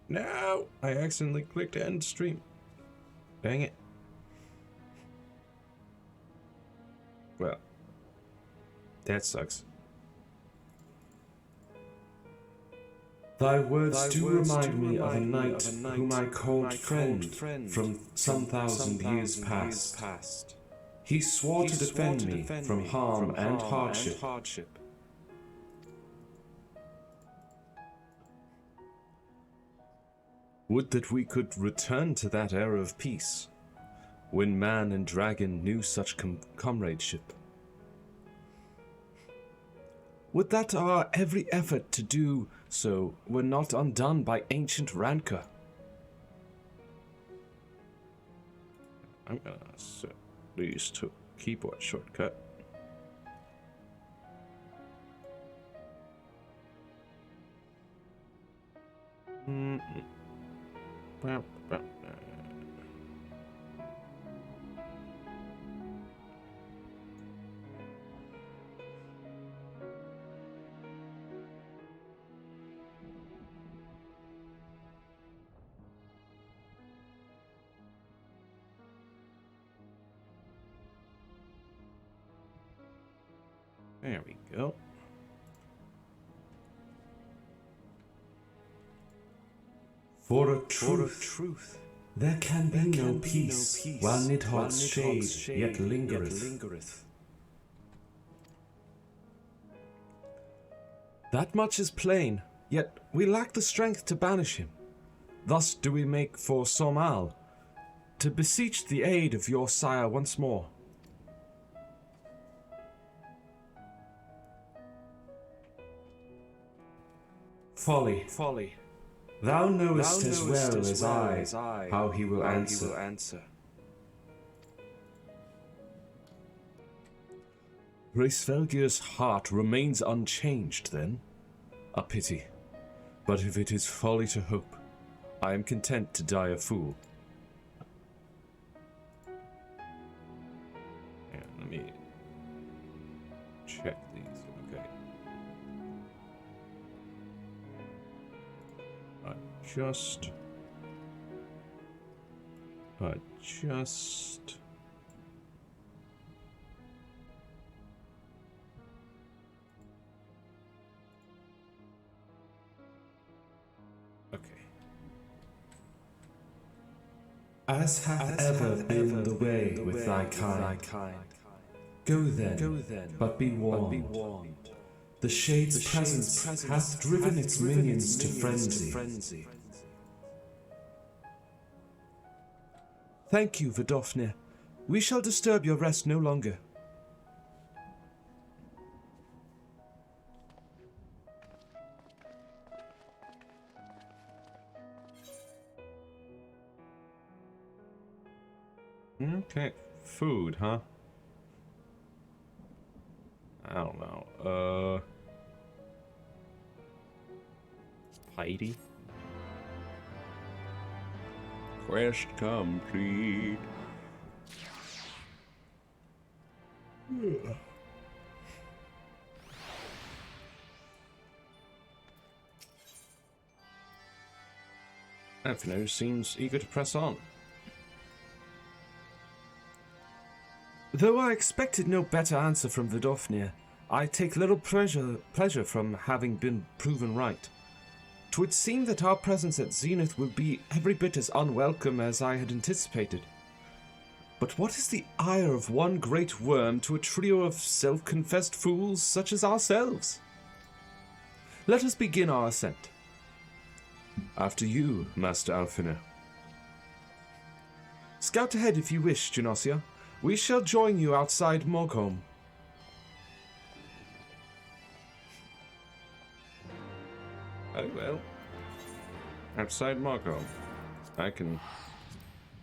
No! I accidentally clicked end stream. Dang it. Well, that sucks. Thy words do remind me of a knight whom I called friend from some thousand years past. He swore to defend me from harm and hardship. Would that we could return to that era of peace, when man and dragon knew such comradeship. Would that our every effort to do so were not undone by ancient rancor. I'm gonna set these to keyboard shortcut. There we go. For a truth, there can be no peace, while Nidhogg's shade yet lingereth. That much is plain, yet we lack the strength to banish him. Thus do we make for Somal, to beseech the aid of your sire once more. Folly. Thou knowest as well as I how he will answer. Hraesvelgir's heart remains unchanged, then? A pity. But if it is folly to hope, I am content to die a fool. Yeah, let me check these. Okay. Adjust. Okay. As hath ever been the way with thy kind. Go then, but be warned. The Shade's presence hath driven its minions to frenzy. Thank you, Vidofnir. We shall disturb your rest no longer. Okay, food, huh? I don't know. Heidi? Quest complete. Anthony seems eager to press on. Though I expected no better answer from Vidofnir, I take little pleasure from having been proven right. 'Twould seem that our presence at Zenith will be every bit as unwelcome as I had anticipated. But what is the ire of one great worm to a trio of self-confessed fools such as ourselves? Let us begin our ascent. After you, Master Alfina. Scout ahead if you wish, Genosia. We shall join you outside Morgholm. Oh well. Outside Morgholm. I can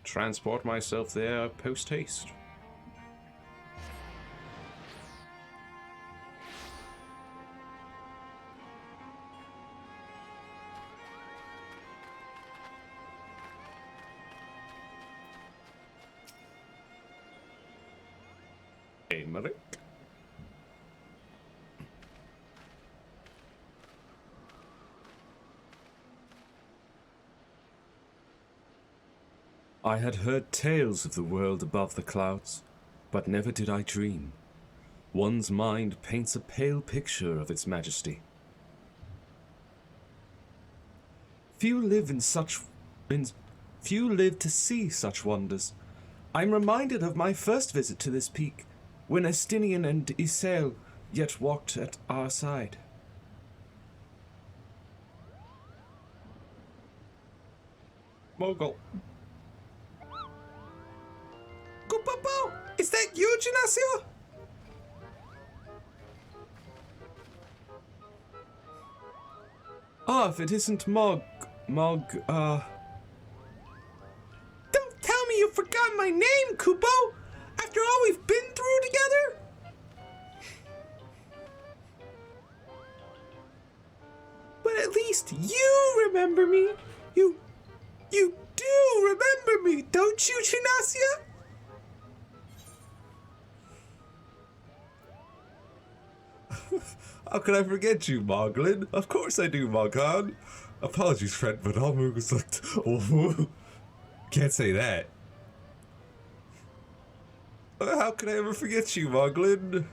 transport myself there post-haste. Aymeric. I had heard tales of the world above the clouds, but never did I dream. One's mind paints a pale picture of its majesty. Few live to see such wonders. I'm reminded of my first visit to this peak, when Estinian and Isael yet walked at our side. Mogul. Kupapo! Is that you, Genasio? Ah, if it isn't Don't tell me you forgot my name, Kupo! After all we've been through together? But at least you remember me. You do remember me, don't you, Chinasia? How could I forget you, Moglin? Of course I do, Moghan. Apologies, friend, but Almug was like, oh, can't say that. How could I ever forget you, Moglin?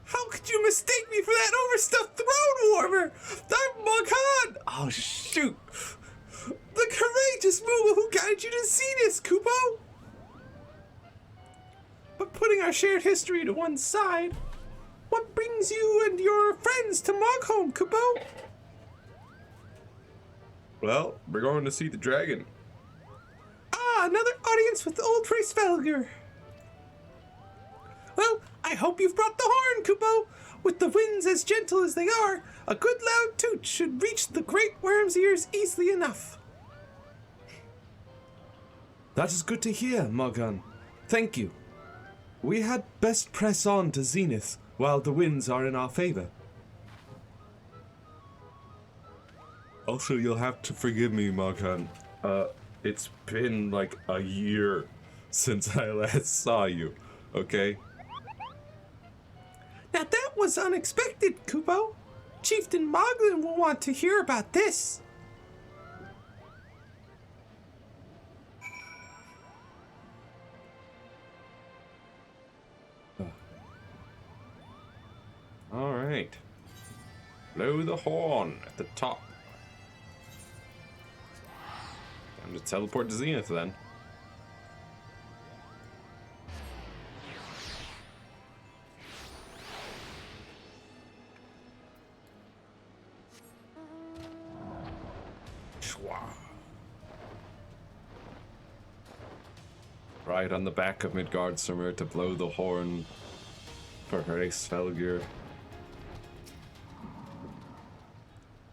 How could you mistake me for that overstuffed throne warmer? I'm Moghan! Oh, shoot! The courageous Moogle who guided you to Zenith, Kupo! But putting our shared history to one side, what brings you and your friends to Mogholm, Kupo? Well, we're going to see the dragon. Ah, another audience with old Racefelger. Well, I hope you've brought the horn, Kupo. With the winds as gentle as they are, a good loud toot should reach the great worm's ears easily enough. That is good to hear, Moghan. Thank you. We had best press on to Zenith while the winds are in our favor. Also, you'll have to forgive me, Moghan. It's been like a year since I last saw you, okay? Now that was unexpected, Kupo. Chieftain Moglin will want to hear about this. All right. Blow the horn at the top. Time to teleport to Zenith then. Right on the back of Midgardsormr to blow the horn for Hraesvelgr.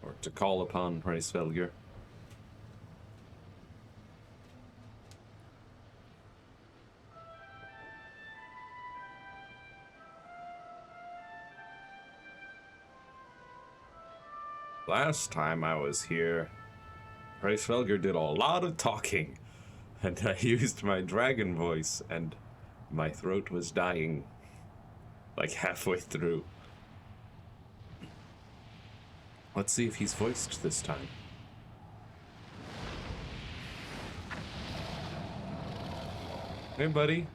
Or to call upon Hraesvelgr. Last time I was here, Hraesvelgr did a lot of talking, and I used my dragon voice, and my throat was dying, like halfway through. Let's see if he's voiced this time. Hey, buddy.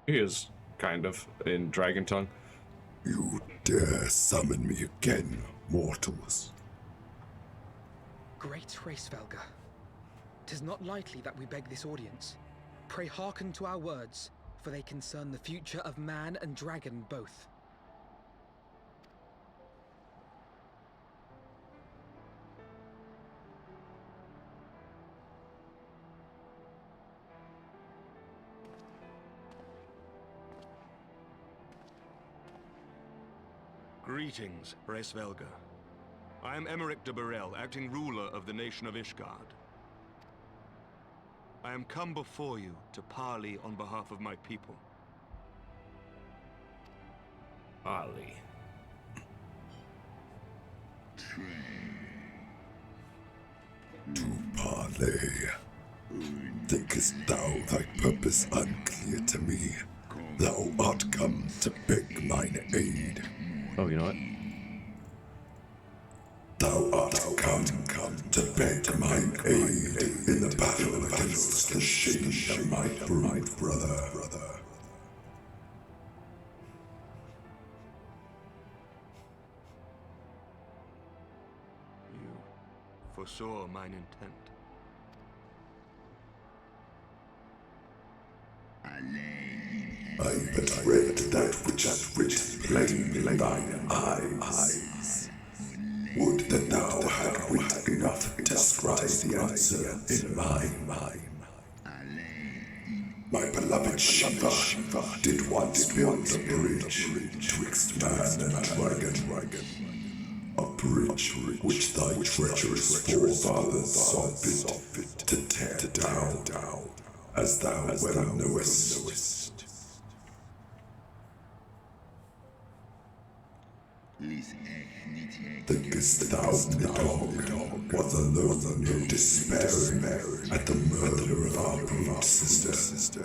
He is, kind of, in dragon tongue. You dare summon me again, mortals? Great Hraesvelgr, 'tis not lightly that we beg this audience. Pray hearken to our words, for they concern the future of man and dragon both. Greetings, Hraesvelgr. I am Emmerich de Burrell, acting ruler of the nation of Ishgard. I am come before you to parley on behalf of my people. Ali. To parley. Thinkest thou thy purpose unclear to me? Thou art come to beg mine aid. Oh, you know what? Thou art come to beg mine aid in the battle against the shade of my brood brother. You foresaw mine intent. I but read that which is written plainly in thine eyes. Would that thou had wit enough to scribe the answer in mine. My beloved Shiva did once build a bridge twixt man and dragon. A bridge which thy treacherous forefathers saw fit to tear down, as thou well knowest. Thinkest thou Nidhogg was alone in despairing at the murder of our brute sister?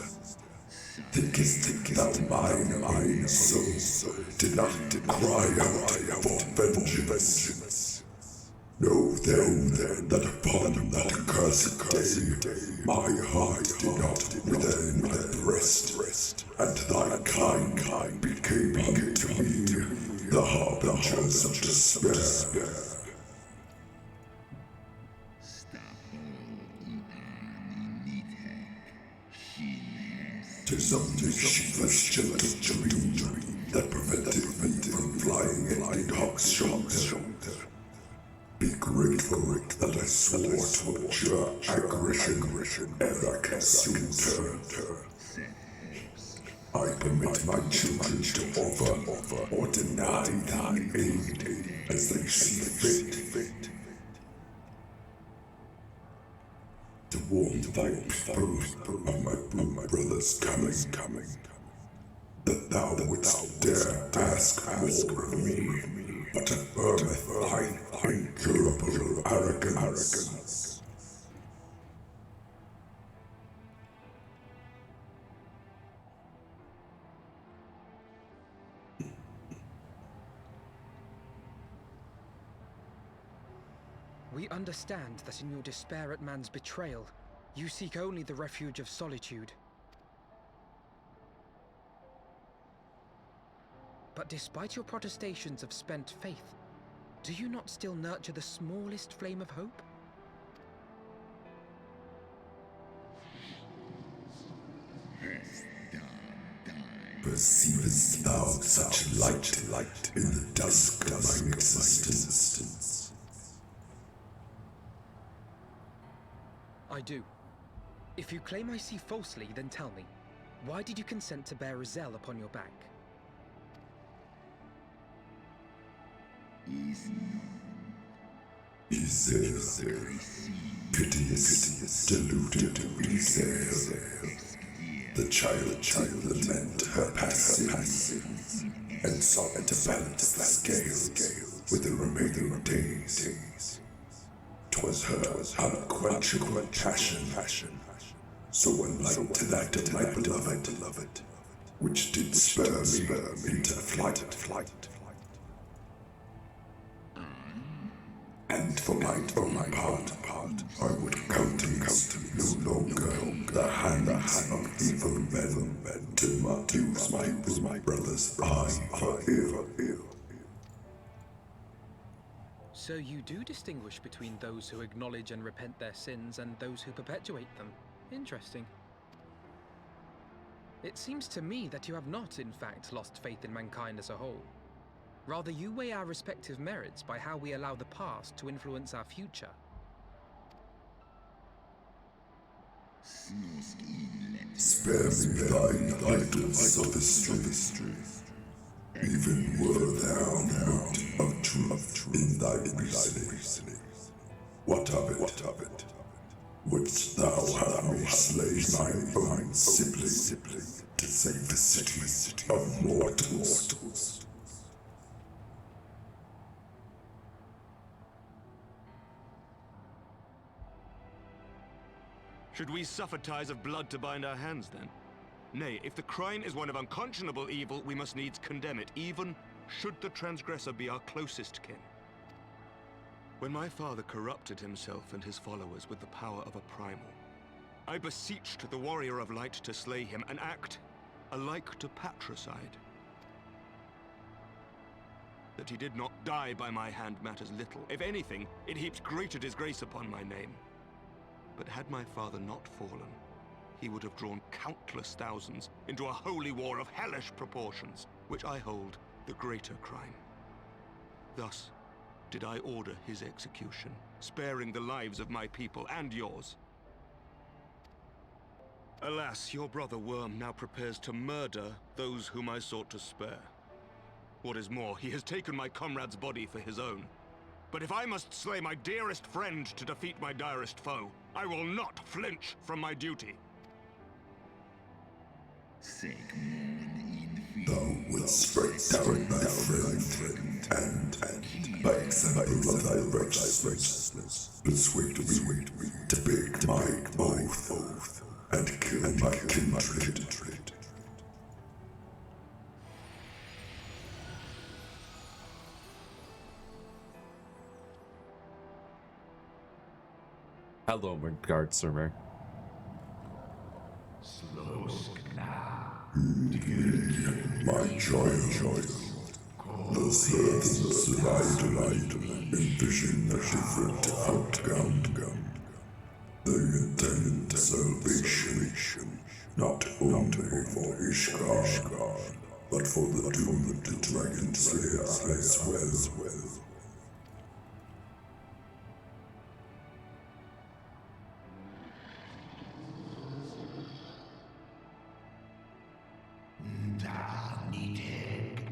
Thinkest thou mine soul did not cry out for vengeance? Know then that upon that accursed day my heart did not wither in my breast, and thy kind became unto me the harbingers of despair. Tis only Shiva's gentle dream that prevented me from flying at Nidhogg's shoulder. Be grateful that I swore to abjure aggression ever consumed her. I permit my children to offer or deny thine aid as they see fit. To warn thy people of my brother's coming, that thou wouldst dare ask more of me, but affirmeth thine incurable arrogance. We understand that in your despair at man's betrayal, you seek only the refuge of solitude. But despite your protestations of spent faith, do you not still nurture the smallest flame of hope? Perceivest thou such light in the dusk of mine existence? I do. If you claim I see falsely, then tell me, why did you consent to bear Rizel upon your back? Is piteous, deluded Rizel. The child lament her past sins, and sought to balance the scales with the remaining days. 'Twas her unquenchable passion, so unlike to that of my beloved, which did spur me into flight. And for my own part, I would countenance no longer the hands of evil men to use my brother's eye for ill. So you do distinguish between those who acknowledge and repent their sins and those who perpetuate them. Interesting. It seems to me that you have not, in fact, lost faith in mankind as a whole. Rather, you weigh our respective merits by how we allow the past to influence our future. Spare me thine idle sophistry. Even were there note of truth in thy reasoning. What of it? Wouldst thou have me slay my own sibling to save the city of mortals? Should we suffer ties of blood to bind our hands, then? Nay, if the crime is one of unconscionable evil, we must needs condemn it, even should the transgressor be our closest kin. When my father corrupted himself and his followers with the power of a primal, I beseeched the Warrior of Light to slay him, an act alike to patricide. That he did not die by my hand matters little. If anything, it heaps greater disgrace upon my name. But had my father not fallen, he would have drawn countless thousands into a holy war of hellish proportions, which I hold the greater crime. Thus did I order his execution, sparing the lives of my people and yours. Alas, your brother Worm now prepares to murder those whom I sought to spare. What is more, he has taken my comrade's body for his own. But if I must slay my dearest friend to defeat my direst foe, I will not flinch from my duty. Thou wouldst break down thy friend, and by example of thy righteousness, persuade me to break my oath, and kill my kindred. Hello, Midgard Surmer. My child, the servants that I envision a different outcome. They intend salvation, not only for Ishgard, but for the doomed Dragon Slayer as well.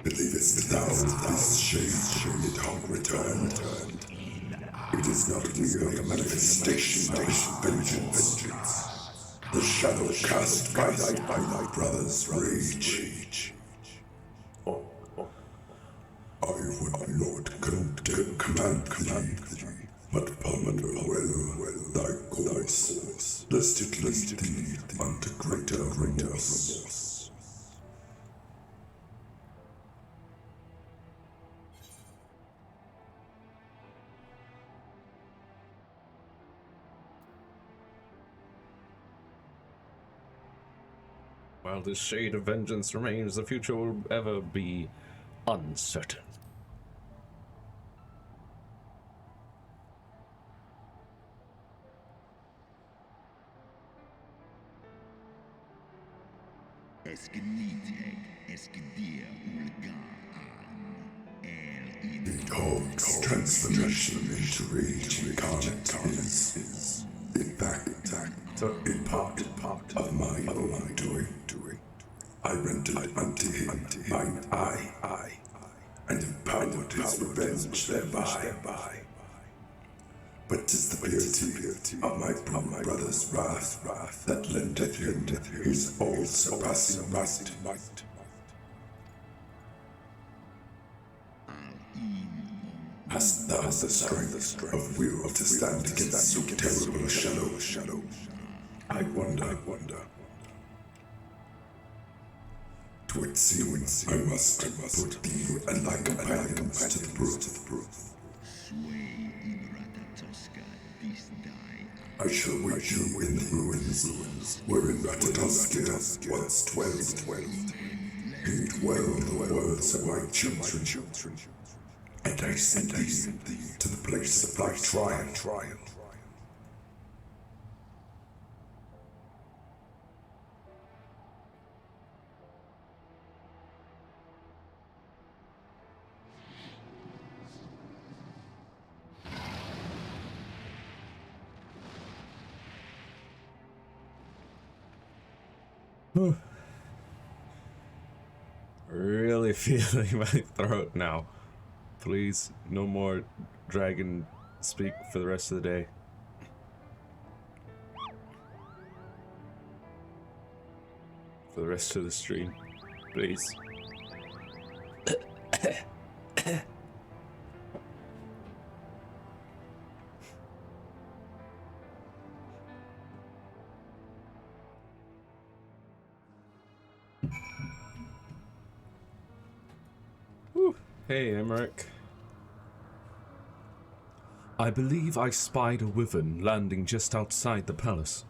Believest thou this shade Nidhogg returned? It is not merely a manifestation of his vengeance. The shadow cast by thy brother's rage. I would not command thee, but ponder well thy course, lest it lead thee unto greater remorse. While this shade of vengeance remains, the future will ever be uncertain. Nidhogg's transformation into rage incarnate is, in fact, in part of my own doing. I rendered unto him mine eye, and empowered his revenge thereby. But 'tis the purity of my brother's wrath that lendeth him his all-surpassing might. Hast thou the strength of will to stand against so terrible a shadow? I wonder. Twould seem I must put thee and thy companions to the proof. I shall wait you in the ruins, wherein Ratatoska once dwelled. Heed well the words of my children, and I send thee to the place of thy trial. Really feeling my throat now. Please, no more dragon speak for the rest of the day. For the rest of the stream, please. Hey, Emmerich. I believe I spied a wyvern landing just outside the palace.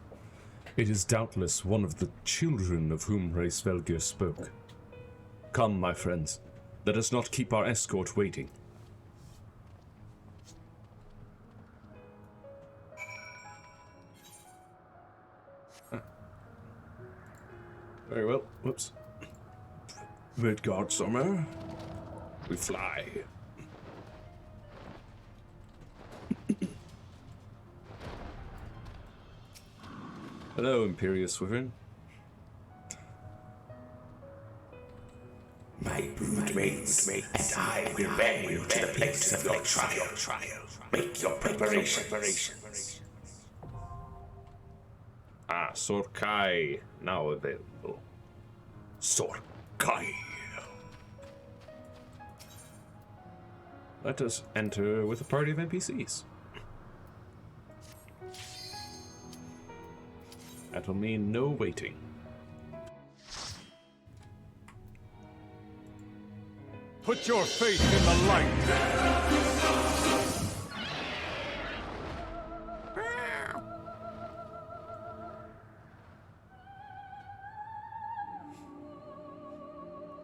It is doubtless one of the children of whom Reisvelgir spoke. Come, my friends. Let us not keep our escort waiting. Very well. Whoops. Midgard summer. We fly. Hello, Imperious Wyvern. My broodmates, and I will bear you to the place of your trial. Make your preparations. Ah, Sorkai, now available. Sorkai. Let us enter with a party of NPCs. That'll mean no waiting. Put your faith in the light.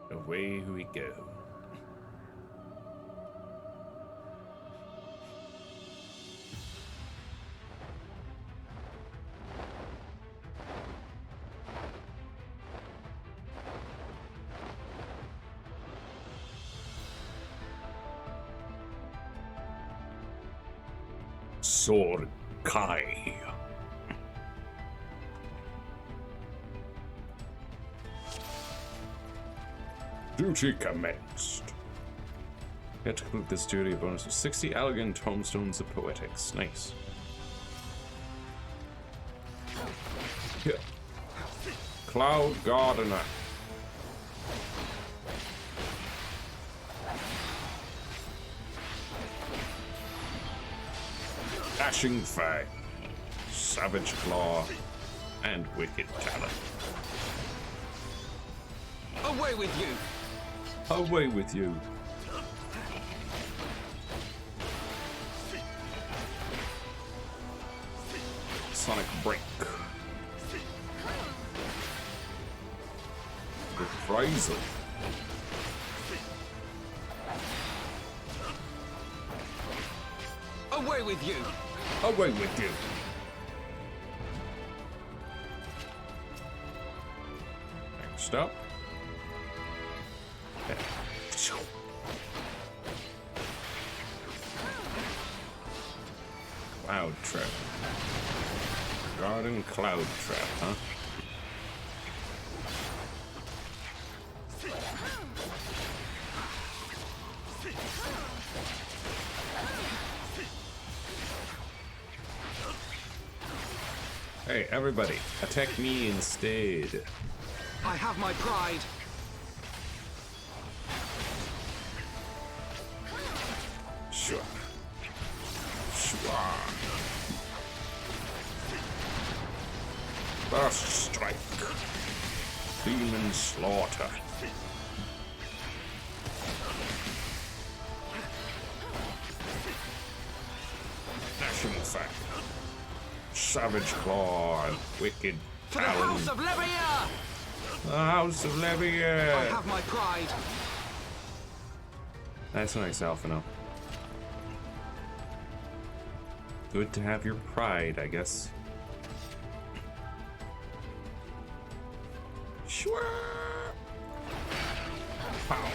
Away we go. Sorkai. Duty commenced. Get to complete this duty, a bonus of 60 elegant tomestones of poetics. Nice. Yeah. Cloud Gardener. Dashing Fang. Savage Claw. And Wicked Talon. Away with you! Away with you. Sonic Break. Reprisal. Away with you! Away with you. Next up. Cloud Trap. Garden Cloud Trap, huh? Hey, everybody, attack me instead. I have my pride. Sure. Sure. Burst Strike. Demon Slaughter. Dashing Fang. Savage Claw and Wicked To the Talon. House of Levia! The House of I Levia! have my pride. That's nice, Alphino. Good to have your pride, I guess. Sure. Pow.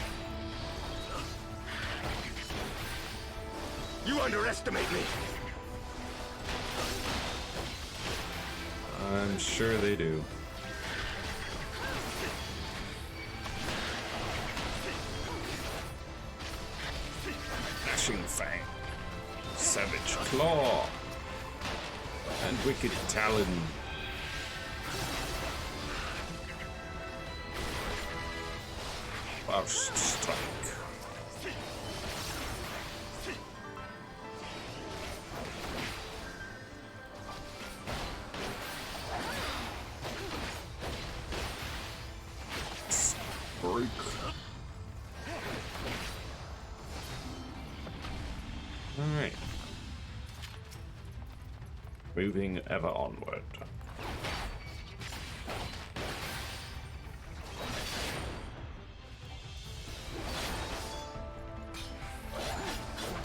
You underestimate me. I'm sure they do. Dashing Fang. Savage Claw. And Wicked Talon. Burst Strike. Break. moving ever onward.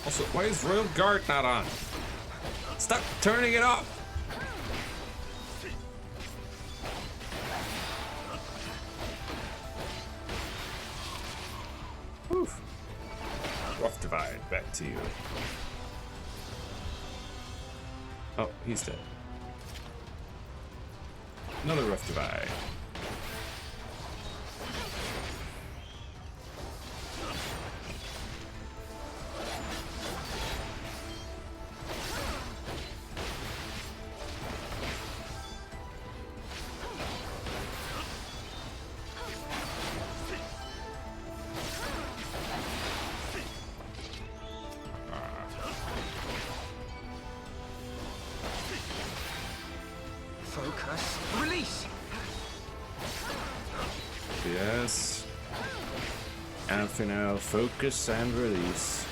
Also, why is Royal Guard not on? Stop turning it off! Oof. Rough Divide, back to you. Oh, he's dead. Another Rough Divide. Focus. Release! Yes. And for now, focus and release.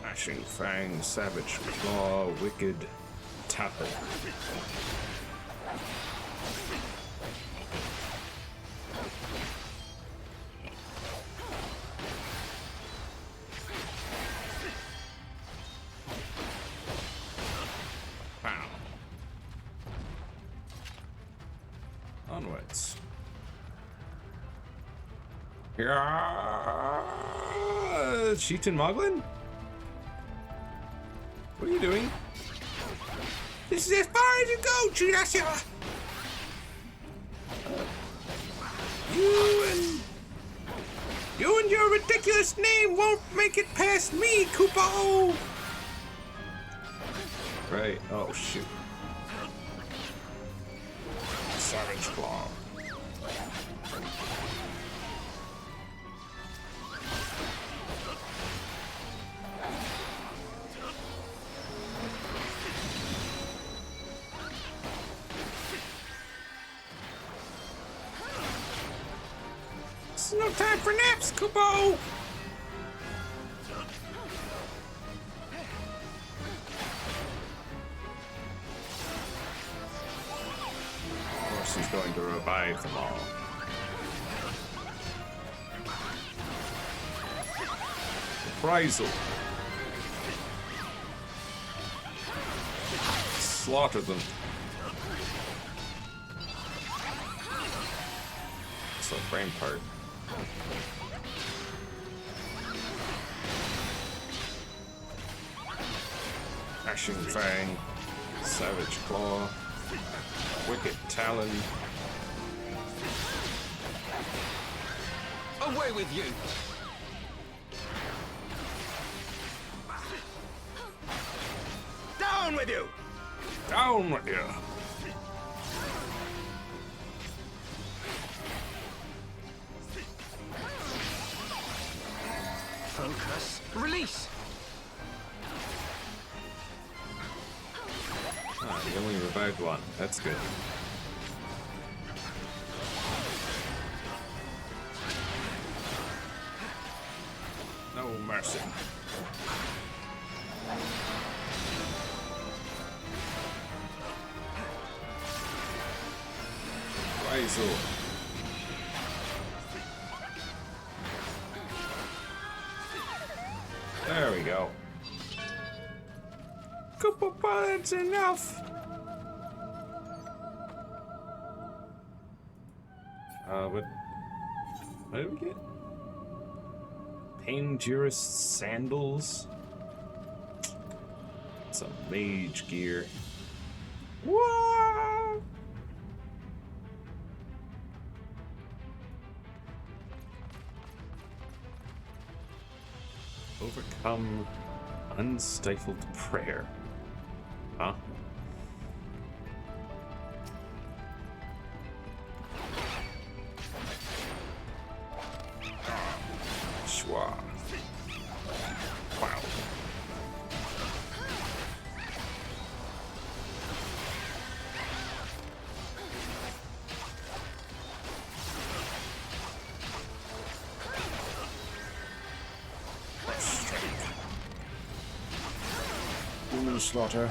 Ashing Fang, Savage Claw, Wicked Talon. Onwards. Sheetan Moglin? What are you doing? This is as far as you go, Chirasha! You and your ridiculous name won't make it past me, Koopa! Right, oh shoot. Savage Claw. It's no time for naps, Kupo! Of course he's going to revive them all. Reprisal. Slaughter them. So brain part. Ashing Fang, Savage Claw, Wicked Talon. Away with you! Down with you! Down with you! Focus. Release! Ah, he only revived one. That's good. No mercy. Rizal. There we go. Couple bullets enough. What did we get? Painjurist sandals. Some mage gear. What? Overcome unstifled prayer. Huh? Schwa. Wow. manslaughter.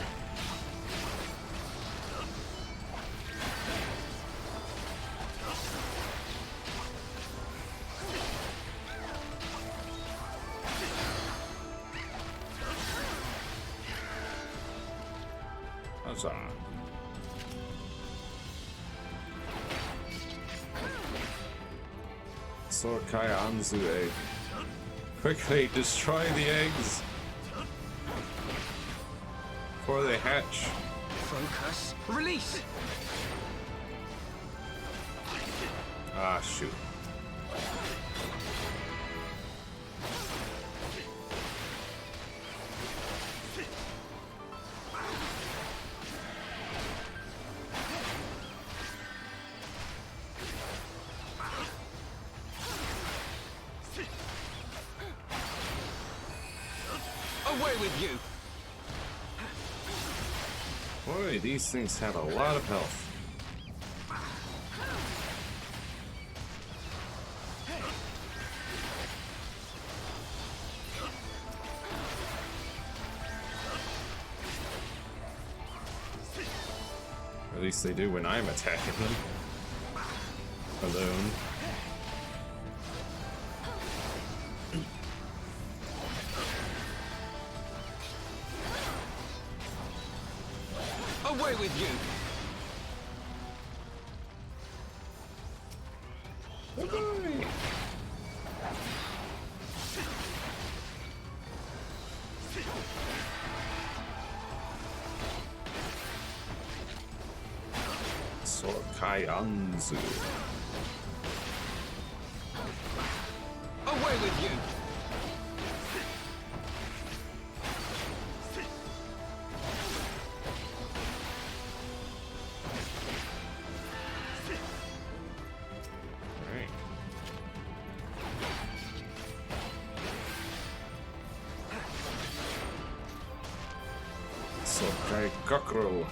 Huzzah. Sorkai Anzu egg. Quickly destroy the eggs before they hatch. Focus. Release! Ah, shoot. Away with you! Boy, these things have a lot of health. At least they do when I'm attacking them. Alone. Away with you! Sorkai Anzu. Away with you! Alright. Sorkai Cockerel.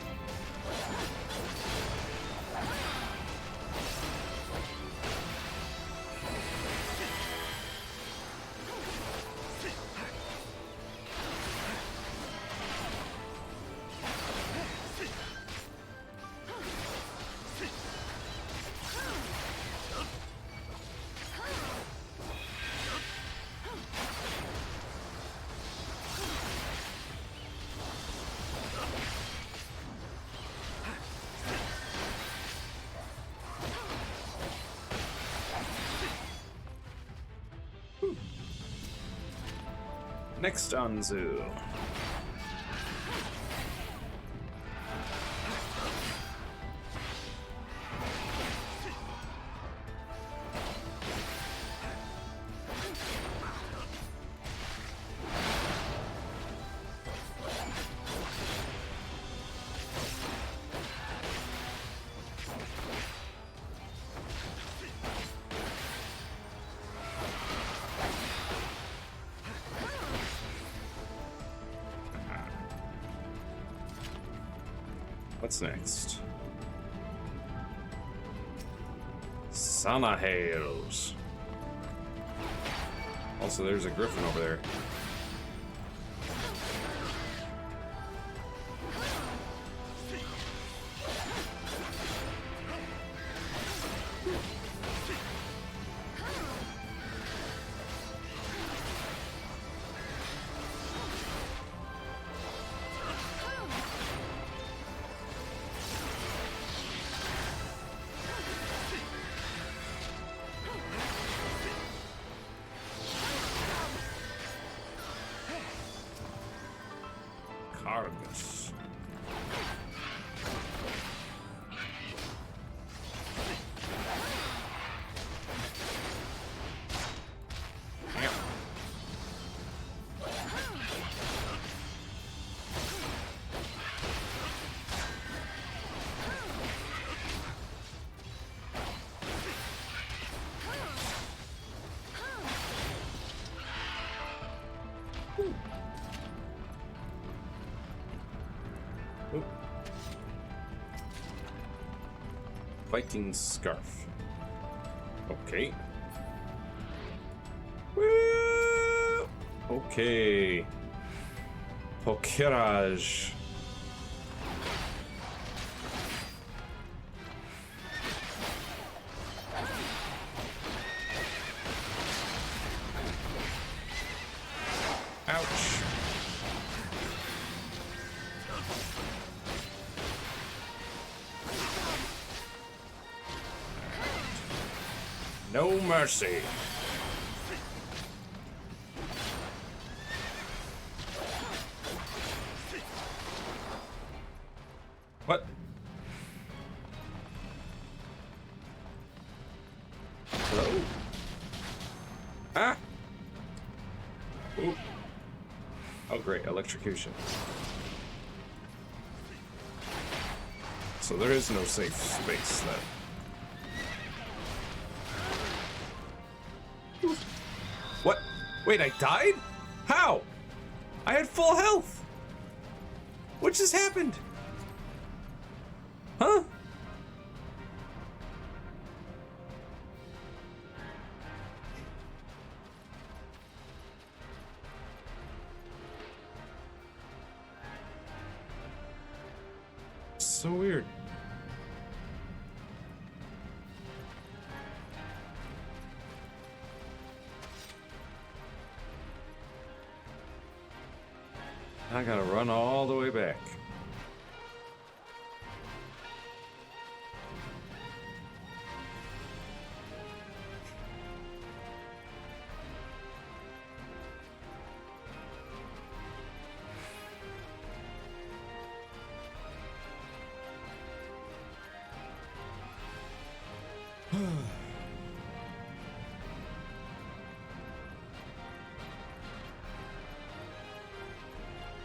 Next Anzu. What's next? Sanahales. Also, there's a griffin over there. Cargus. Oop. Fighting Scarf. Okay. Woo! Okay. Pokiraj. Ouch. No mercy. What? Hello? Ah! Ooh. Oh great, electrocution. So there is no safe space then. What? Wait, I died? How? I had full health! What just happened? Huh? So weird. I gotta run all the way back.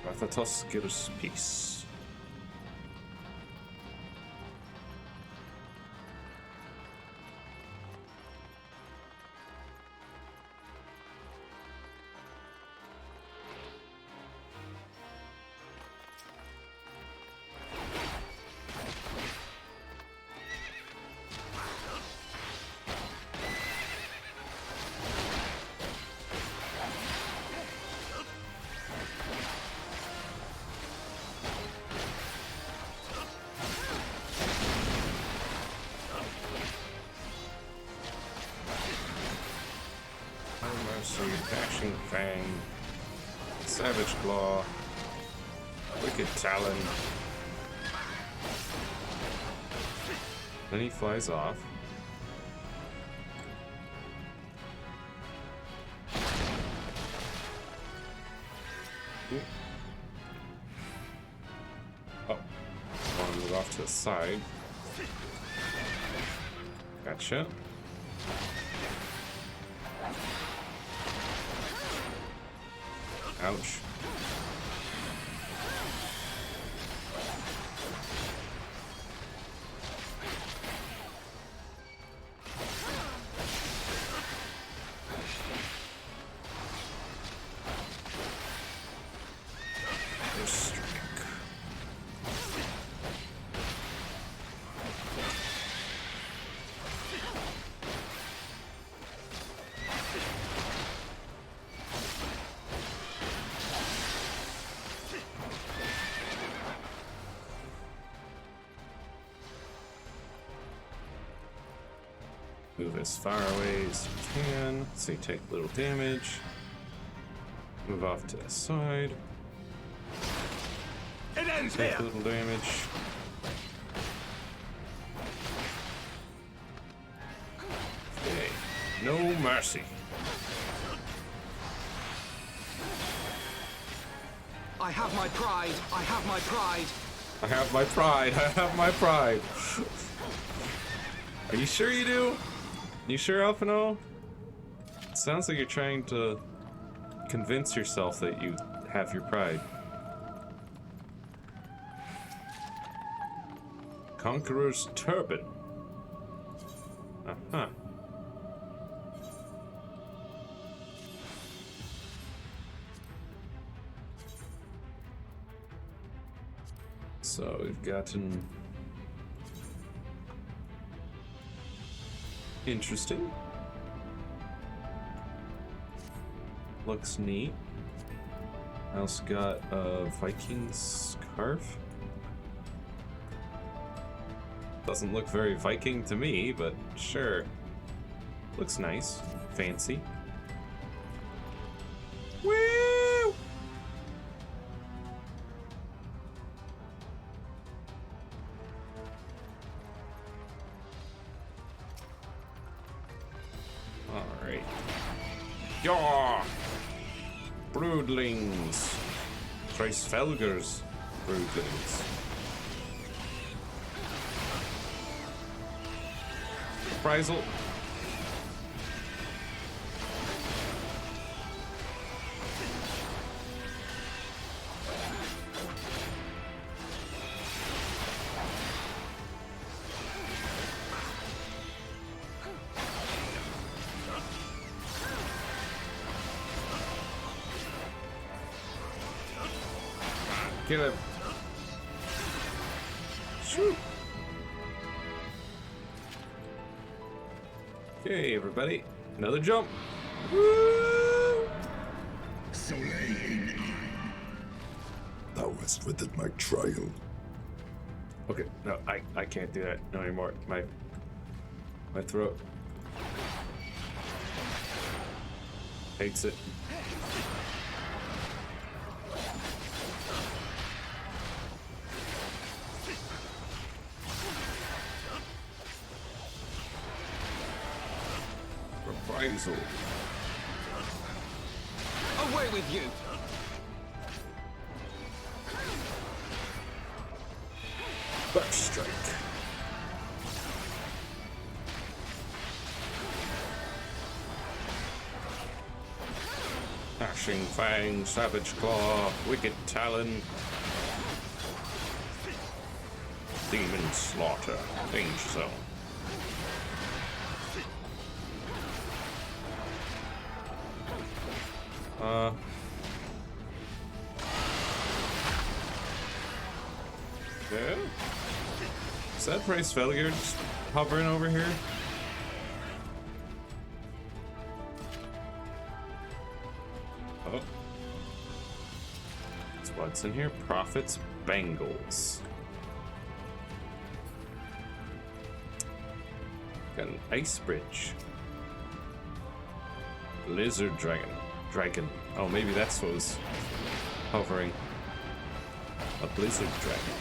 Rathatos gives peace. Mercy, Dashing Fang, Savage Claw, Wicked Talon. Then he flies off. Ooh. Oh, I want to move off to the side. Gotcha. Ouch. Move as far away as you can, so you take little damage. Move off to the side. It ends Take here. little damage. Okay. No mercy. I have my pride. I have my pride. I have my pride. I have my pride. Are you sure you do? You sure, Alphino? Sounds like you're trying to convince yourself that you have your pride. Conqueror's Turban. Uh-huh. So we've gotten interesting. Looks neat. I also got a Viking scarf. Doesn't look very Viking to me, but sure. Looks nice. Fancy. Woo! Alright. Yaw! Broodlings. Thrice-Felger's broodlings. Reprisal. Get him. Shoot. Okay, everybody. Another jump. Woo! Thou hast withered my trail. Okay, no, I can't do that no anymore. My throat hates it. Reprisal. Away with you! Backstrike. Ashing Fang, Savage Claw, Wicked Talon, Demon Slaughter, Danger Zone. Yeah. Is that Thrice-Felger just hovering over here? Oh. That's what's in here. Prophet's Bangles. Got an Ice Bridge. Lizard Dragon. Oh, maybe that's what was hovering. A Blizzard Dragon.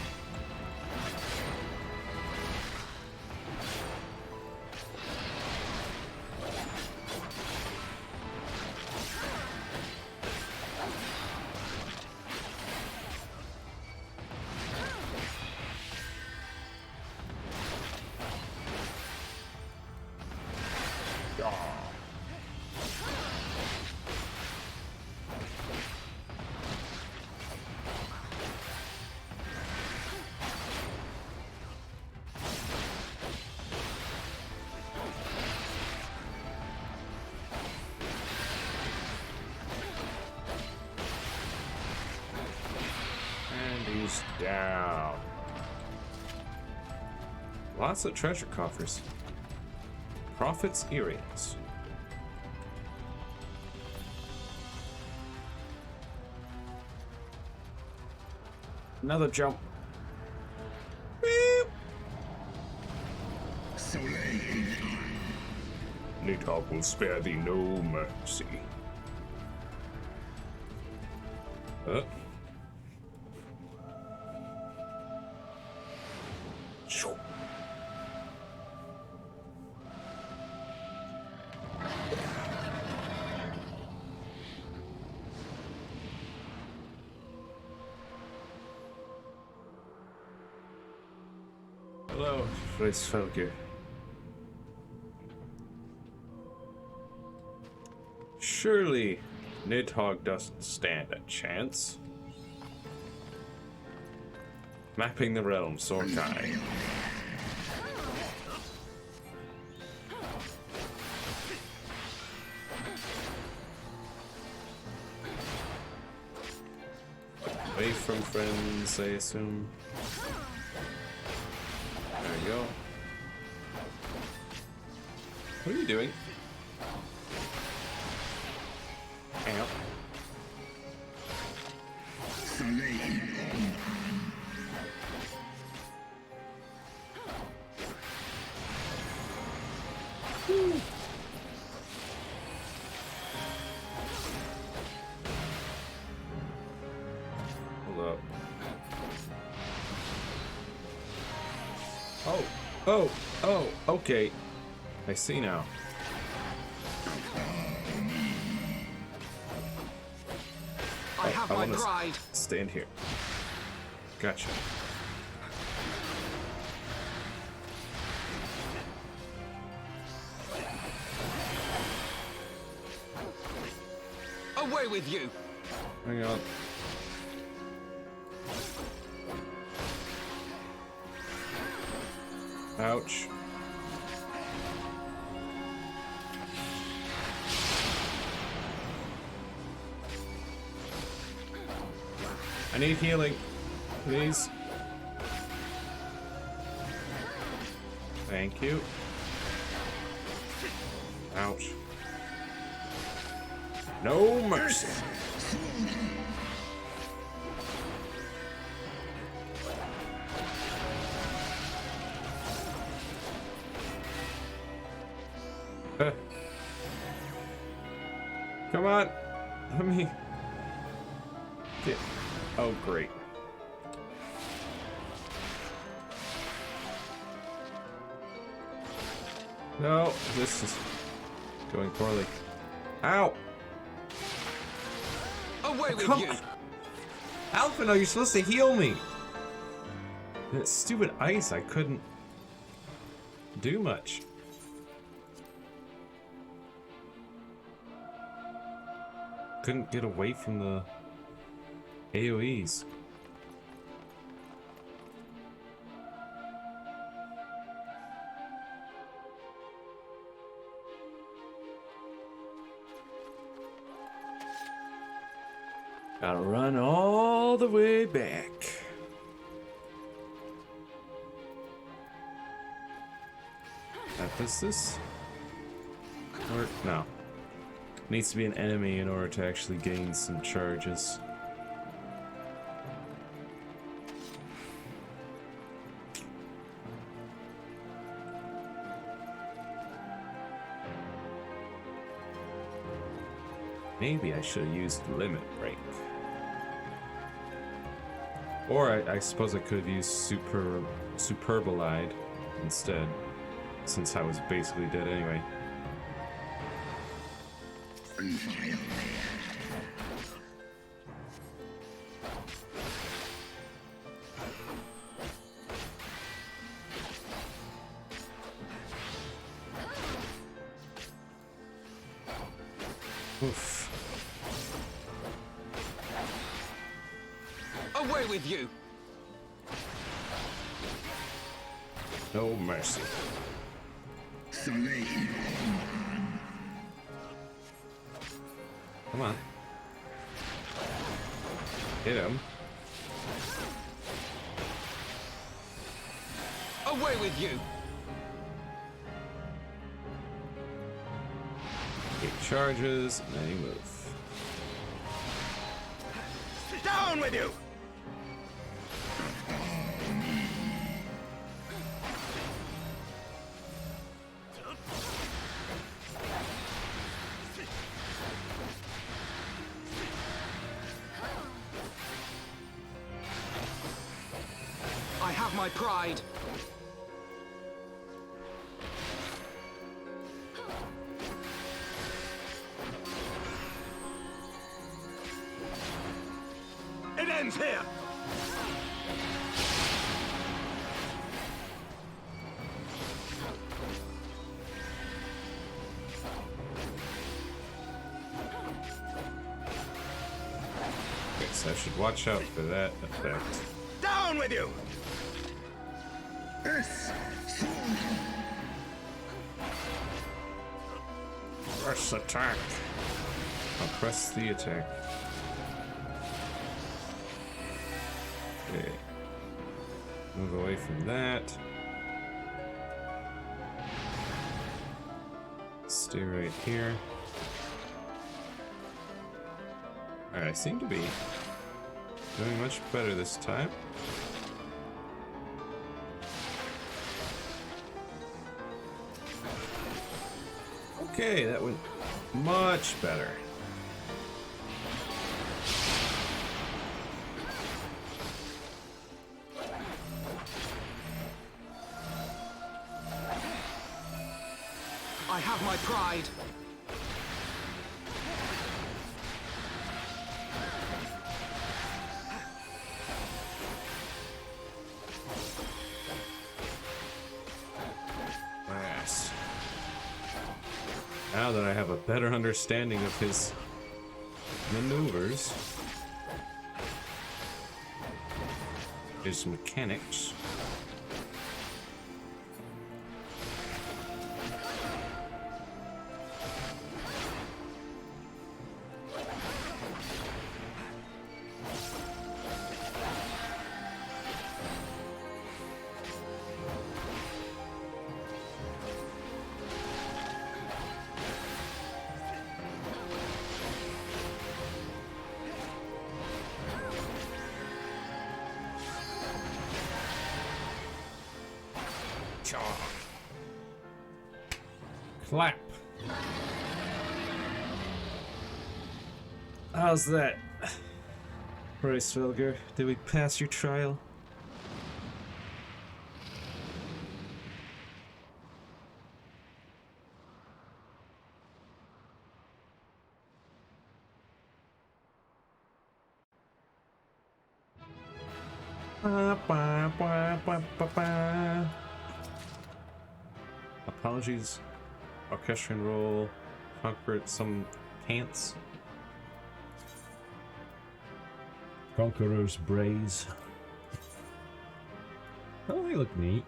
Down. Lots of treasure coffers. Prophet's earrings. Another jump. Beep. Nidhogg will spare thee no mercy. Hello, Thrice-Felger. Surely Nidhogg doesn't stand a chance. Mapping the realm, Sorkai. Away from friends, I assume. There we go. What are you doing? Ow. Hold up. Oh, okay. I see now. I have I my wanna pride. stand here. Gotcha. Away with you. Hang on. Ouch. I need healing, please. Thank you. Ouch. No mercy. Come on. Let me get. Oh, great. No, this is going poorly. Ow! Away with Come you. on. Alphino, you're supposed to heal me. That stupid ice, I couldn't do much. Couldn't get away from the AoEs. Gotta run all the way back. Does this work? No. Needs to be an enemy in order to actually gain some charges. Maybe I should have used Limit Break. Or I suppose I could have used Superbolide instead, since I was basically dead anyway. Oof. Away with you. No mercy. Come on. Hit him. Away with you. Get charges, and then you move. Down with you! I have my pride. It ends here! Okay, so I should watch out for that effect. Down with you! Press attack. I'll press the attack. Okay. Move away from that. Stay right here. Alright, I seem to be doing much better this time. Okay, that went much better. I have my pride. Yes. Now that I have a better understanding of his maneuvers, his mechanics. Clap. How's that, Bryce-Velger? Did we pass your trial? Apologies. Orchestrion roll. Conquered some pants. Conqueror's Braze. Oh, they look neat.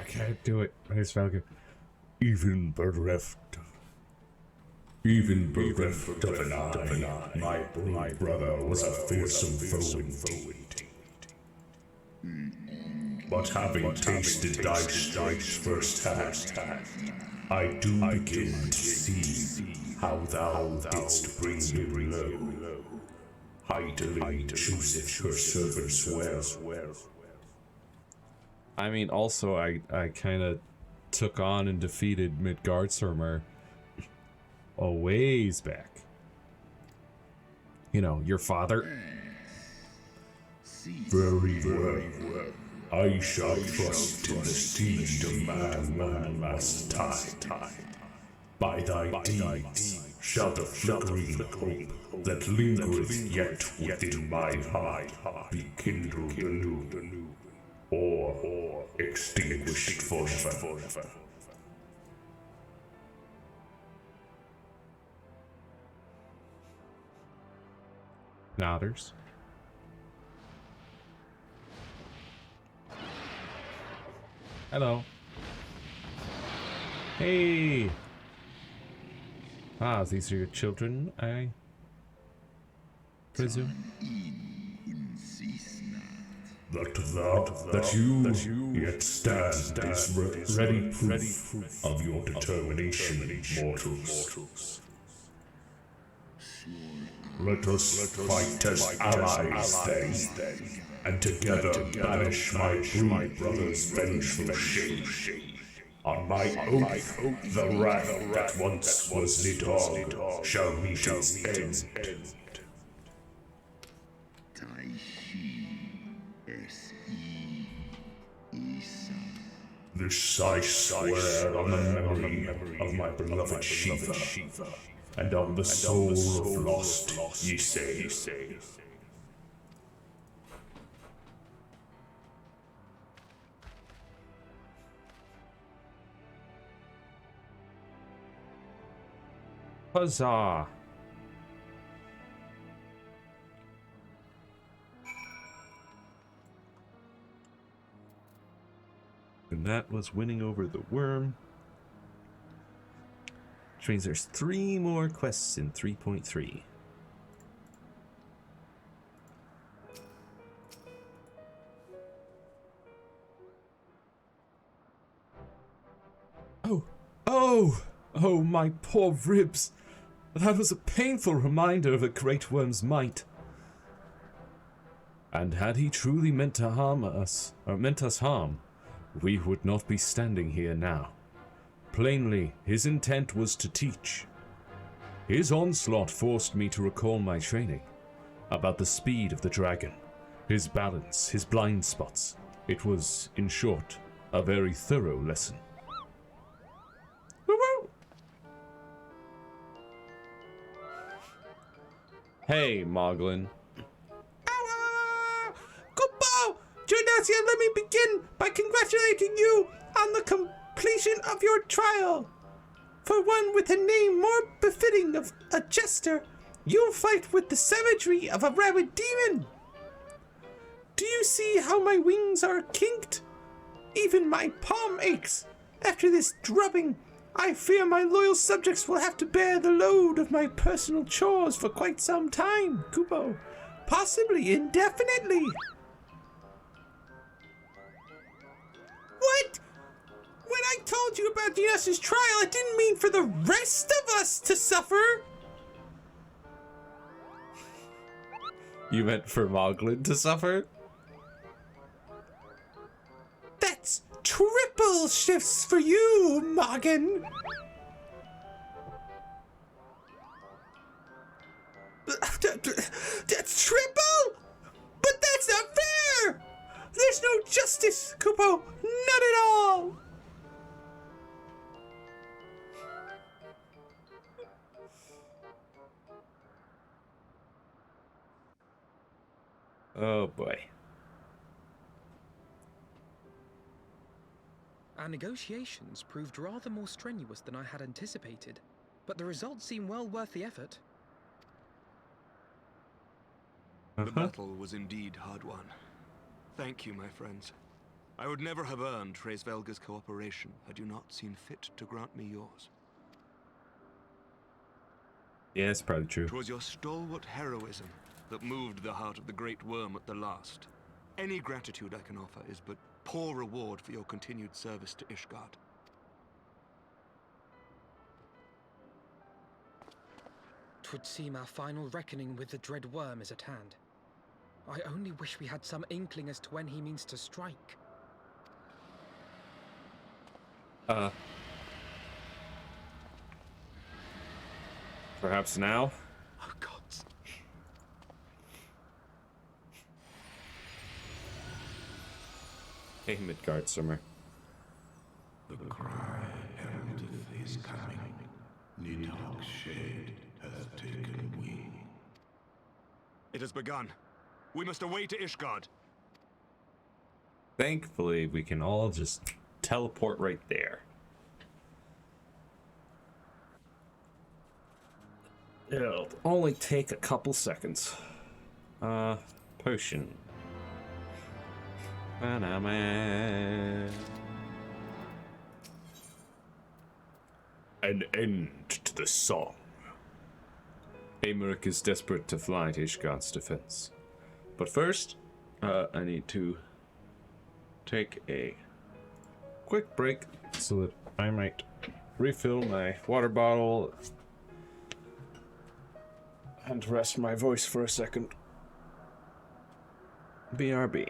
I can't do it, Bryce-Velger. Even bereft of an eye, my brother was a fearsome foe indeed. But having tasted thy stripes firsthand, I do begin to see how thou didst bring him low. Idling chooseth her servants well. I mean, also, I kind of took on and defeated Midgardsormr a ways back. You know, your father. Very well. I shall trust in the seed of man last time. By thy deeds shall the flickering hope that lingereth yet within my heart be kindled anew, or extinguished forever. Nodders. Hello. Hey. Ah, these are your children, I presume. That you yet stand is ready proof of your determination, mortals. Let us fight as allies then, and together banish my brood brother's vengeful shade. On my oath, the wrath that once was Nidhogg shall meet its end. This I swear on the memory of my beloved Shiva, and on the soul of lost Ysei. Huzzah! And that was winning over the worm. Which means there's 3 more quests in 3.3. Oh, my poor ribs. That was a painful reminder of a great worm's might. And had he truly meant to harm us, or meant us harm, we would not be standing here now. Plainly, his intent was to teach. His onslaught forced me to recall my training about the speed of the dragon, his balance, his blind spots. It was, in short, a very thorough lesson. Woo-woo! Hey, Moglin. Goodbye! Junasia, let me begin by congratulating you on the completion of your trial. For one with a name more befitting of a jester, you'll fight with the savagery of a rabid demon. Do you see how my wings are kinked? Even my palm aches. After this drubbing, I fear my loyal subjects will have to bear the load of my personal chores for quite some time, Kupo. Possibly indefinitely. What? When I told you about Dionysus' trial, I didn't mean for the rest of us to suffer. You meant for Moglin to suffer? That's triple shifts for you, Moggin. That's triple? But that's not fair! There's no justice, Kupo. None at all. Oh boy. Our negotiations proved rather more strenuous than I had anticipated, but the results seem well worth the effort. The battle was indeed hard won. Thank you, my friends. I would never have earned Hraesvelgur's cooperation had you not seen fit to grant me yours. Yeah, it's probably true. 'Twas your stalwart heroism that moved the heart of the Great Worm at the last. Any gratitude I can offer is but poor reward for your continued service to Ishgard. 'Twould seem our final reckoning with the dread worm is at hand. I only wish we had some inkling as to when he means to strike. Perhaps now? Oh, gods. Hey, Midgard Summer. The cry heraldeth his coming. Nidhogg's shade hath taken wing. It has begun. We must away to Ishgard. Thankfully, we can all just teleport right there. It'll only take a couple seconds. Potion. An end to the song. Amaric is desperate to fly to Ishgard's defense. But first, I need to take a quick break so that I might refill my water bottle and rest my voice for a second. BRB.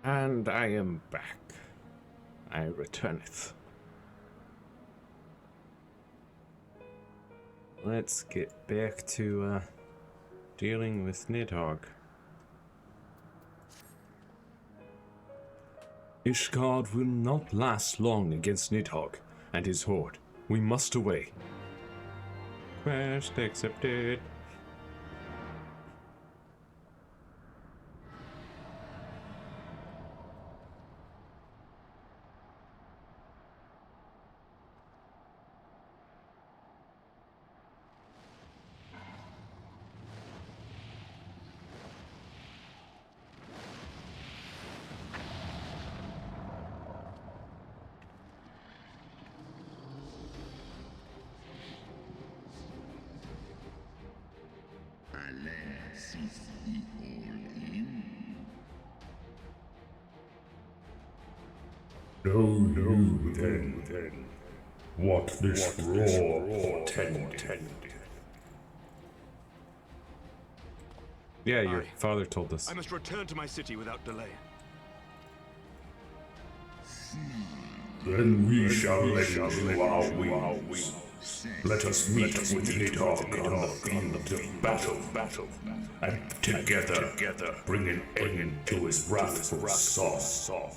And I am back. I returneth. Let's get back to dealing with Nidhogg. Ishgard will not last long against Nidhogg and his horde. We must away. Quest accepted. Know you then what this roar portended? Yeah, your Aye. father told us. I must return to my city without delay. Then we shall lend you our wings. Let us meet with Nidhogg on the field of battle, and together bring an end to his wrathful soul.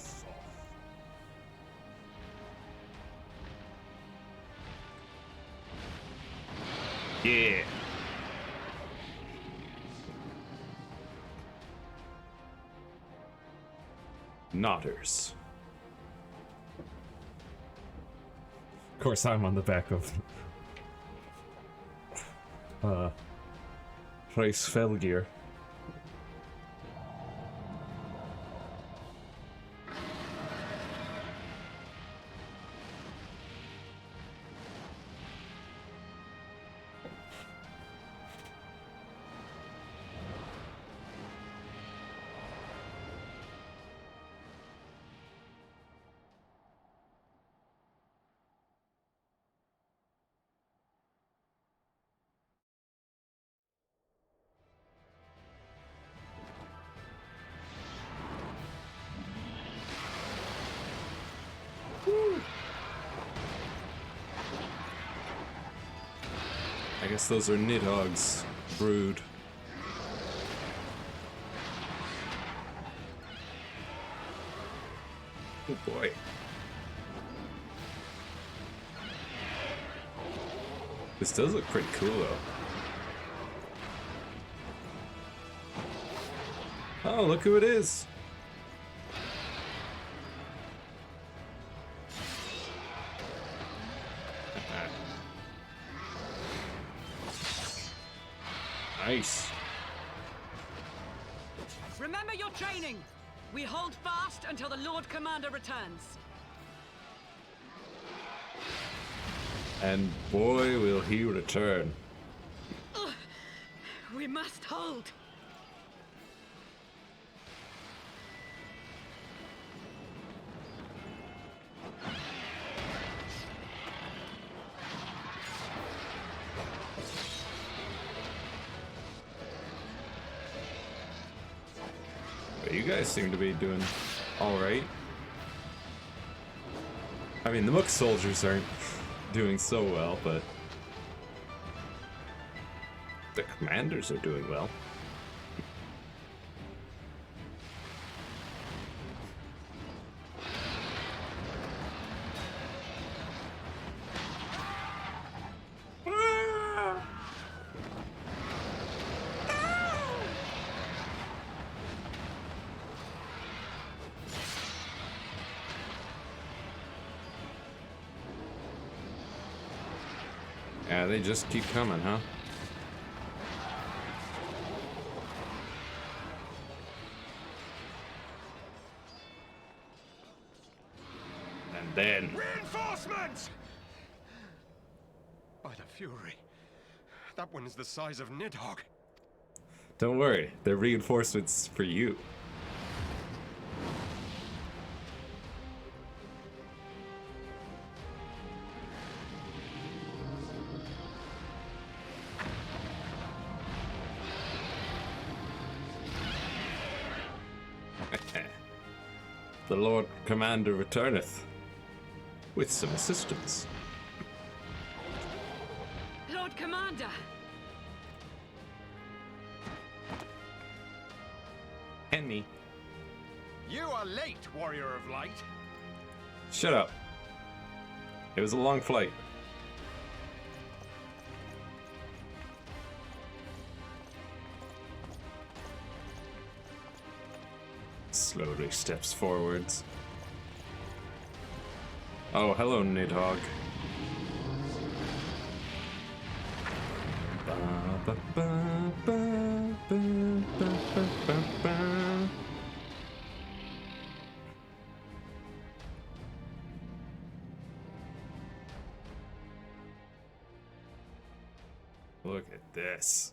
Yeah. Nodders. Of course, I'm on the back of. Price Felgear. I guess those are Nidhogg's brood. Oh boy. This does look pretty cool though. Oh, look who it is. Nice. Remember your training. We hold fast until the Lord Commander returns. And boy, will he return. We must hold. But you guys seem to be doing alright. I mean, the Mook soldiers aren't doing so well, but the commanders are doing well. Yeah, they just keep coming, huh? And then... Reinforcements! By the Fury. That one is the size of Nidhogg. Don't worry, they're reinforcements for you. The Lord Commander returneth. With some assistance. Lord Commander! And me. You are late, Warrior of Light. Shut up. It was a long flight. Slowly steps forwards. Oh, hello, Nidhogg. Look at this.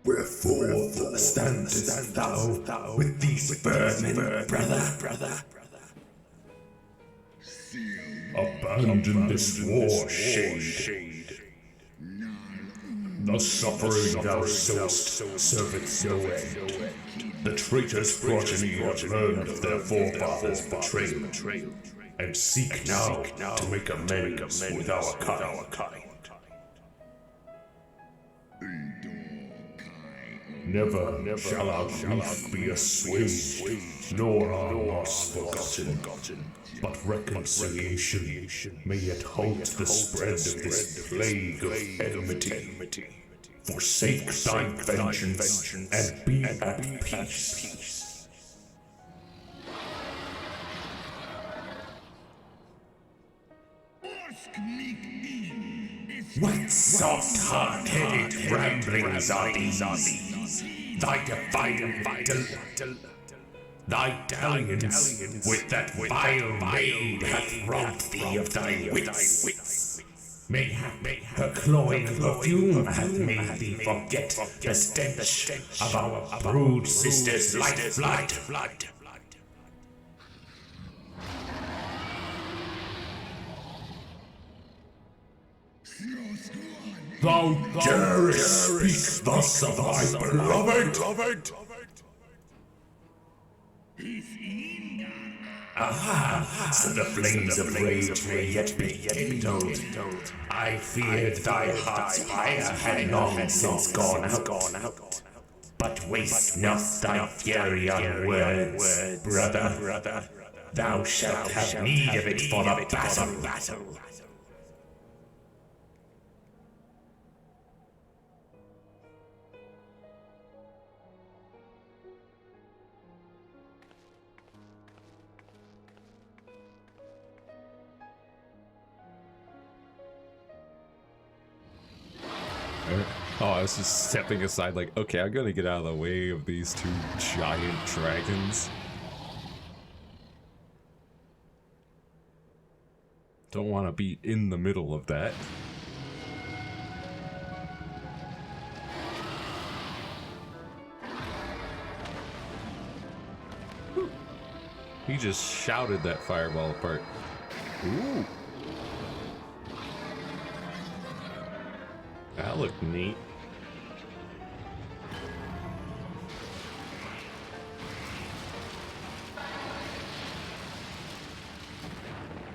Wherefore standest thou with these vermin, brother? Abandon this war, shade. The suffering thou sowest serveth no end. The traitors' progeny have learned of their forefathers' betrayal, and seek now to make amends with our kind. Never shall our grief be assuaged, nor our loss forgotten. But reconciliation may yet halt the spread of this plague of enmity. Forsake thy vengeance and be at peace. What soft-hearted ramblings are these? Thy defiant thy dalliance with that vile maid hath robbed thee of thy wits. Mayhap her cloying perfume hath made thee forget the stench of our brood sister's lifeblood. Thou darest speak thus of my beloved? Aha! So the flames of rage may yet be kindled. I feared thy heart's fire had long since gone out. But waste not thy fury on words, brother. Thou shalt have need of it for the battle. Oh, I was just stepping aside like, okay, I'm gonna get out of the way of these two giant dragons. Don't want to be in the middle of that. He just shouted that fireball apart. Ooh. That looked neat.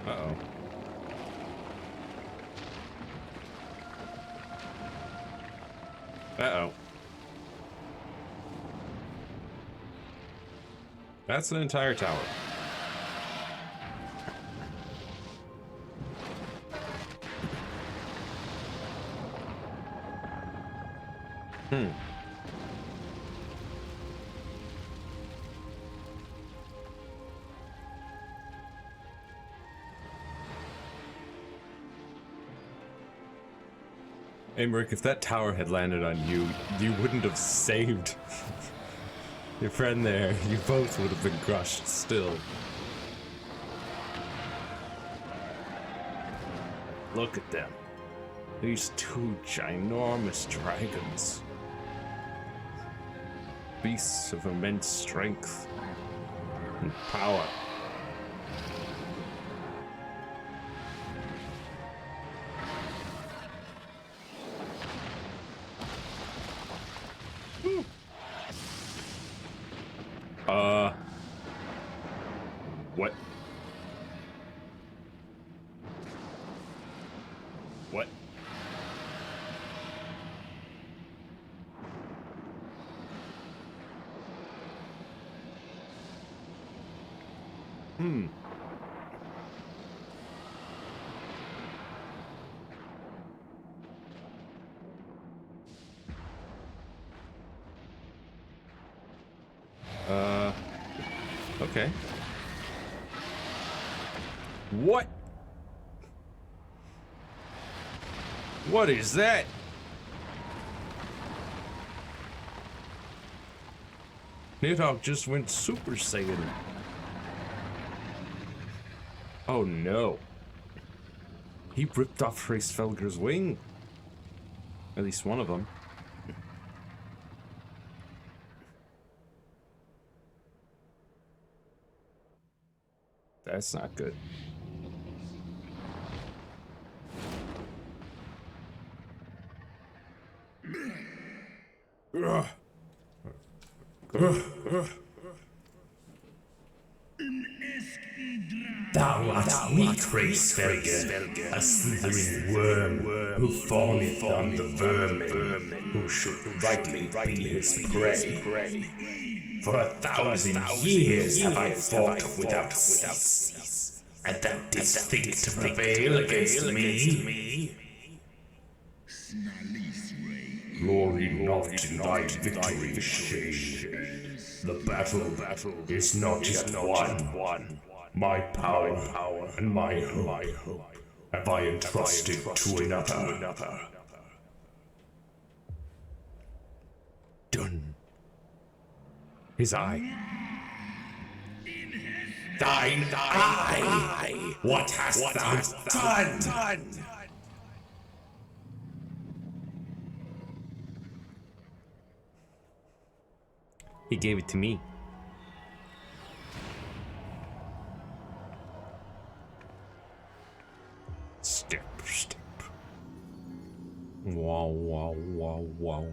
Uh-oh. Uh-oh. That's an entire tower. Amric, if that tower had landed on you, you wouldn't have saved your friend there. You both would have been crushed still. Look at them. These two ginormous dragons. Beasts of immense strength and power. Okay. What? What is that? Nidhogg just went Super Saiyan. Oh no. He ripped off Hraesvelgur's wing. At least one of them. That's not good. Thou art weak, Hraesvelgur, a slithering worm who falleth on the vermin, who should rightly be his prey. For 1,000 years have I fought without cease, and thou didst think to prevail against me? Glory not in thy victory, Shade. The battle is not yet won. My power and my hope have I entrusted to another. Done. His eye. Thine eye! What hast thou done? He gave it to me. Step. Wow.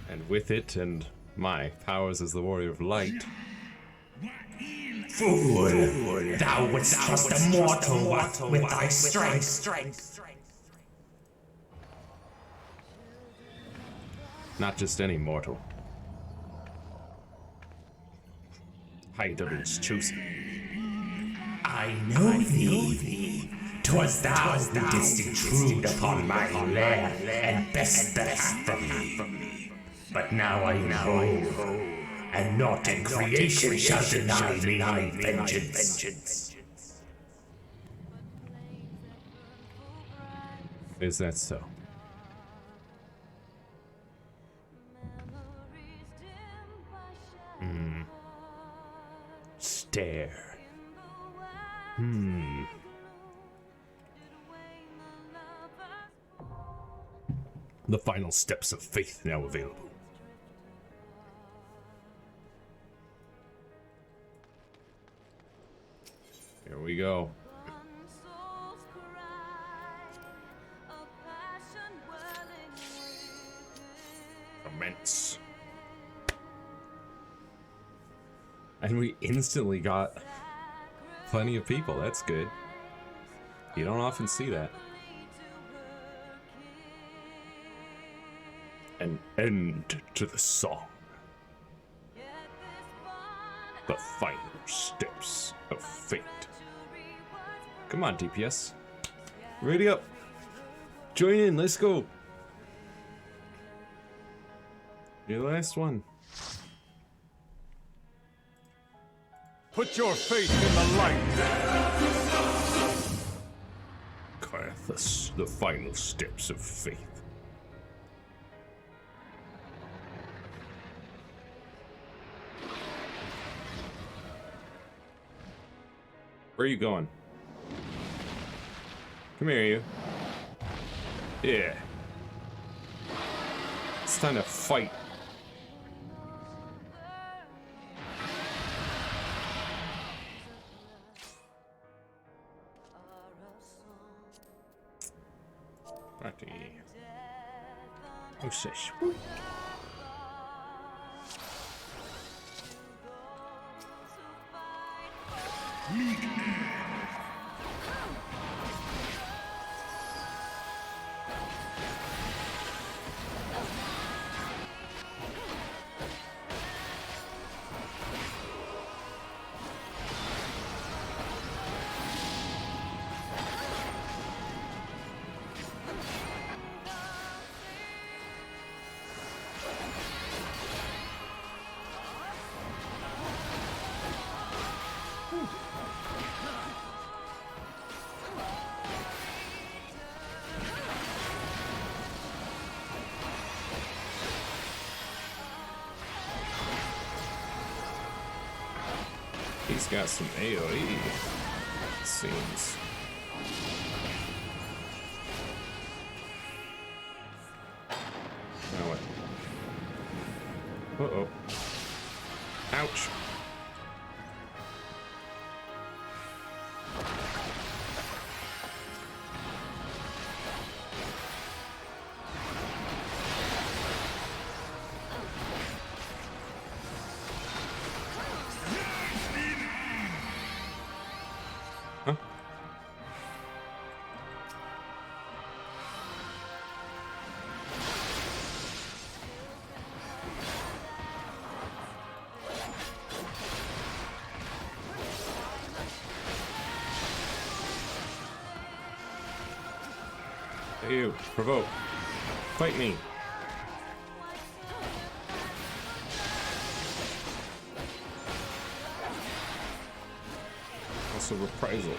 And with it and my powers as the Warrior of Light. Fool! Thou wouldst trust a mortal with thy strength. Not just any mortal. Hyda's chosen. I know thee. 'Twas thou who didst intrude upon my lair and best the half of me. But now I am whole, and naught in creation shall deny me thy vengeance. Is that so? Stare. The final steps of faith now available. Here we go. Commence. And we instantly got plenty of people. That's good. You don't often see that. An end to the song. The final steps of fate. Come on, DPS. Ready up. Join in. Let's go. Your last one. Put your faith in the light. Caiaphas, the final steps of faith. Where are you going? Come here, you. Yeah. It's time to fight. Party. Oh, shish. He's got some AoE, it seems. Now what? Uh-oh. Ouch. Huh? Hey you, provoke. Fight me. Also reprisal.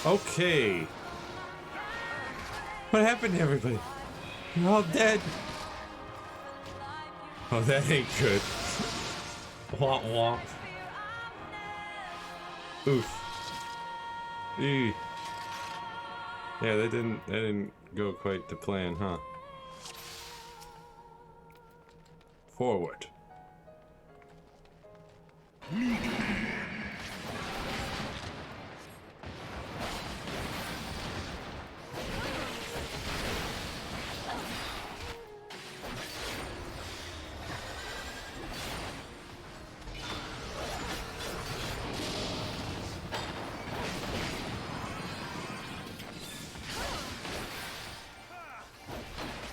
Okay. What happened to everybody? You're all dead. Oh, that ain't good. Womp womp. Oof. Eee. Yeah, that didn't go quite to plan, huh? Forward.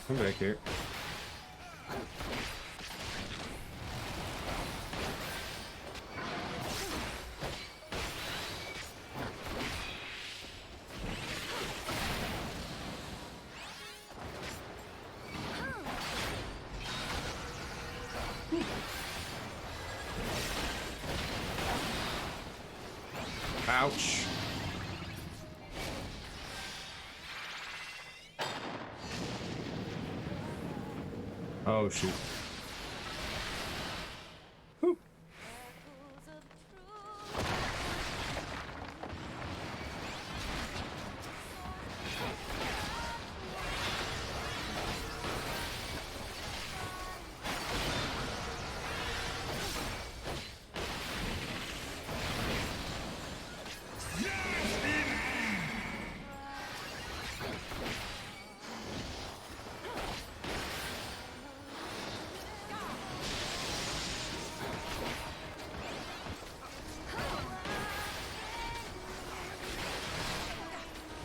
Come back here. Ouch. Oh shoot. Whew.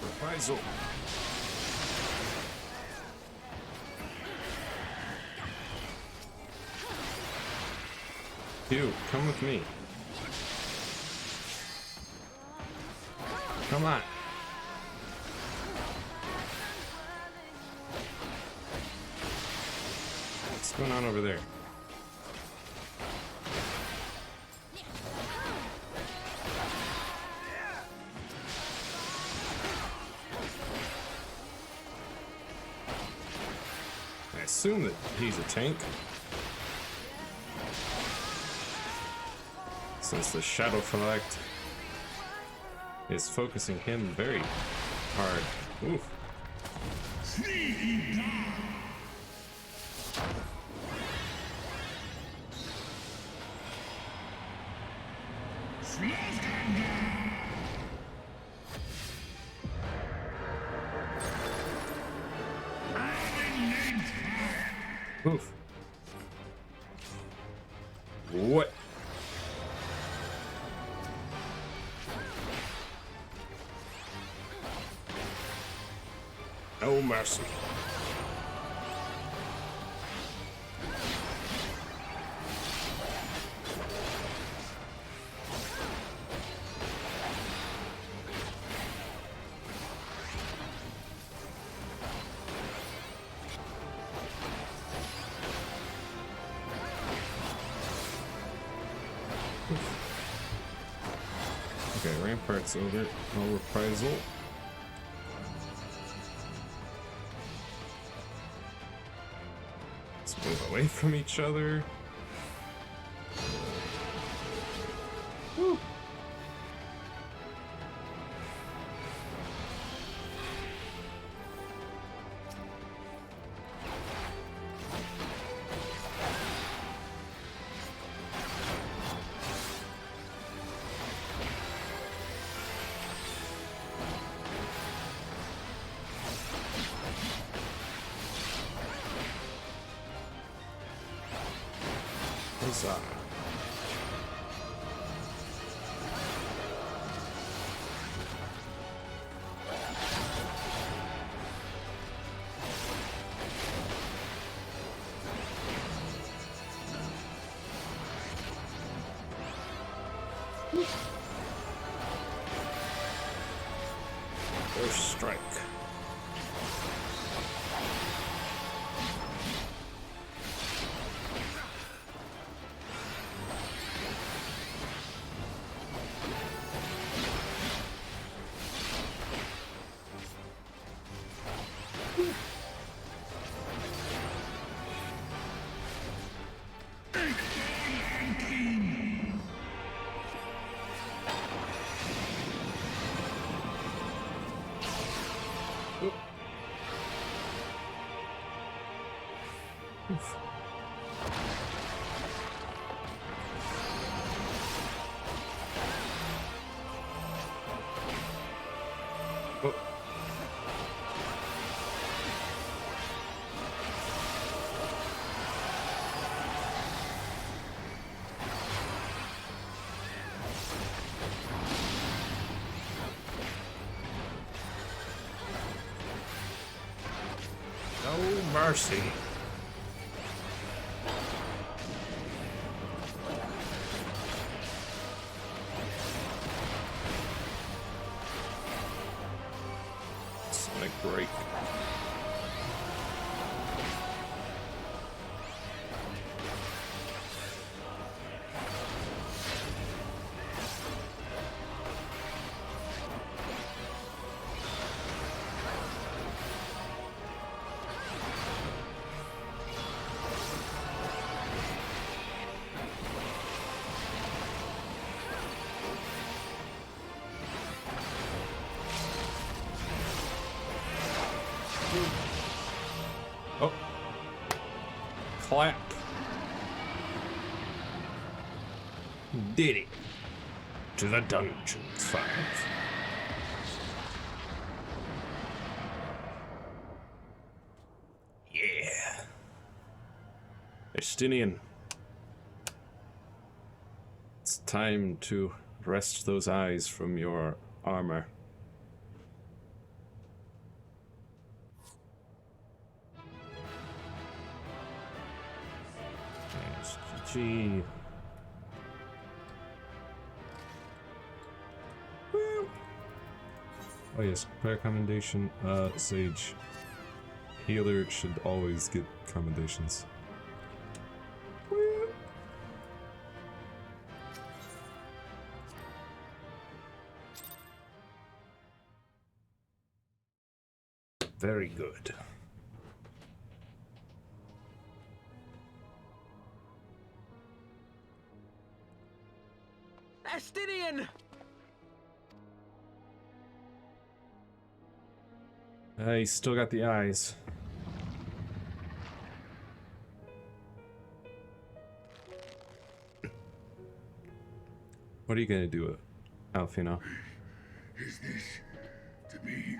Reprisal. You, come with me. Come on. What's going on over there? I assume that he's a tank, since the Shadow Select is focusing him very hard. Oof. Oof. What? No mercy. Okay, Rampart's over. No reprisal. Let's move away from each other. Huzzah. First strike. No mercy. Sonic break. Oh. Clap. Did it. To the dungeons, 5. Yeah. Estinian. It's time to wrest those eyes from your armor. Gee. Oh yes, prayer commendation, Sage. Healer should always get commendations. Very good. Estinian! He's still got the eyes. What are you gonna do, Alfina? Is this to be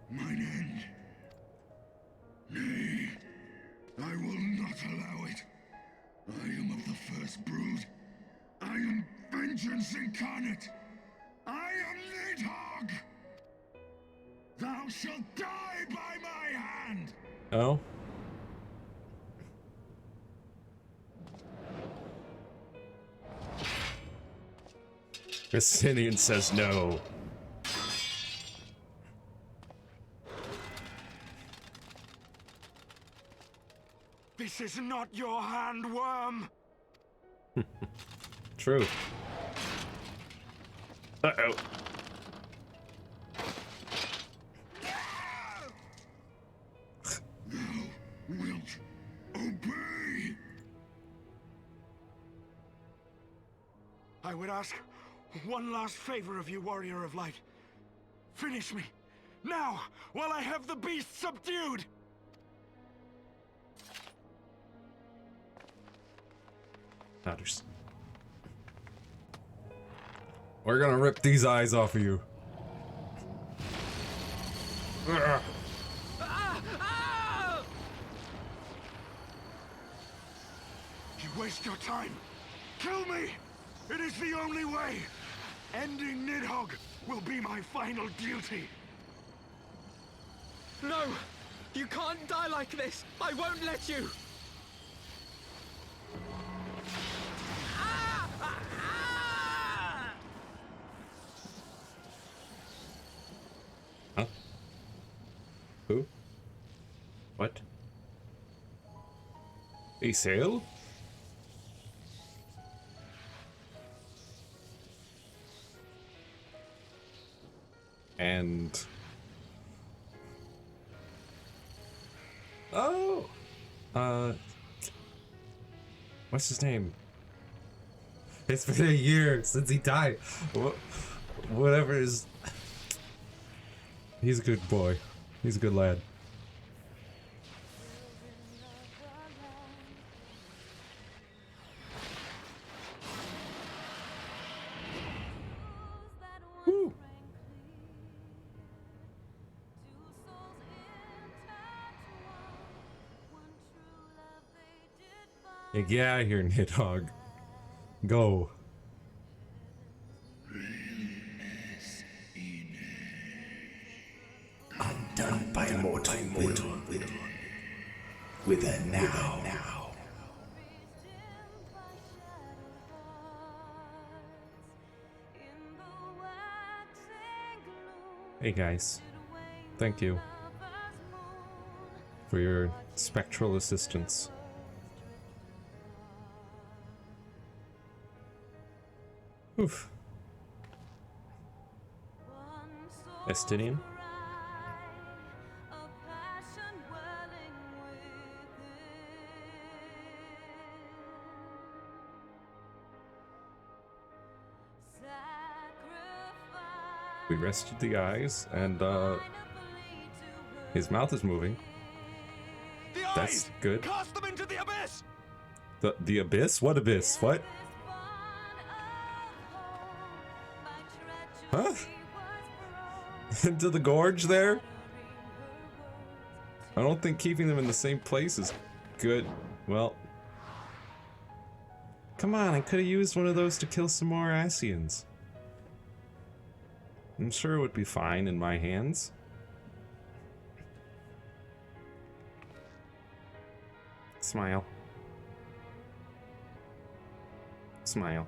mine end? Nay, I will not allow it. I am of the first brood. I am vengeance incarnate. I am Nidhogg. Thou shalt die by my hand. Oh? Estinian says no. This is not your hand, worm. True. Uh-oh. Thou wilt obey. I would ask one last favor of you, warrior of light. Finish me, now, while I have the beast subdued! Matters. We're gonna rip these eyes off of you. Ugh. You waste your time. Kill me! It is the only way! Ending Nidhogg will be my final duty. No! You can't die like this! I won't let you! Ah! Ah! Ah! Huh? Who? What? A sail? And... Oh! What's his name? It's been a year since he died. Whatever is... He's a good boy. He's a good lad. Woo. Yeah, get out of here, Nidhogg. Go. Undone by mortal will. With a now. Hey guys. Thank you for your spectral assistance. Oof. Estinian? We rested the eyes, and his mouth is moving. That's good. Cast them into the abyss! The abyss? What abyss? What? Huh? Into the gorge there? I don't think keeping them in the same place is good. Well, come on, I could have used one of those to kill some more Asians. I'm sure it would be fine in my hands. Smile. Smile.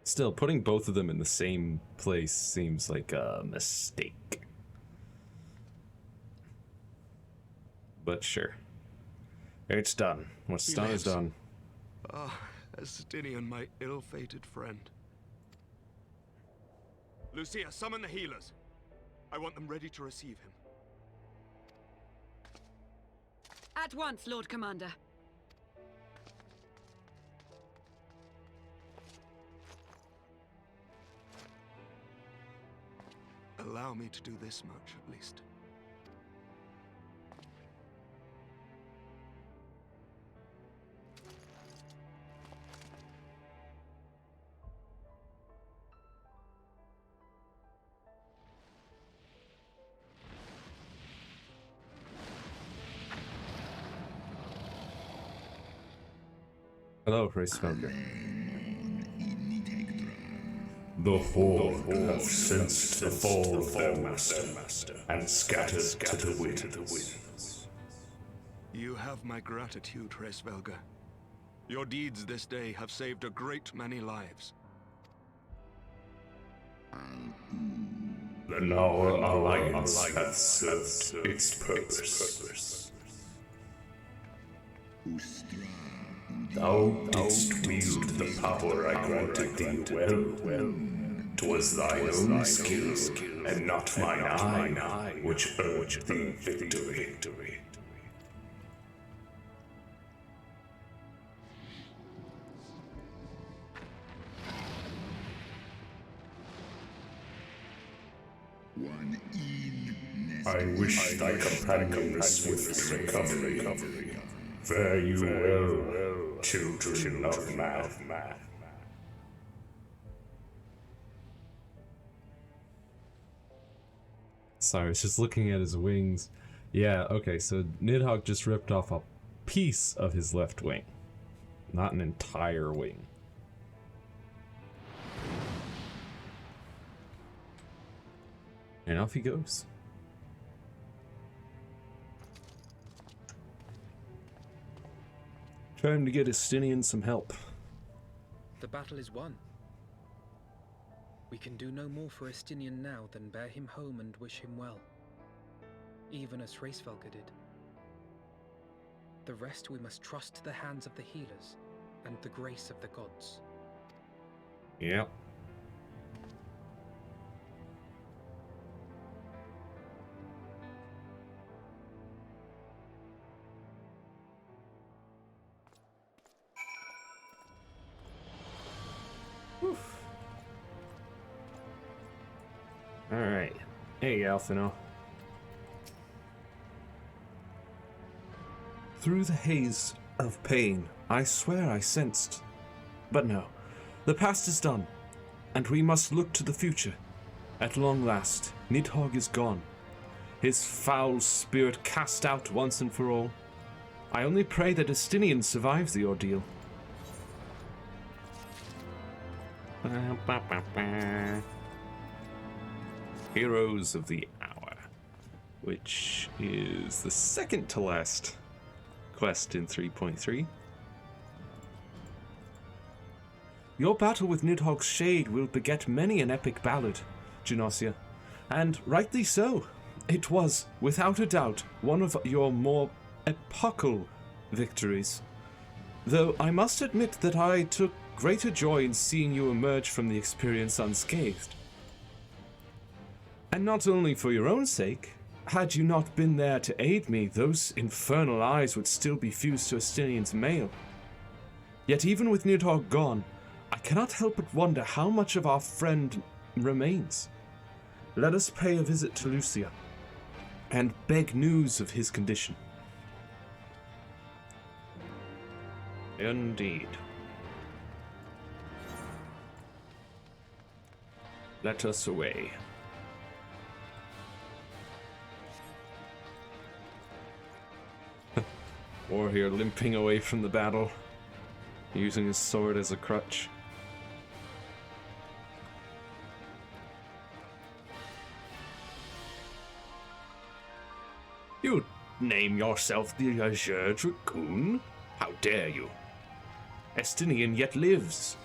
Still, putting both of them in the same place seems like a mistake. But sure. It's done. What's He done is lives. done. Ah, Estinian, my ill-fated friend. Lucia, summon the healers. I want them ready to receive him. At once, Lord Commander. Allow me to do this much, at least. Hello, Race Smoker. The Horde have sensed the fall of their master, and scattered to the winds. You have my gratitude, Hraesvelgr. Your deeds this day have saved a great many lives. Then our alliance hath served its purpose. Thou didst wield the power I granted thee well. 'Twas thine own skill, and not mine eye, which urged thee victory. I wish thy companion a swift recovery. Fare you well, children of man. Sorry, I was just looking at his wings. Yeah, okay, so Nidhogg just ripped off a piece of his left wing, not an entire wing. And off he goes. Time to get Estinian some help. The battle is won. We can do no more for Estinian now than bear him home and wish him well, even as Hraesvelgr did. The rest we must trust to the hands of the healers and the grace of the gods. Yep. Alright. Hey, Alphino. Through the haze of pain, I swear I sensed. But no, the past is done, and we must look to the future. At long last, Nidhogg is gone, his foul spirit cast out once and for all. I only pray that Estinian survives the ordeal. Heroes of the Hour, which is the second to last quest in 3.3. Your battle with Nidhogg's shade will beget many an epic ballad, Genosia, and rightly so. It was, without a doubt, one of your more epochal victories. Though I must admit that I took greater joy in seeing you emerge from the experience unscathed. And not only for your own sake, had you not been there to aid me, those infernal eyes would still be fused to Estinian's mail. Yet even with Nidhogg gone, I cannot help but wonder how much of our friend remains. Let us pay a visit to Lucia, and beg news of his condition. Indeed. Let us away. Warrior limping away from the battle, using his sword as a crutch. You name yourself the Azure Dragoon? How dare you? Estinian yet lives.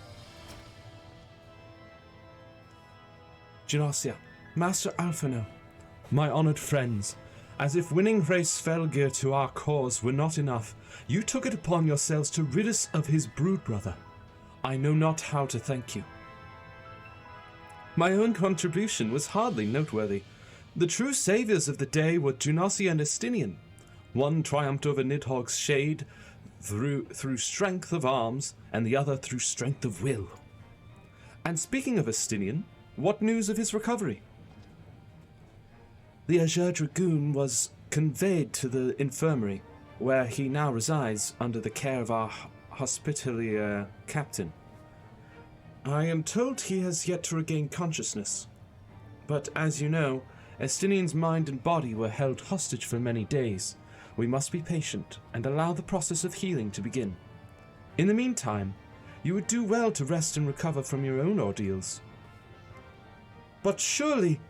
Genosia, Master Alphino, my honored friends, as if winning Hraesvelgr to our cause were not enough, you took it upon yourselves to rid us of his brood brother. I know not how to thank you. My own contribution was hardly noteworthy. The true saviors of the day were Genosia and Estinian. One triumphed over Nidhogg's shade through strength of arms, and the other through strength of will. And speaking of Estinian, what news of his recovery? The Azure Dragoon was conveyed to the infirmary, where he now resides under the care of our hospitalier captain. I am told he has yet to regain consciousness, but as you know, Estinian's mind and body were held hostage for many days. We must be patient and allow the process of healing to begin. In the meantime, you would do well to rest and recover from your own ordeals. But surely...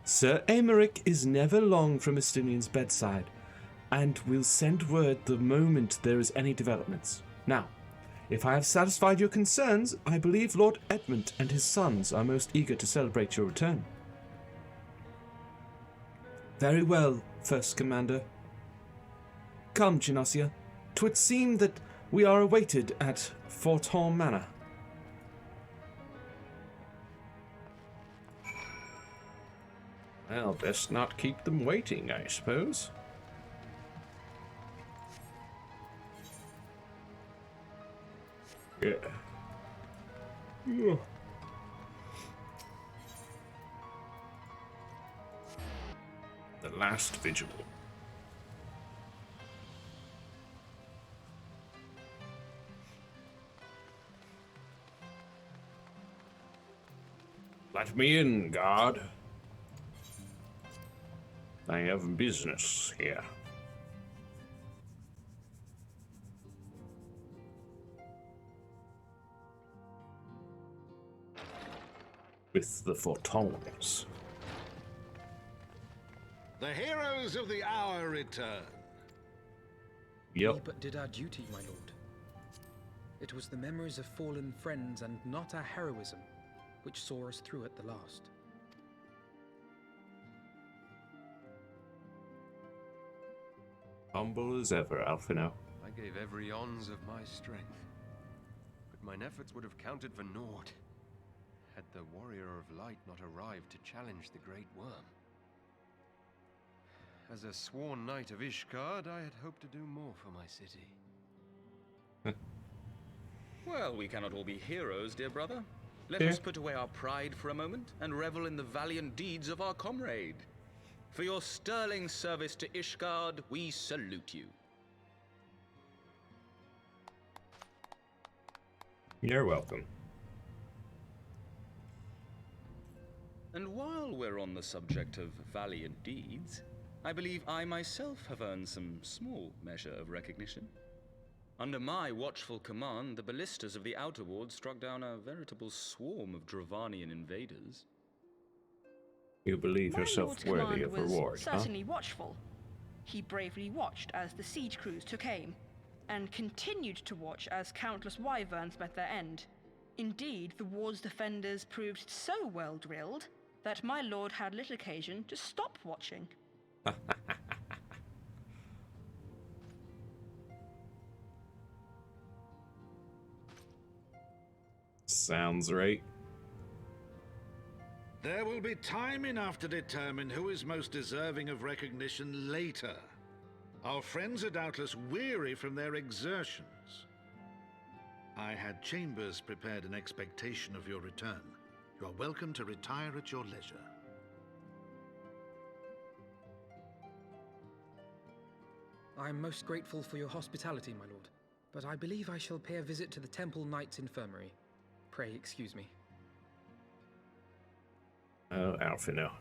Sir Aymeric is never long from Estinian's bedside, and will send word the moment there is any developments. Now, if I have satisfied your concerns, I believe Lord Edmund and his sons are most eager to celebrate your return. Very well, First Commander. Come, Genosia. 'Twould seem that we are awaited at Forton Manor. Well, best not keep them waiting, I suppose. Yeah. The last vigil. Let me in, guard. I have business here. With the Photons. The heroes of the hour return. Yep. We but did our duty, my lord. It was the memories of fallen friends and not our heroism which saw us through at the last. Humble as ever, Alphino. I gave every ounce of my strength, but mine efforts would have counted for naught had the Warrior of Light not arrived to challenge the Great Worm. As a sworn knight of Ishgard, I had hoped to do more for my city. Well, we cannot all be heroes, dear brother. Let Yeah. us put away our pride for a moment and revel in the valiant deeds of our comrade. For your sterling service to Ishgard, we salute you. You're welcome. And while we're on the subject of valiant deeds, I believe I myself have earned some small measure of recognition. Under my watchful command, the ballistas of the Outer Ward struck down a veritable swarm of Dravanian invaders. You believe My yourself lord's worthy command of was reward, huh? certainly watchful. He bravely watched as the siege crews took aim, and continued to watch as countless wyverns met their end. Indeed, the ward's defenders proved so well drilled that my lord had little occasion to stop watching. Sounds right. There will be time enough to determine who is most deserving of recognition later. Our friends are doubtless weary from their exertions. I had chambers prepared in expectation of your return. You are welcome to retire at your leisure. I am most grateful for your hospitality, my lord, but I believe I shall pay a visit to the Temple Knight's Infirmary. Pray excuse me. Oh, Alphino.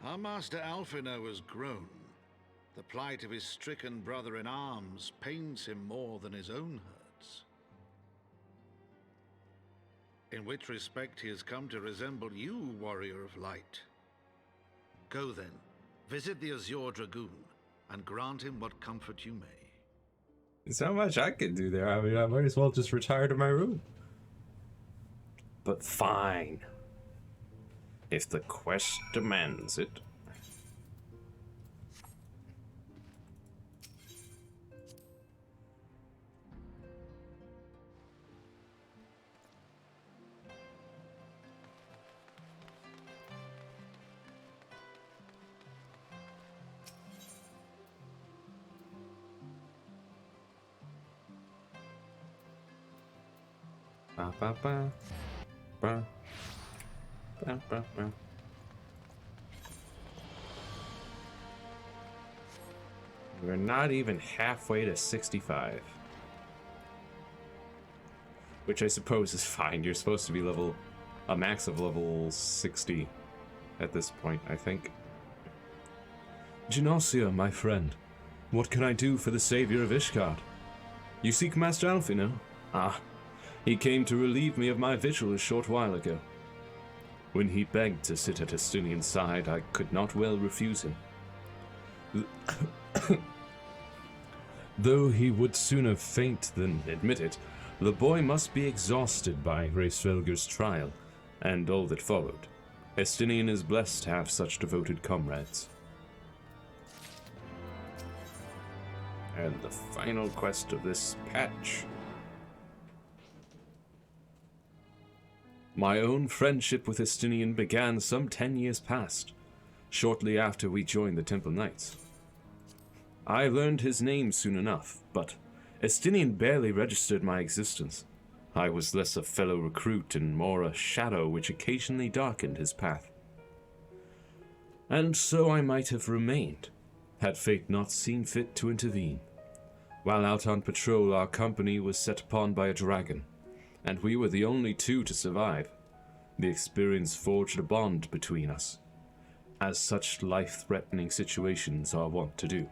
Our master Alphino has grown. The plight of his stricken brother-in-arms pains him more than his own hurts. In which respect he has come to resemble you, Warrior of Light. Go then, visit the Azure Dragoon, and grant him what comfort you may. There's not much I can do there. I mean, I might as well just retire to my room. But fine. If the quest demands it. Ba ba ba. Ba. Ba ba ba. We're not even halfway to 65. Which I suppose is fine. You're supposed to be a max of level 60 at this point, I think. Genosia, my friend, what can I do for the savior of Ishgard? You seek Master Alphino? Ah, he came to relieve me of my vigil a short while ago. When he begged to sit at Estinian's side, I could not well refuse him. Though he would sooner faint than admit it, the boy must be exhausted by Hraesvelgur's trial, and all that followed. Estinian is blessed to have such devoted comrades. And the final quest of this patch. My own friendship with Estinian began some 10 years past, shortly after we joined the Temple Knights. I learned his name soon enough, but Estinian barely registered my existence. I was less a fellow recruit and more a shadow which occasionally darkened his path. And so I might have remained, had fate not seen fit to intervene. While out on patrol, our company was set upon by a dragon, and we were the only two to survive. The experience forged a bond between us, as such life-threatening situations are wont to do.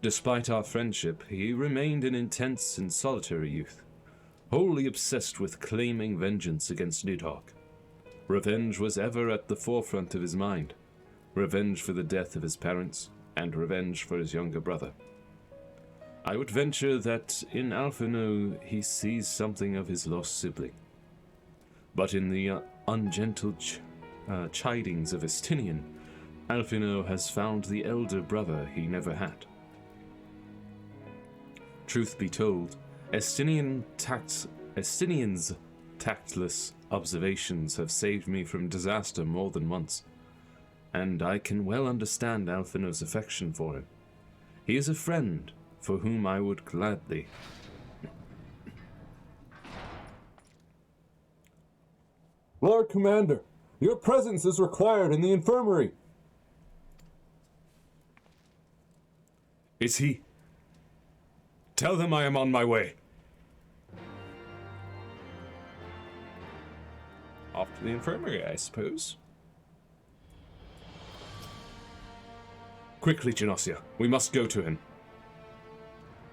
Despite our friendship, he remained an intense and solitary youth, wholly obsessed with claiming vengeance against Nidhogg. Revenge was ever at the forefront of his mind. Revenge for the death of his parents, and revenge for his younger brother. I would venture that in Alphinaud he sees something of his lost sibling. But in the ungentle chidings of Estinian, Alphinaud has found the elder brother he never had. Truth be told, Estinian's tactless observations have saved me from disaster more than once, and I can well understand Alphinaud's affection for him. He is a friend for whom I would gladly... Lord Commander, your presence is required in the infirmary. Is he? Tell them I am on my way. Off to the infirmary, I suppose. Quickly, Genosia, we must go to him.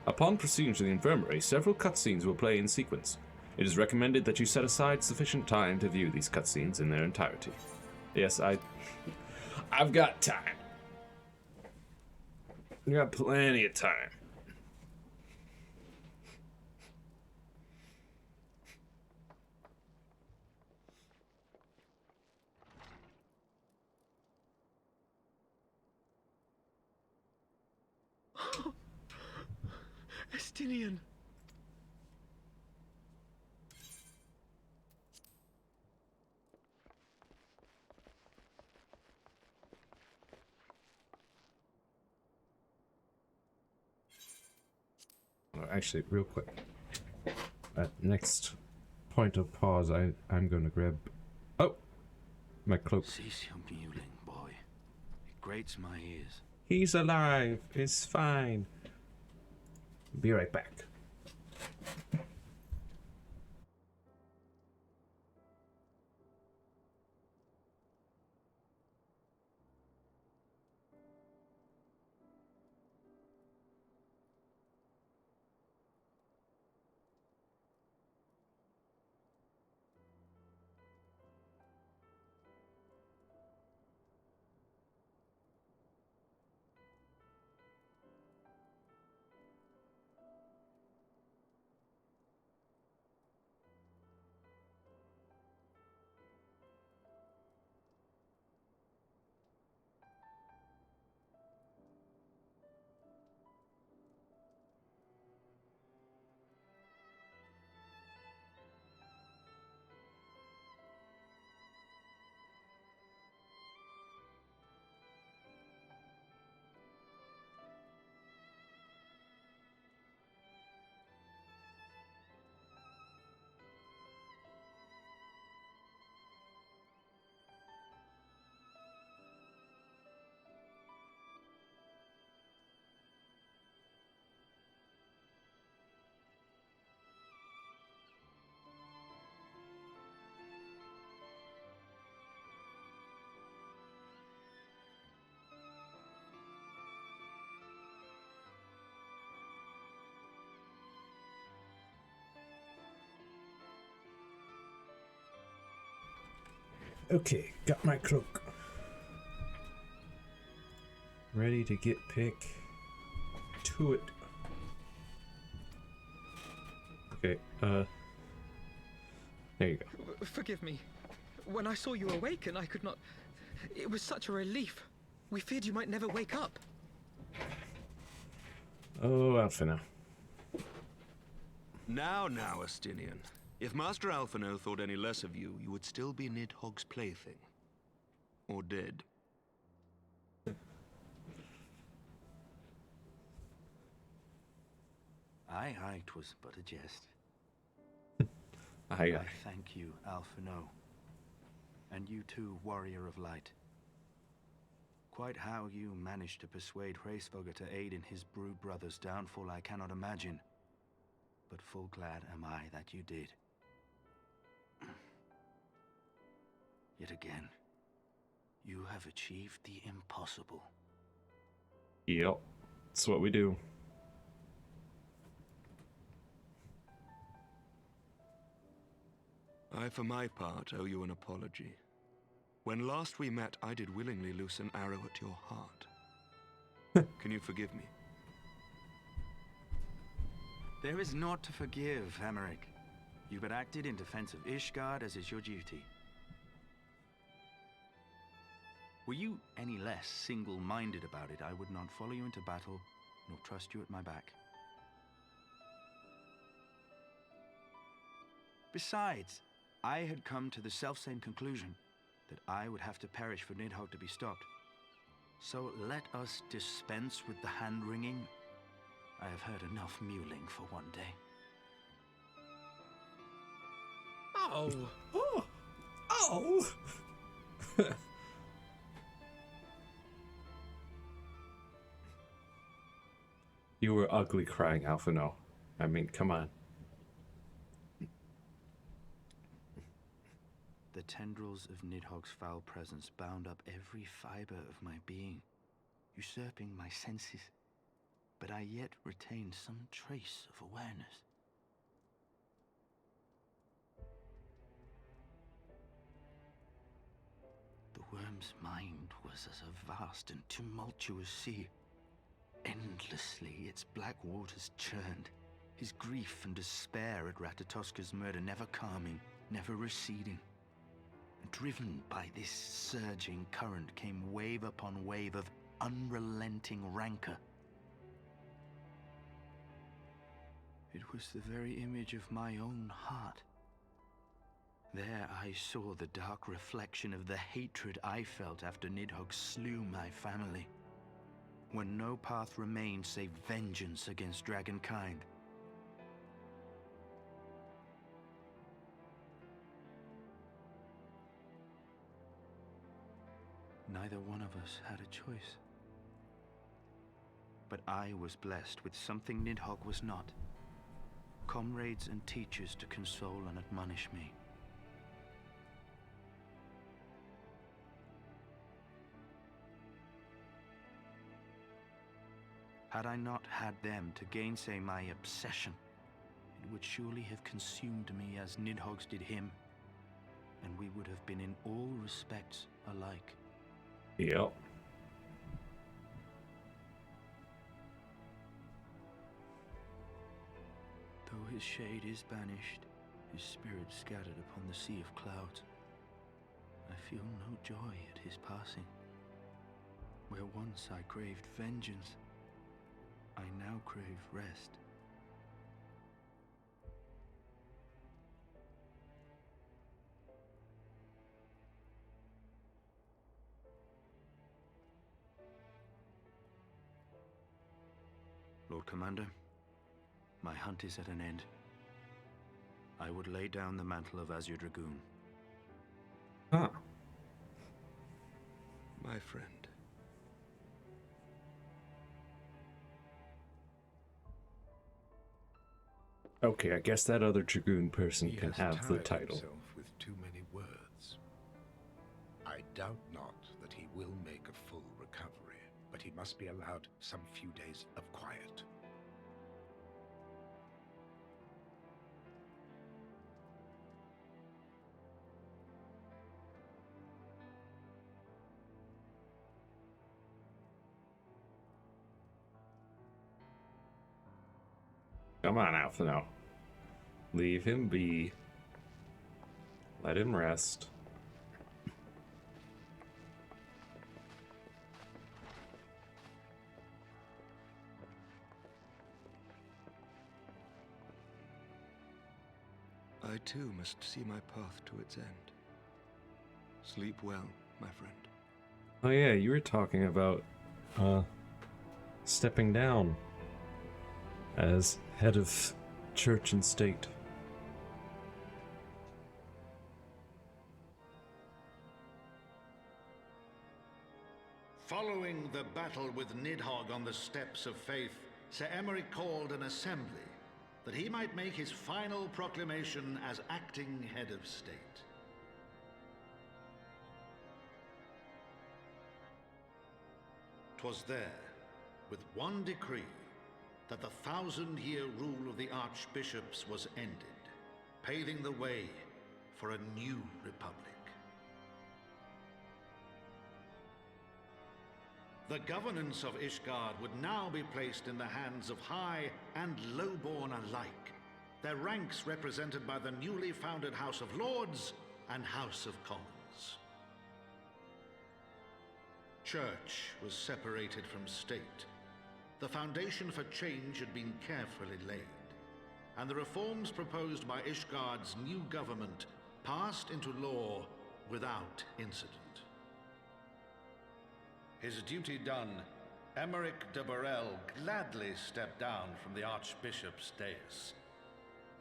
Upon proceeding to the infirmary, several cutscenes will play in sequence. It is recommended that you set aside sufficient time to view these cutscenes in their entirety. Yes, I've got time. I got plenty of time. Estinian! Actually, real quick. At next point of pause, I'm going to grab... Oh! My cloak. Cease your mewling, boy. It grates my ears. He's alive. It's fine. Be right back. Okay, got my cloak. Ready to get pick to it. Okay, there you go. Forgive me. When I saw you awaken, I could not... It was such a relief. We feared you might never wake up. Oh, Alphinaud. Now, Estinian. If Master Alphinaud thought any less of you, you would still be Nidhogg's plaything. Or dead. Aye, 'twas but a jest. Aye. I thank you, Alphinaud. And you too, Warrior of Light. Quite how you managed to persuade Hraesvelgr to aid in his brood brother's downfall, I cannot imagine. but full glad am I that you did. Yet again, you have achieved the impossible. Yep, that's what we do. I, for my part, owe you an apology. When last we met, I did willingly loose an arrow at your heart. Can you forgive me? There is naught to forgive, Emmerich. You but acted in defense of Ishgard as is your duty. Were you any less single-minded about it, I would not follow you into battle, nor trust you at my back. Besides, I had come to the selfsame conclusion, that I would have to perish for Nidhogg to be stopped. So let us dispense with the hand-wringing. I have heard enough mewling for one day. Oh! Oh! Oh! You were ugly crying, Alphino. I mean, come on. The tendrils of Nidhogg's foul presence bound up every fiber of my being, usurping my senses, but I yet retained some trace of awareness. The worm's mind was as a vast and tumultuous sea. Endlessly its black waters churned, his grief and despair at Ratatoska's murder never calming, never receding. Driven by this surging current came wave upon wave of unrelenting rancor. It was the very image of my own heart. There I saw the dark reflection of the hatred I felt after Nidhogg slew my family, when no path remained save vengeance against dragonkind. Neither one of us had a choice. But I was blessed with something Nidhogg was not. Comrades and teachers to console and admonish me. Had I not had them to gainsay my obsession, it would surely have consumed me as Nidhogg's did him, and we would have been in all respects alike. Yep. Though his shade is banished, his spirit scattered upon the sea of clouds, I feel no joy at his passing. Where once I craved vengeance, I now crave rest. Lord Commander, my hunt is at an end. I would lay down the mantle of Azure Dragoon. Ah. My friend. Okay, I guess that other Dragoon person He can has have the tired title. himself with too many words. I doubt not that he will make a full recovery, but he must be allowed some few days of quiet. Come on, Alphino. Leave him be. Let him rest. I too must see my path to its end. Sleep well, my friend. Oh yeah, you were talking about stepping down as head of church and state. Following the battle with Nidhogg on the steps of faith, Sir Emmerich called an assembly that he might make his final proclamation as acting head of state. "'Twas there, with one decree, that the 1,000-year rule of the archbishops was ended, paving the way for a new republic. The governance of Ishgard would now be placed in the hands of high and lowborn alike, their ranks represented by the newly founded House of Lords and House of Commons. Church was separated from state. The foundation for change had been carefully laid, and the reforms proposed by Ishgard's new government passed into law without incident. His duty done, Emeric de Burrell gladly stepped down from the Archbishop's dais,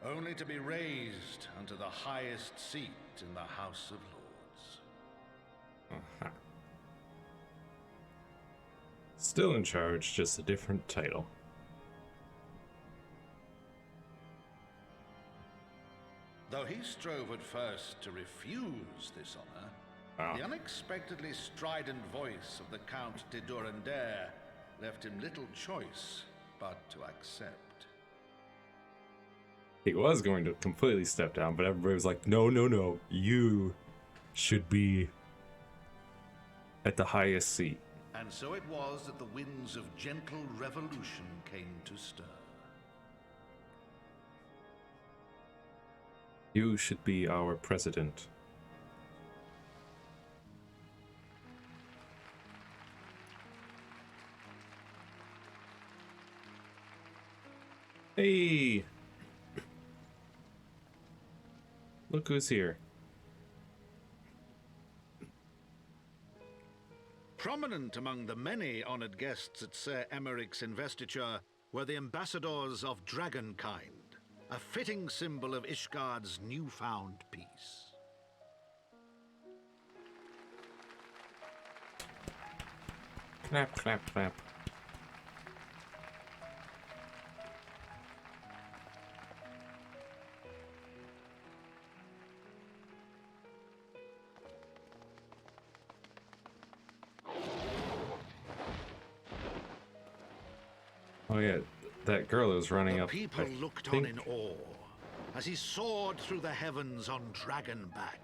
only to be raised unto the highest seat in the House of Lords. Still in charge, just a different title. Though he strove at first to refuse this honor, the unexpectedly strident voice of the Count de Durandare left him little choice but to accept. He was going to completely step down, but everybody was like, no, no, no, you should be at the highest seat. And so it was that the winds of gentle revolution came to stir. You should be our president. Hey! Look who's here. Prominent among the many honored guests at Sir Emeric's investiture were the ambassadors of Dragonkind, a fitting symbol of Ishgard's newfound peace. Clap, clap, clap. Oh yeah, that girl was running up. People looked on in awe as he soared through the heavens on Dragonback.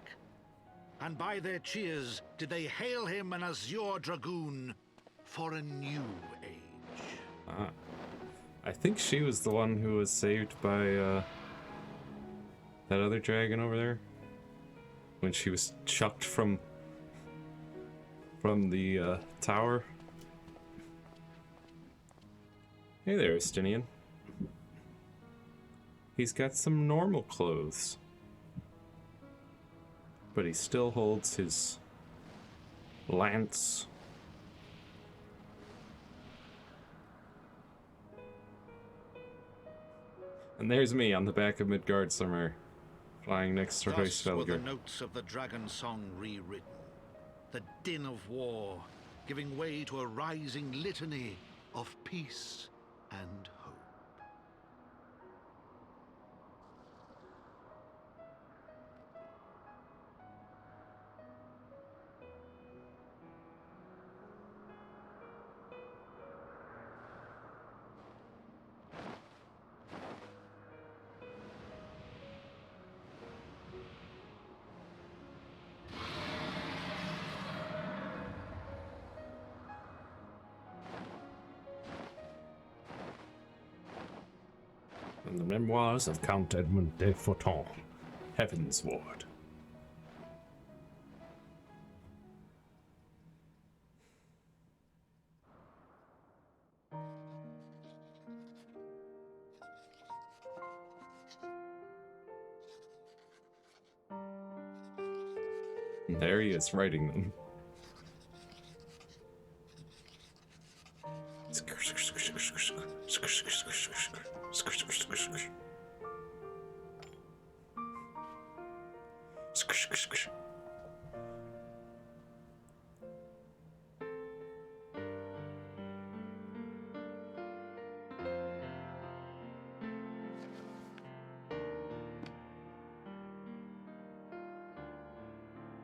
And by their cheers did they hail him an Azure Dragoon for a new age. Ah. I think she was the one who was saved by that other dragon over there. When she was chucked from the tower. Hey there, Estinian. He's got some normal clothes. But he still holds his lance. And there's me on the back of Midgard somewhere, flying next to Thus were the Hraesvelgr. notes of the dragon song rewritten. The din of war, giving way to a rising litany of peace and hope. From the memoirs of Count Edmund de Forton, Heaven's Ward. And there he is, writing them.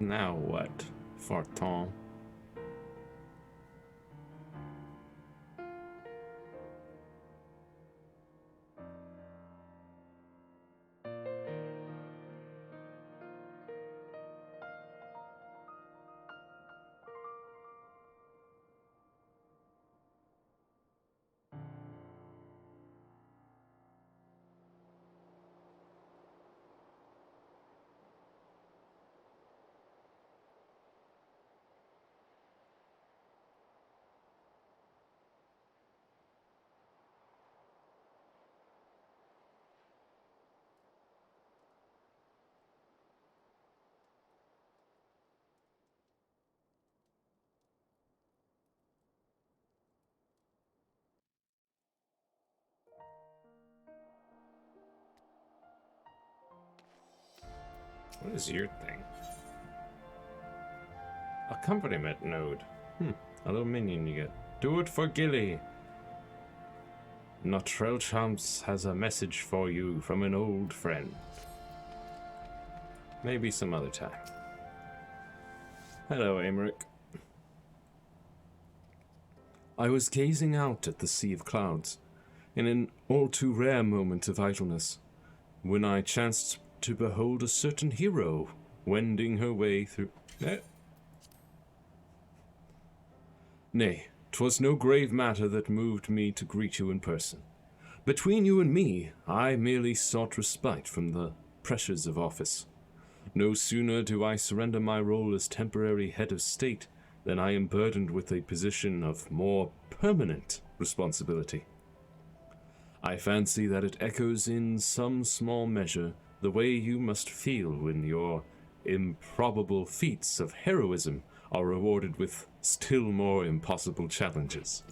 Now what, Fortin? What is your thing? Accompaniment node. A little minion you get. Do it for Gilly. Notrell Champs has a message for you from an old friend. Maybe some other time. Hello, Amric. I was gazing out at the sea of clouds, in an all too rare moment of idleness, when I chanced to behold a certain hero wending her way through... Nay, 'twas no grave matter that moved me to greet you in person. Between you and me, I merely sought respite from the pressures of office. No sooner do I surrender my role as temporary head of state than I am burdened with a position of more permanent responsibility. I fancy that it echoes in some small measure the way you must feel when your improbable feats of heroism are rewarded with still more impossible challenges.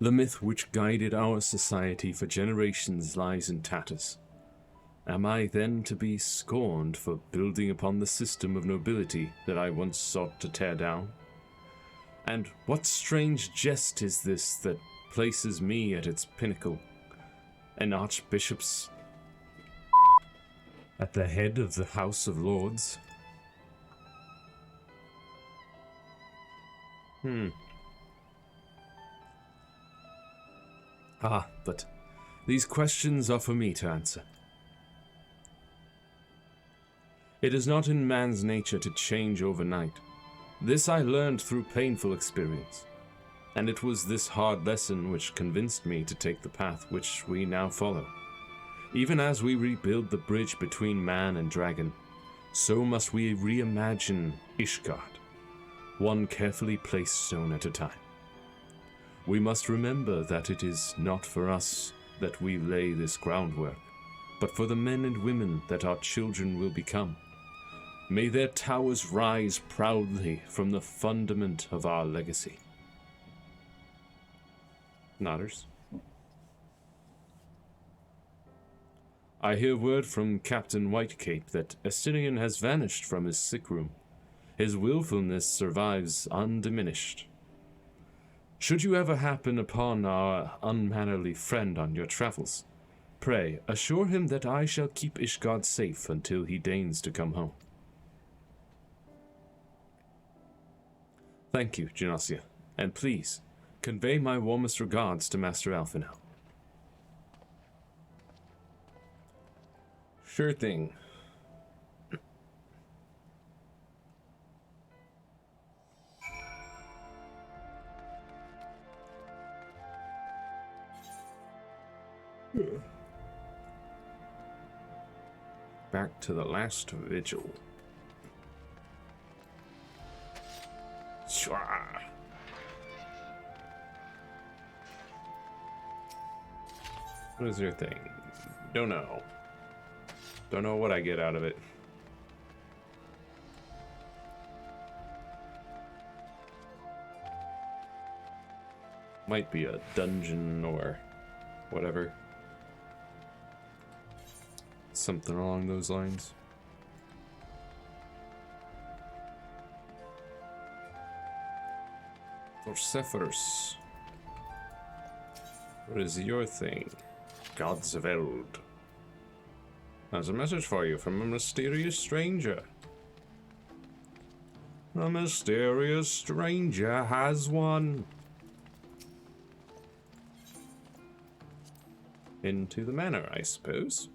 The myth which guided our society for generations lies in tatters. Am I then to be scorned for building upon the system of nobility that I once sought to tear down? And what strange jest is this that places me at its pinnacle, an archbishop's at the head of the House of Lords? But these questions are for me to answer. It is not in man's nature to change overnight. This I learned through painful experience, and it was this hard lesson which convinced me to take the path which we now follow. Even as we rebuild the bridge between man and dragon, so must we reimagine Ishgard, one carefully placed stone at a time. We must remember that it is not for us that we lay this groundwork, but for the men and women that our children will become. May their towers rise proudly from the fundament of our legacy. Nodders. I hear word from Captain Whitecape that Estinian has vanished from his sick room. His willfulness survives undiminished. Should you ever happen upon our unmannerly friend on your travels, pray assure him that I shall keep Ishgard safe until he deigns to come home. Thank you, Genosia, and please, convey my warmest regards to Master Alphinaud. Sure thing. Back to the last vigil. Shwah. What is your thing? Don't know. Don't know what I get out of it. Might be a dungeon or whatever. Something along those lines. Forcephorus. What is your thing? Gods of Eld. There's a message for you from a mysterious stranger. A mysterious stranger has one. Into the manor, I suppose.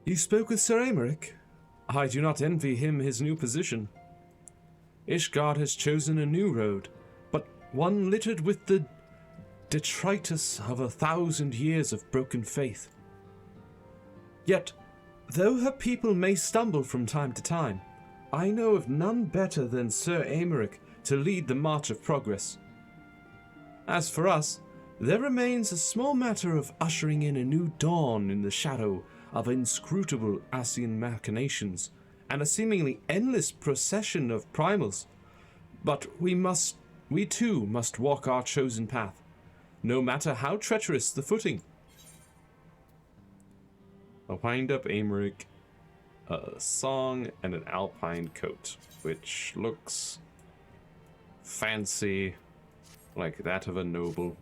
You spoke with Sir Aymeric? I do not envy him his new position. Ishgard has chosen a new road, but one littered with the detritus of 1,000 years of broken faith. Yet, though her people may stumble from time to time, I know of none better than Sir Aymeric to lead the march of progress. As for us, there remains a small matter of ushering in a new dawn in the shadow of inscrutable Ascian machinations and a seemingly endless procession of primals. But we too must walk our chosen path, no matter how treacherous the footing. A wind-up Aymeric, a song, and an alpine coat, which looks fancy, like that of a noble.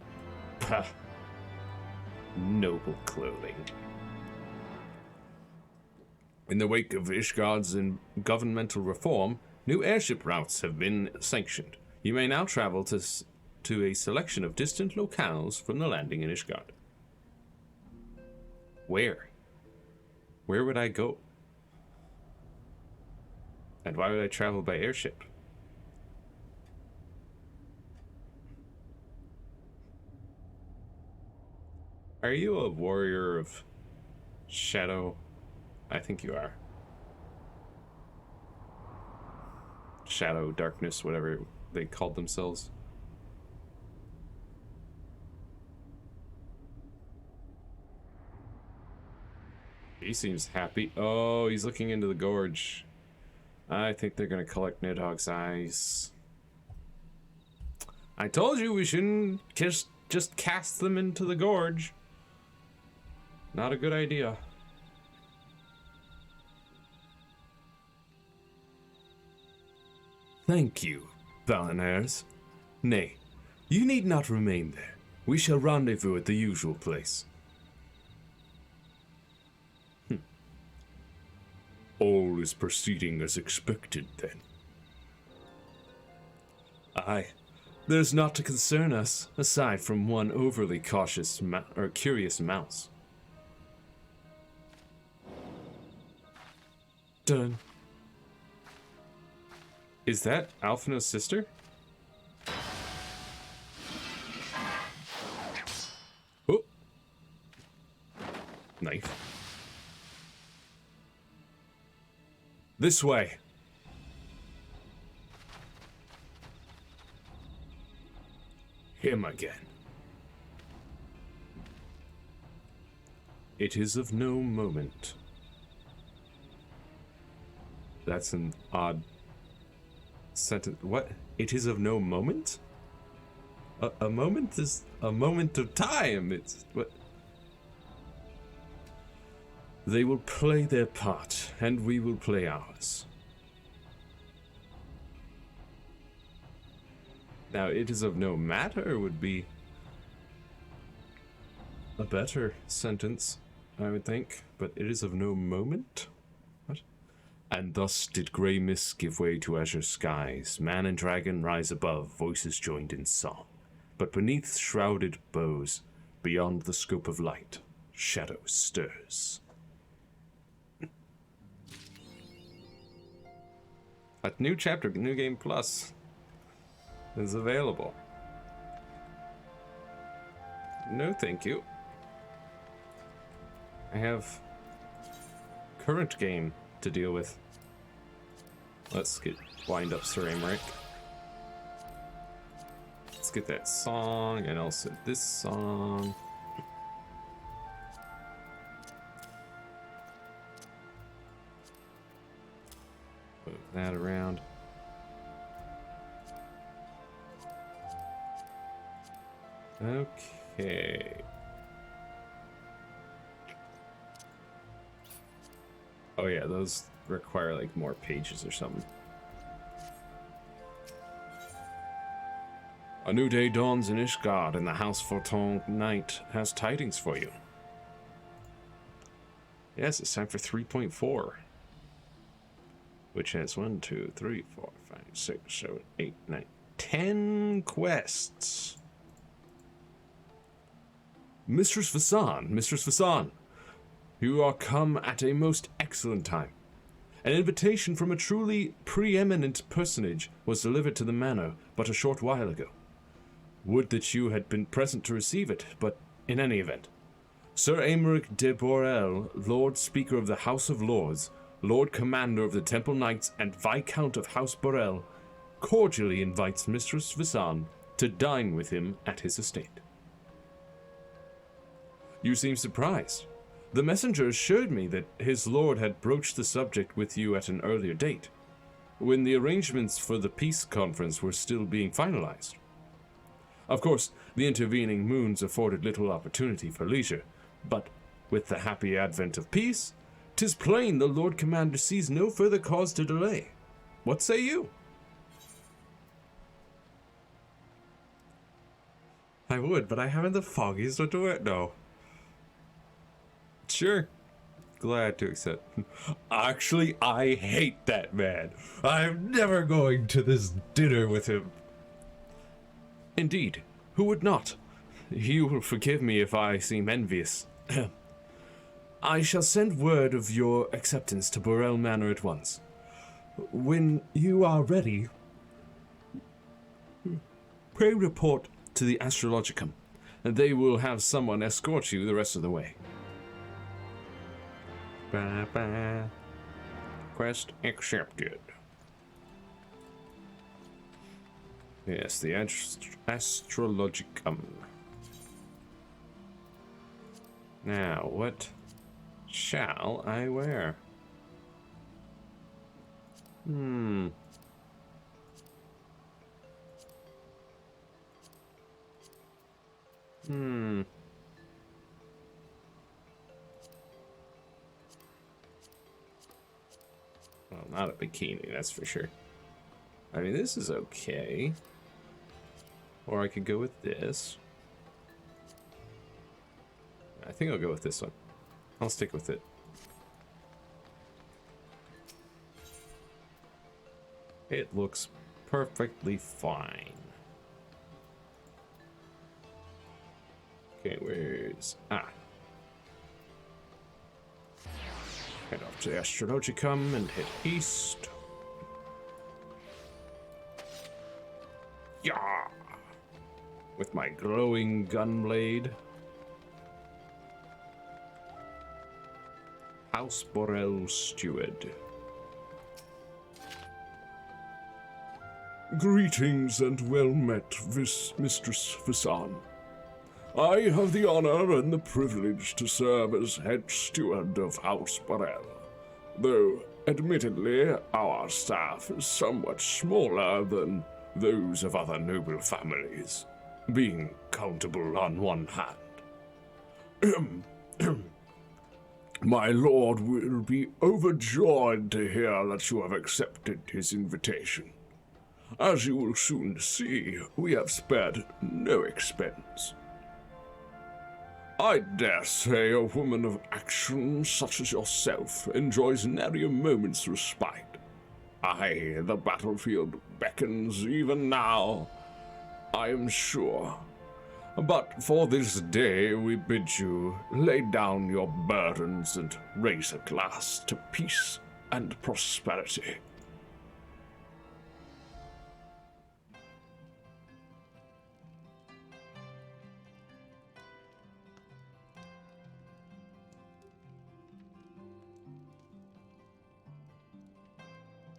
Pah! Noble clothing. In the wake of Ishgard's governmental reform, new airship routes have been sanctioned. You may now travel to a selection of distant locales from the landing in Ishgard. Where? Where would I go? And why would I travel by airship? Are you a warrior of shadow? I think you are. Shadow, darkness, whatever they called themselves. He seems happy. Oh, he's looking into the gorge. I think they're gonna collect Nidhogg's eyes. I told you we shouldn't just cast them into the gorge. Not a good idea. Thank you, Balinaires. Nay, you need not remain there. We shall rendezvous at the usual place. All is proceeding as expected, then. Aye. There's naught to concern us, aside from one overly cautious or curious mouse. Done. Is that Alphina's sister? Oh. Knife. This way. Him again. It is of no moment. That's an odd sentence. What? It is of no moment? A moment is a moment of time. It's what? They will play their part, and we will play ours. Now, it is of no matter would be a better sentence, I would think, but it is of no moment? What? And thus did grey mists give way to azure skies, man and dragon rise above, voices joined in song. But beneath shrouded boughs, beyond the scope of light, shadow stirs. A new chapter, New Game Plus, is available. No, thank you. I have current game to deal with. Let's wind up Sir Aymeric. Let's get that song and also this song. Move that around. Okay. Oh yeah, those require like more pages or something. A new day dawns in Ishgard, and the House Forton Knight has tidings for you. Yes, it's time for 3.4. Which has 1, 2, 3, 4, 5, 6, 7, 8, 9, 10 quests. Mistress Vasan, you are come at a most excellent time. An invitation from a truly preeminent personage was delivered to the manor but a short while ago. Would that you had been present to receive it, but in any event. Sir Aymeric de Borel, Lord Speaker of the House of Lords, Lord Commander of the Temple Knights, and Viscount of House Borel, cordially invites Mistress Vasan to dine with him at his estate. You seem surprised. The messenger assured me that his lord had broached the subject with you at an earlier date, when the arrangements for the peace conference were still being finalized. Of course, the intervening moons afforded little opportunity for leisure, but with the happy advent of peace, 'tis plain the Lord Commander sees no further cause to delay. What say you? I would, but I haven't the foggiest to do it now. Sure. Glad to accept. Actually, I hate that man. I'm never going to this dinner with him. Indeed, who would not? You will forgive me if I seem envious. I shall send word of your acceptance to Borel Manor at once. When you are ready, pray report to the Astrologicum, and they will have someone escort you the rest of the way. Ba-ba. Quest accepted. Yes, the Astrologicum. Now, what shall I wear? Well, not a bikini, that's for sure. I mean, this is okay. Or I could go with this. I think I'll go with this one. I'll stick with it. It looks perfectly fine. Okay, where's... Head off to the Astrologicum and head east. Yeah! With my glowing gunblade. House Borel Steward. Greetings and well met, Mistress Vasan. I have the honor and the privilege to serve as head steward of House Borel, though admittedly our staff is somewhat smaller than those of other noble families, being countable on one hand. My lord will be overjoyed to hear that you have accepted his invitation. As you will soon see, we have spared no expense. I dare say a woman of action such as yourself enjoys nary a moment's respite. Aye, the battlefield beckons even now, I am sure. But for this day we bid you lay down your burdens and raise a glass to peace and prosperity.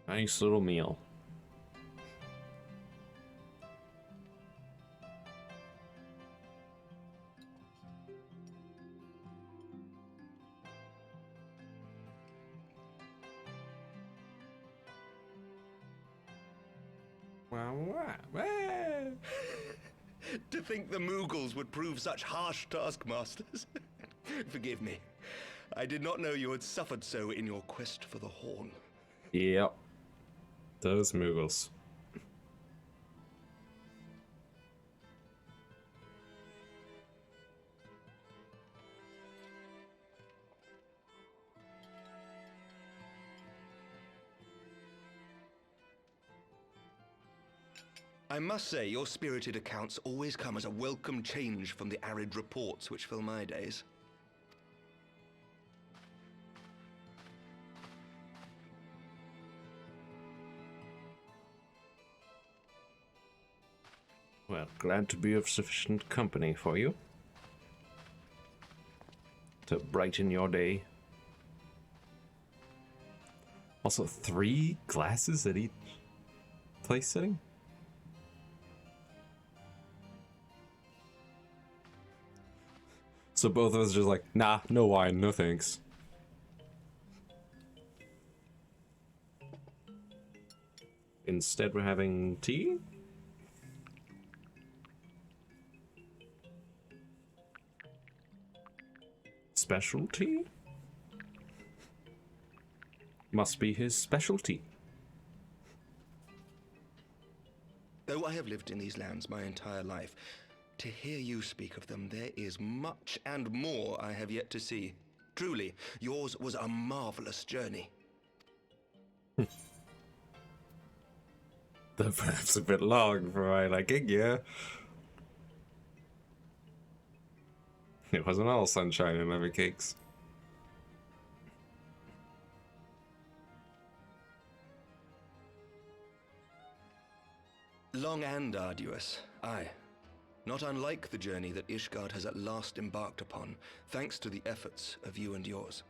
Nice little meal. To think the Moogles would prove such harsh taskmasters. Forgive me. I did not know you had suffered so in your quest for the horn. Yep. Those Moogles. I must say, your spirited accounts always come as a welcome change from the arid reports which fill my days. Well, glad to be of sufficient company for you. To brighten your day. Also, 3 glasses at each place setting? So both of us just like, nah, no wine, no thanks. Instead, we're having tea? Specialty? Must be his specialty. Though I have lived in these lands my entire life, to hear you speak of them, there is much and more I have yet to see. Truly, yours was a marvelous journey. Though perhaps a bit long for my liking, yeah. It wasn't all sunshine and lemon cakes. Long and arduous, aye. Not unlike the journey that Ishgard has at last embarked upon, thanks to the efforts of you and yours.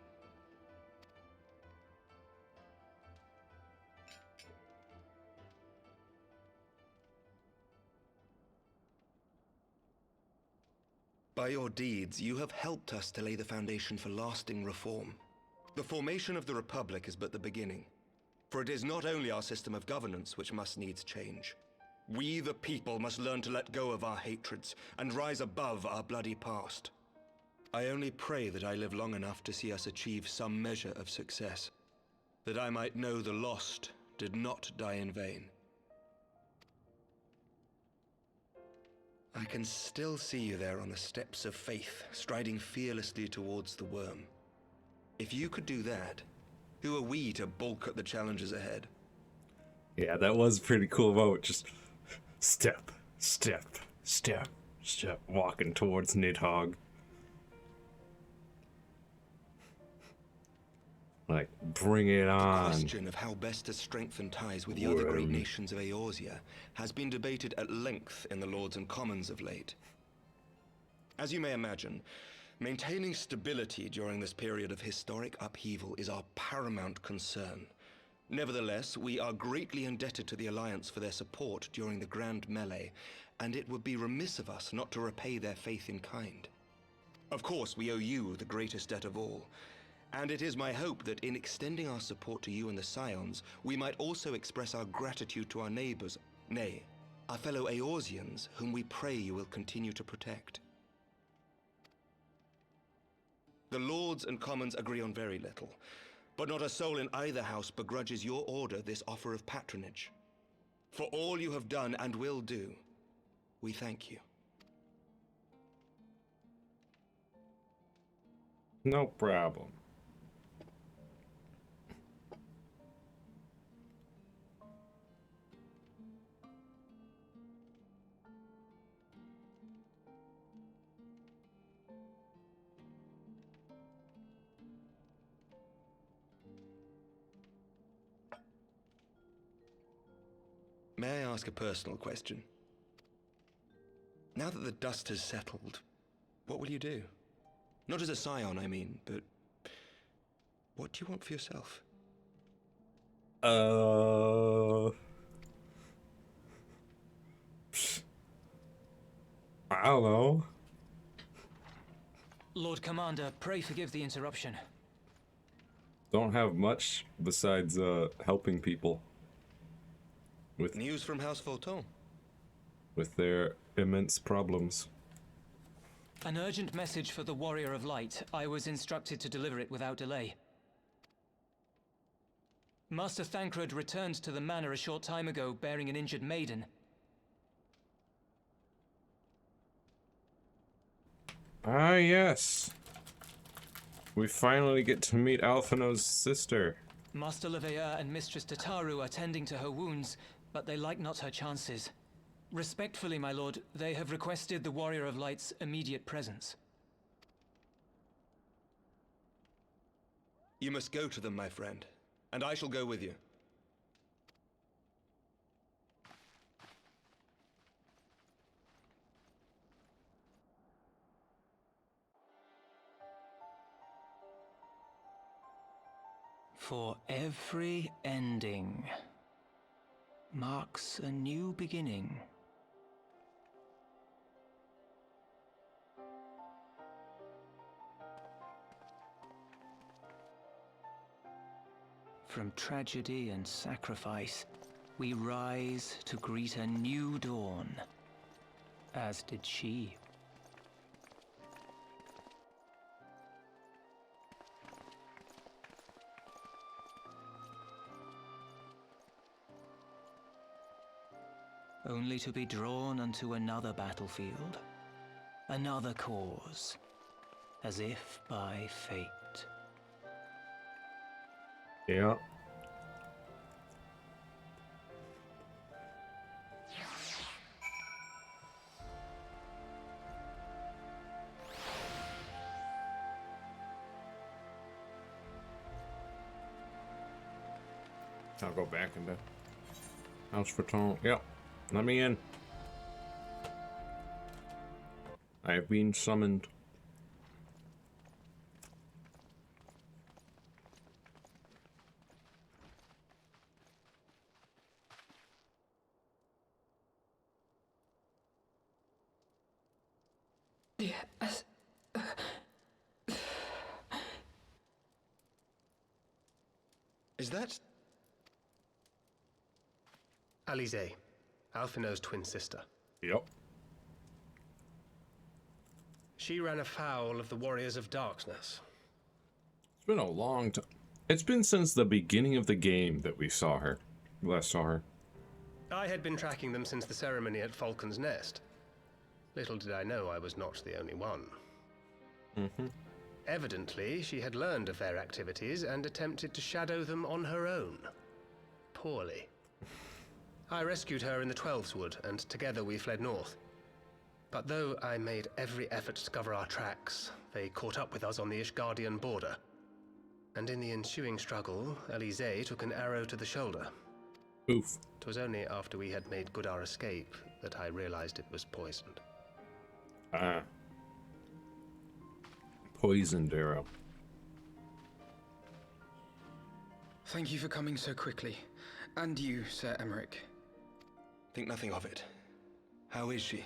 By your deeds, you have helped us to lay the foundation for lasting reform. The formation of the Republic is but the beginning, for it is not only our system of governance which must needs change. We, the people, must learn to let go of our hatreds and rise above our bloody past. I only pray that I live long enough to see us achieve some measure of success, that I might know the lost did not die in vain. I can still see you there on the steps of faith, striding fearlessly towards the worm. If you could do that, who are we to balk at the challenges ahead? Yeah, that was a pretty cool moment. Just step, step, step, step, walking towards Nidhogg. Like, bring it on. The question of how best to strengthen ties with the other great nations of Eorzea has been debated at length in the Lords and Commons of late. As you may imagine, maintaining stability during this period of historic upheaval is our paramount concern. Nevertheless, we are greatly indebted to the Alliance for their support during the Grand Melee, and it would be remiss of us not to repay their faith in kind. Of course, we owe you the greatest debt of all, and it is my hope that in extending our support to you and the Scions, we might also express our gratitude to our neighbors, nay, our fellow Eorzeans, whom we pray you will continue to protect. The Lords and Commons agree on very little, but not a soul in either house begrudges your order this offer of patronage. For all you have done and will do, we thank you. No problem. May I ask a personal question? Now that the dust has settled, what will you do? Not as a scion, I mean, but what do you want for yourself? I don't know. Lord Commander, pray forgive the interruption. Don't have much besides helping people with news from House Fulton. With their immense problems. An urgent message for the Warrior of Light. I was instructed to deliver it without delay. Master Thancred returned to the manor a short time ago, bearing an injured maiden. Ah, yes. We finally get to meet Alphino's sister. Master Leveilleur and Mistress Tataru are tending to her wounds, but they like not her chances. Respectfully, my lord, they have requested the Warrior of Light's immediate presence. You must go to them, my friend, and I shall go with you. For every ending marks a new beginning. From tragedy and sacrifice, we rise to greet a new dawn, as did she. Only to be drawn unto another battlefield, another cause, as if by fate. Yeah. I'll go back into House for Tall. Yep. Let me in. I have been summoned. Yes. Is that... Alize, Alphinaud's twin sister. Yep. She ran afoul of the Warriors of Darkness. It's been a long time. It's been since the beginning of the game that we saw her. Last saw her. I had been tracking them since the ceremony at Falcon's Nest. Little did I know I was not the only one. Mm-hmm. Evidently, she had learned of their activities and attempted to shadow them on her own. Poorly. I rescued her in the Twelveswood, and together we fled north. But though I made every effort to cover our tracks, they caught up with us on the Ishgardian border. And in the ensuing struggle, Alize took an arrow to the shoulder. Oof. It was only after we had made good our escape that I realized it was poisoned. Ah. Poisoned arrow. Thank you for coming so quickly. And you, Sir Emmerich. Think nothing of it. How is she?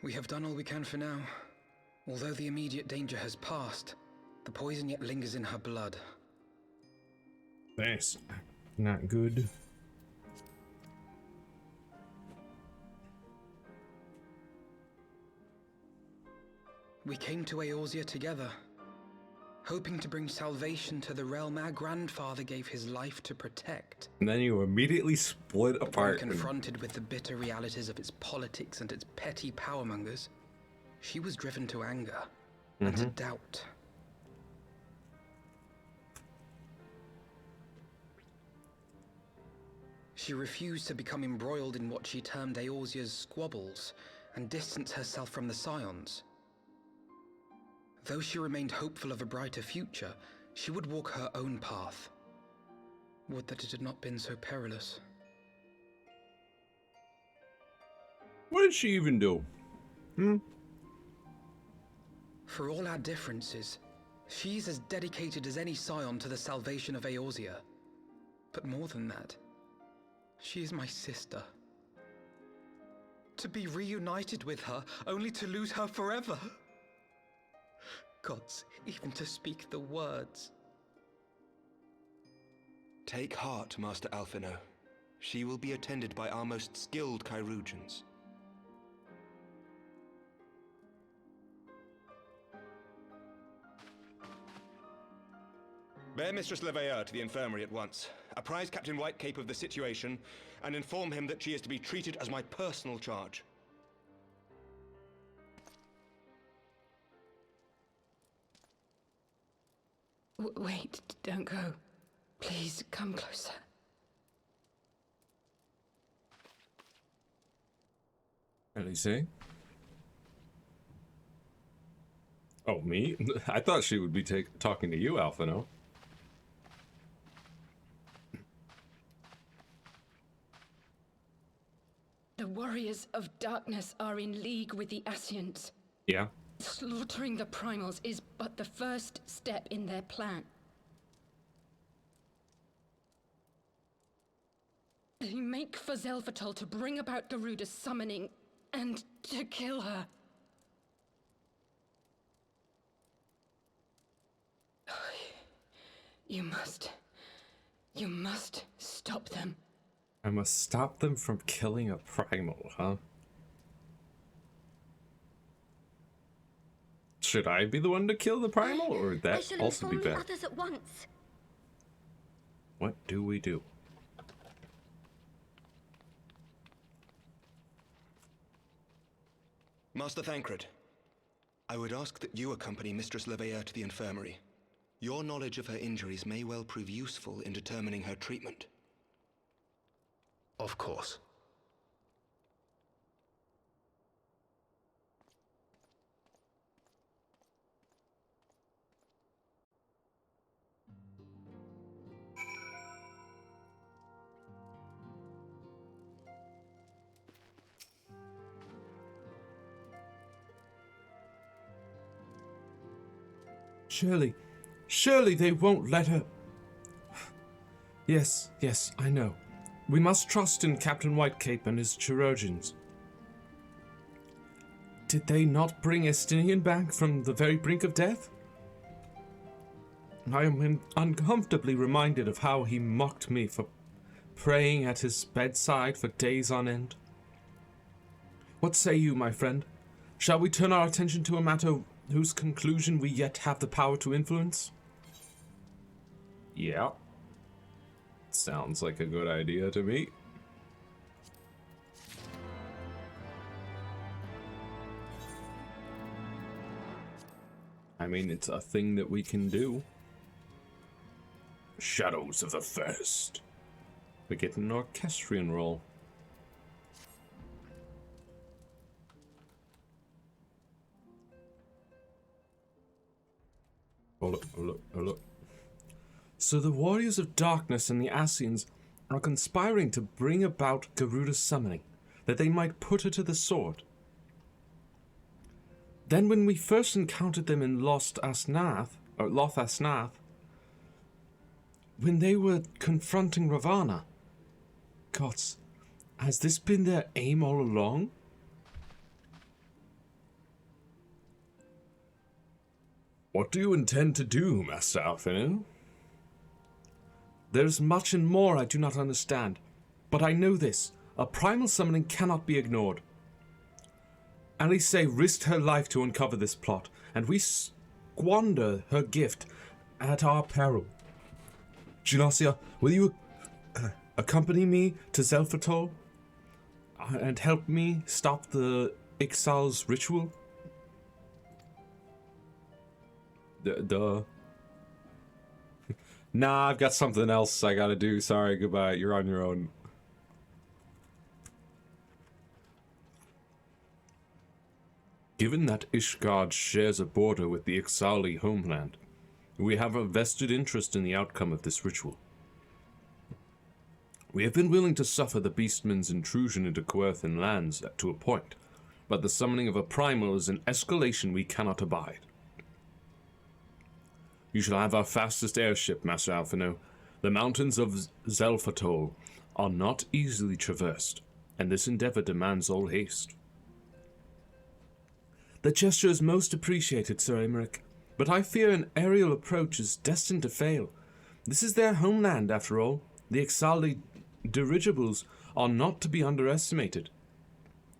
We have done all we can for now. Although the immediate danger has passed, the poison yet lingers in her blood. That's not good. We came to Eorzea together, hoping to bring salvation to the realm our grandfather gave his life to protect. And then you immediately split apart. When confronted with the bitter realities of its politics and its petty powermongers, she was driven to anger and to doubt. She refused to become embroiled in what she termed Eorzea's squabbles and distance herself from the Scions. Though she remained hopeful of a brighter future, she would walk her own path. Would that it had not been so perilous. What did she even do? For all our differences, she's as dedicated as any Scion to the salvation of Eorzea. But more than that, she is my sister. To be reunited with her, only to lose her forever. Gods, even to speak the words. Take heart, Master Alphinaud. She will be attended by our most skilled chirurgeons. Bear Mistress Leveilleur to the infirmary at once. Apprise Captain Whitecape of the situation, and inform him that she is to be treated as my personal charge. Wait, don't go. Please, come closer. Elise? Oh, me? I thought she would be talking to you, Alphino. The warriors of darkness are in league with the Ascians. Yeah. Slaughtering the primals is but the first step in their plan. They make for Zelfatol to bring about Garuda's summoning and to kill her. You must stop them. I must stop them from killing a primal, huh? Should I be the one to kill the primal, or would that also be bad? Others at once. What do we do? Master Thancred, I would ask that you accompany Mistress Leveilleur to the infirmary. Your knowledge of her injuries may well prove useful in determining her treatment. Of course. Surely they won't let her... Yes, I know. We must trust in Captain Whitecape and his chirurgeons. Did they not bring Estinian back from the very brink of death? I am uncomfortably reminded of how he mocked me for praying at his bedside for days on end. What say you, my friend? Shall we turn our attention to a matter whose conclusion we yet have the power to influence? Yeah. Sounds like a good idea to me. I mean, it's a thing that we can do. Shadows of the First. We get an orchestrion roll. Hold up. So the warriors of darkness and the Ascians are conspiring to bring about Garuda's summoning, that they might put her to the sword. Then when we first encountered them in Loth Asnath, when they were confronting Ravana, gods, has this been their aim all along? What do you intend to do, Master Alphino? There is much and more I do not understand, but I know this. A primal summoning cannot be ignored. Alice risked her life to uncover this plot, and we squander her gift at our peril. Genosia, will you accompany me to Zelfatol and help me stop the Ixal's ritual? Duh. Nah, I've got something else I gotta do. Sorry, goodbye. You're on your own. Given that Ishgard shares a border with the Ixali homeland, we have a vested interest in the outcome of this ritual. We have been willing to suffer the Beastman's intrusion into Coerthan lands to a point, but the summoning of a primal is an escalation we cannot abide. You shall have our fastest airship, Master Alphino. The mountains of Zelfatol are not easily traversed, and this endeavor demands all haste. The gesture is most appreciated, Sir Emmerich, but I fear an aerial approach is destined to fail. This is their homeland, after all. The Ixali dirigibles are not to be underestimated.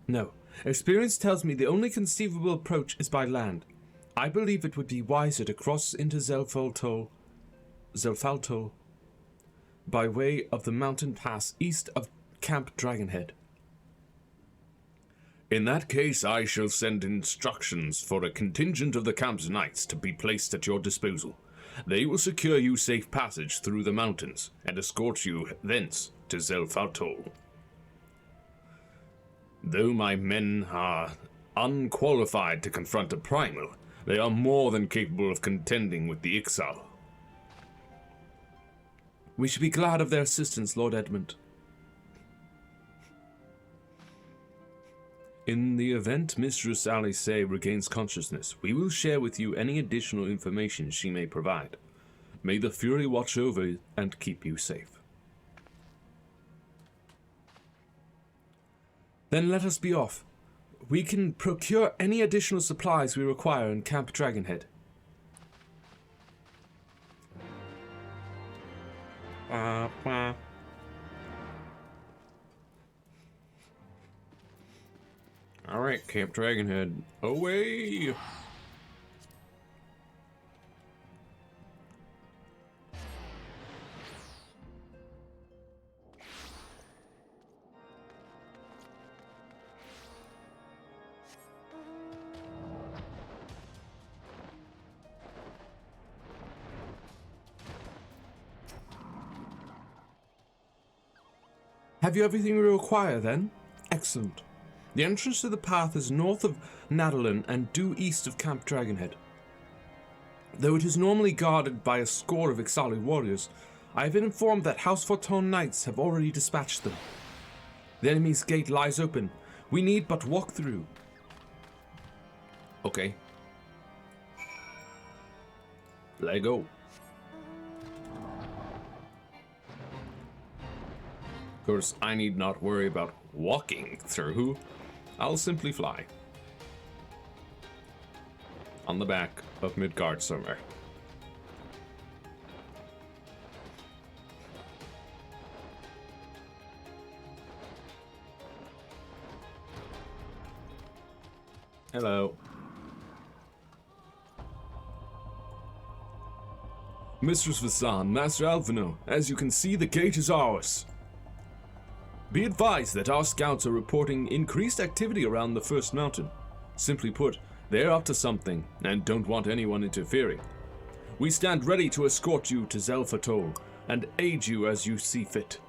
No, experience tells me the only conceivable approach is by land. I believe it would be wiser to cross into Zelfaltol by way of the mountain pass east of Camp Dragonhead. In that case, I shall send instructions for a contingent of the camp's knights to be placed at your disposal. They will secure you safe passage through the mountains and escort you thence to Zelfatol. Though my men are unqualified to confront a primal, they are more than capable of contending with the Ixal. We should be glad of their assistance, Lord Edmund. In the event Mistress Alice regains consciousness, we will share with you any additional information she may provide. May the Fury watch over and keep you safe. Then let us be off. We can procure any additional supplies we require in Camp Dragonhead. Alright, Camp Dragonhead, away! Have you everything we require, then? Excellent. The entrance to the path is north of Nadalin and due east of Camp Dragonhead. Though it is normally guarded by a score of Ixali warriors, I have been informed that House Fortune knights have already dispatched them. The enemy's gate lies open. We need but walk through. Okay. Let go. Of course, I need not worry about walking through. I'll simply fly. On the back of Midgard somewhere. Hello. Mistress Vasan, Master Alphino, as you can see, the gate is ours. Be advised that our scouts are reporting increased activity around the First Mountain. Simply put, they're up to something, and don't want anyone interfering. We stand ready to escort you to Zelfatol, and aid you as you see fit.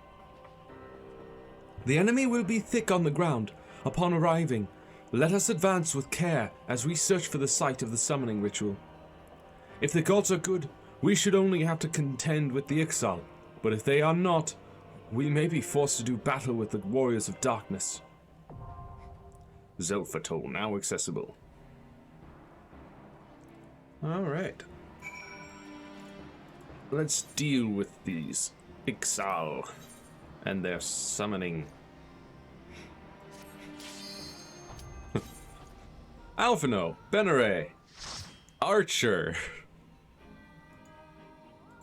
The enemy will be thick on the ground. Upon arriving, let us advance with care as we search for the site of the summoning ritual. If the gods are good, we should only have to contend with the Ixal, but if they are not, we may be forced to do battle with the warriors of darkness. Zelfatol now accessible. Alright. Let's deal with these Ixal and their summoning. Alphino, Benere, Archer.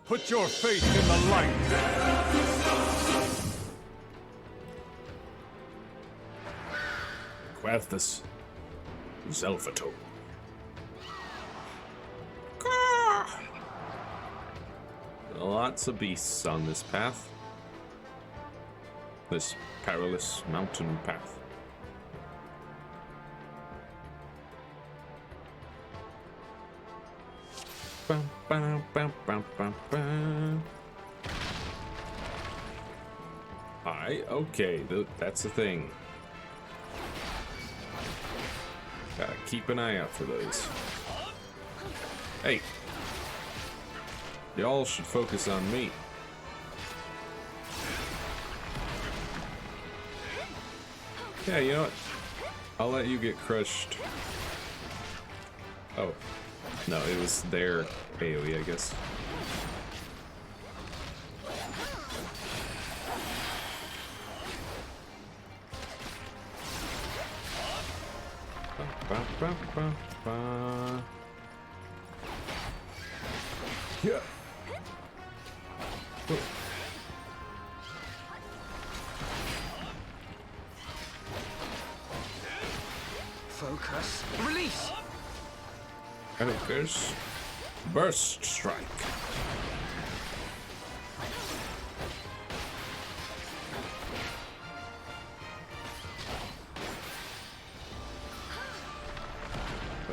Put your faith in the light. Querthus, Zelfatol. Lots of beasts on this path. This perilous mountain path. Bum, bum, bum, bum, bum, bum. Okay, that's the thing. Gotta keep an eye out for those. Hey! Y'all should focus on me. Yeah, you know what? I'll let you get crushed. Oh. No, it was their AoE, I guess. Yeah. Focus. Release! Focus. Burst strike.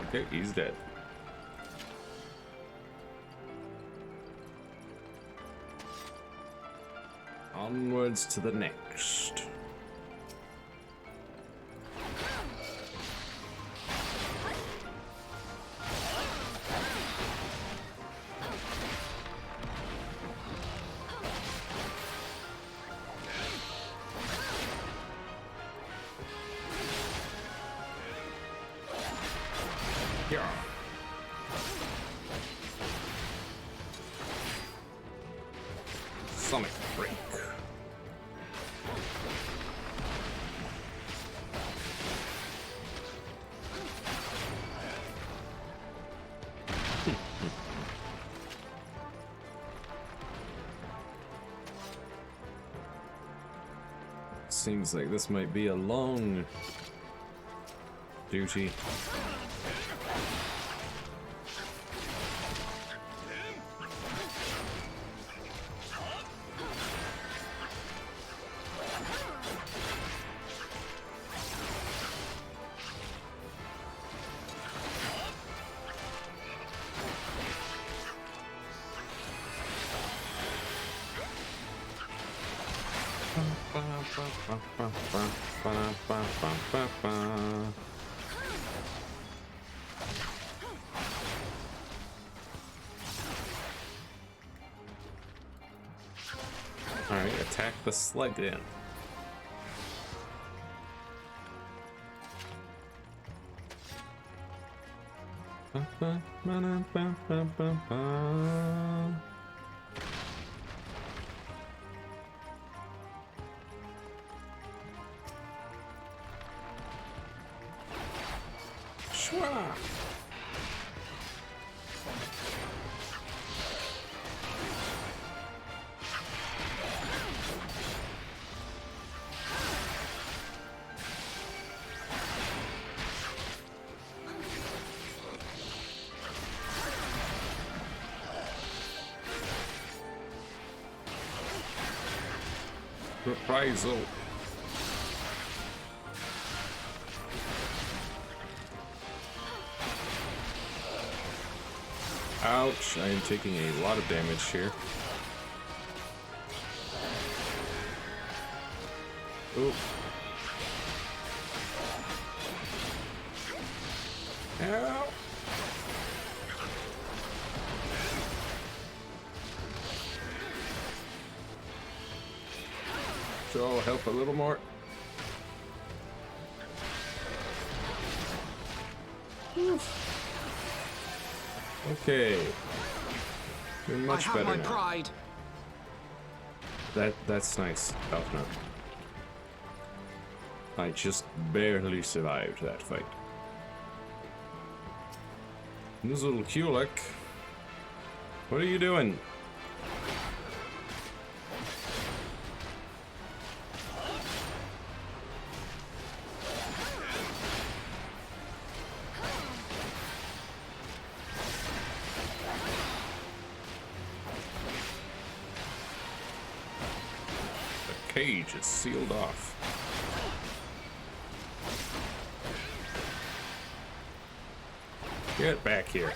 Okay, he's dead. Onwards to the next. Yeah. Sonic break. Seems like this might be a long duty. Alright, attack the slug in. Shwa! Reprisal. Ouch, I am taking a lot of damage here. Oop. Ow. So I'll help a little more. Okay. Doing much better my now. pride. That's nice, Falconer. I just barely survived that fight. This little Kulik. What are you doing? Cage is sealed off. Get back here.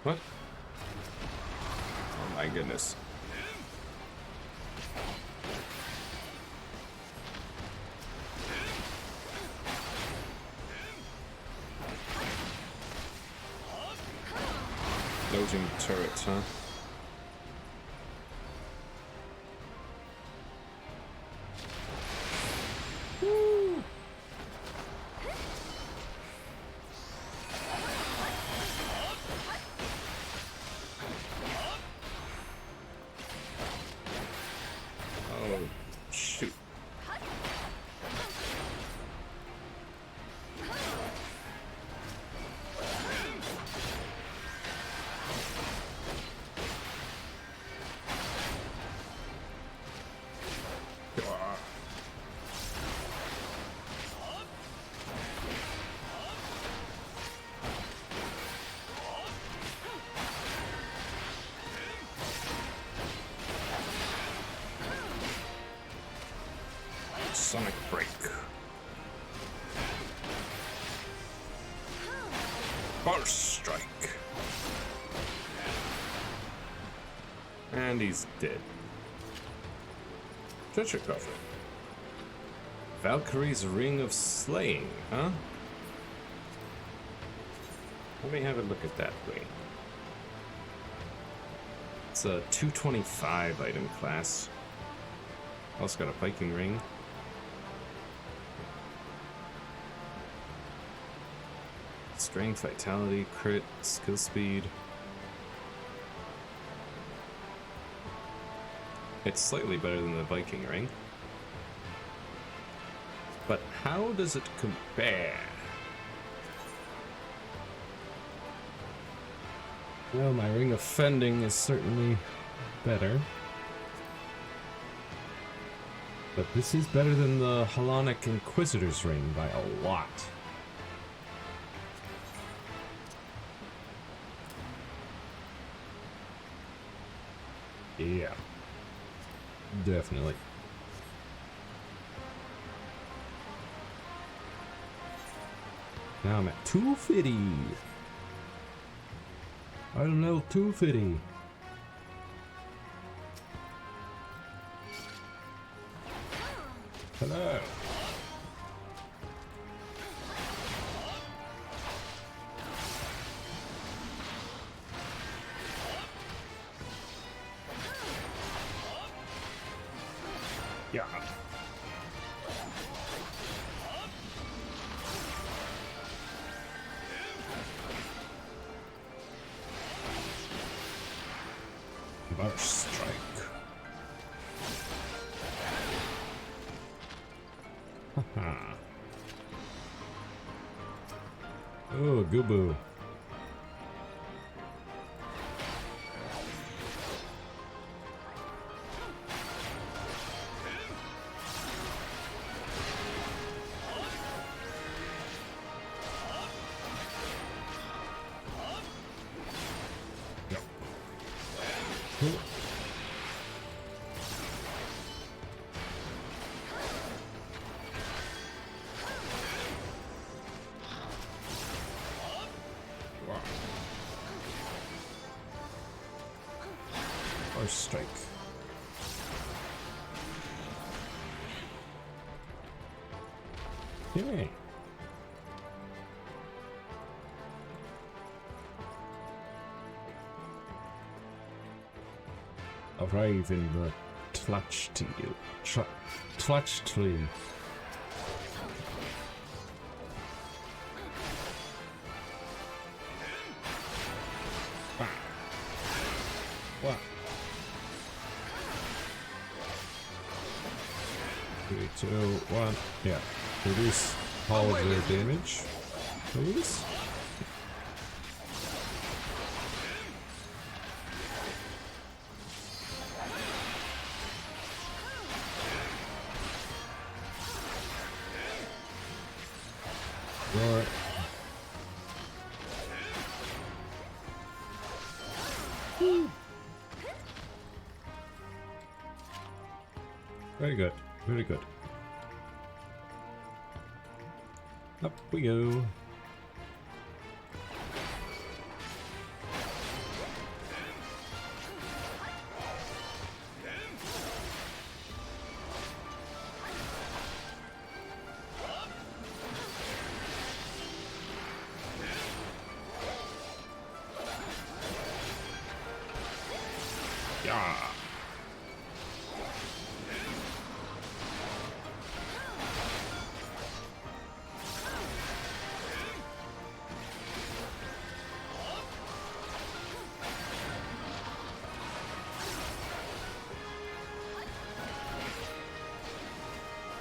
What? Oh my goodness. Floating turrets, huh? Woo. Oh, shoot. Sonic break. Burst strike. And he's dead. Treasure cover. Valkyrie's Ring of Slaying, huh? Let me have a look at that ring. It's a 225 item class. Also got a Viking ring. Strength, vitality, crit, skill speed. It's slightly better than the Viking ring. But how does it compare? Well, my ring of fending is certainly better. But this is better than the Hellenic Inquisitor's ring by a lot. Yeah. Definitely. Now I'm at 250. I'm level 250. Hello. Yeah. Burst strike. Haha. Oh, Goobo. Burst strike. Yay. Arrive in the Tlach tree. What? 3, 2, 1. Yeah. Reduce all of their damage, please. Right. Very good. Very good. Up we go. Yeah.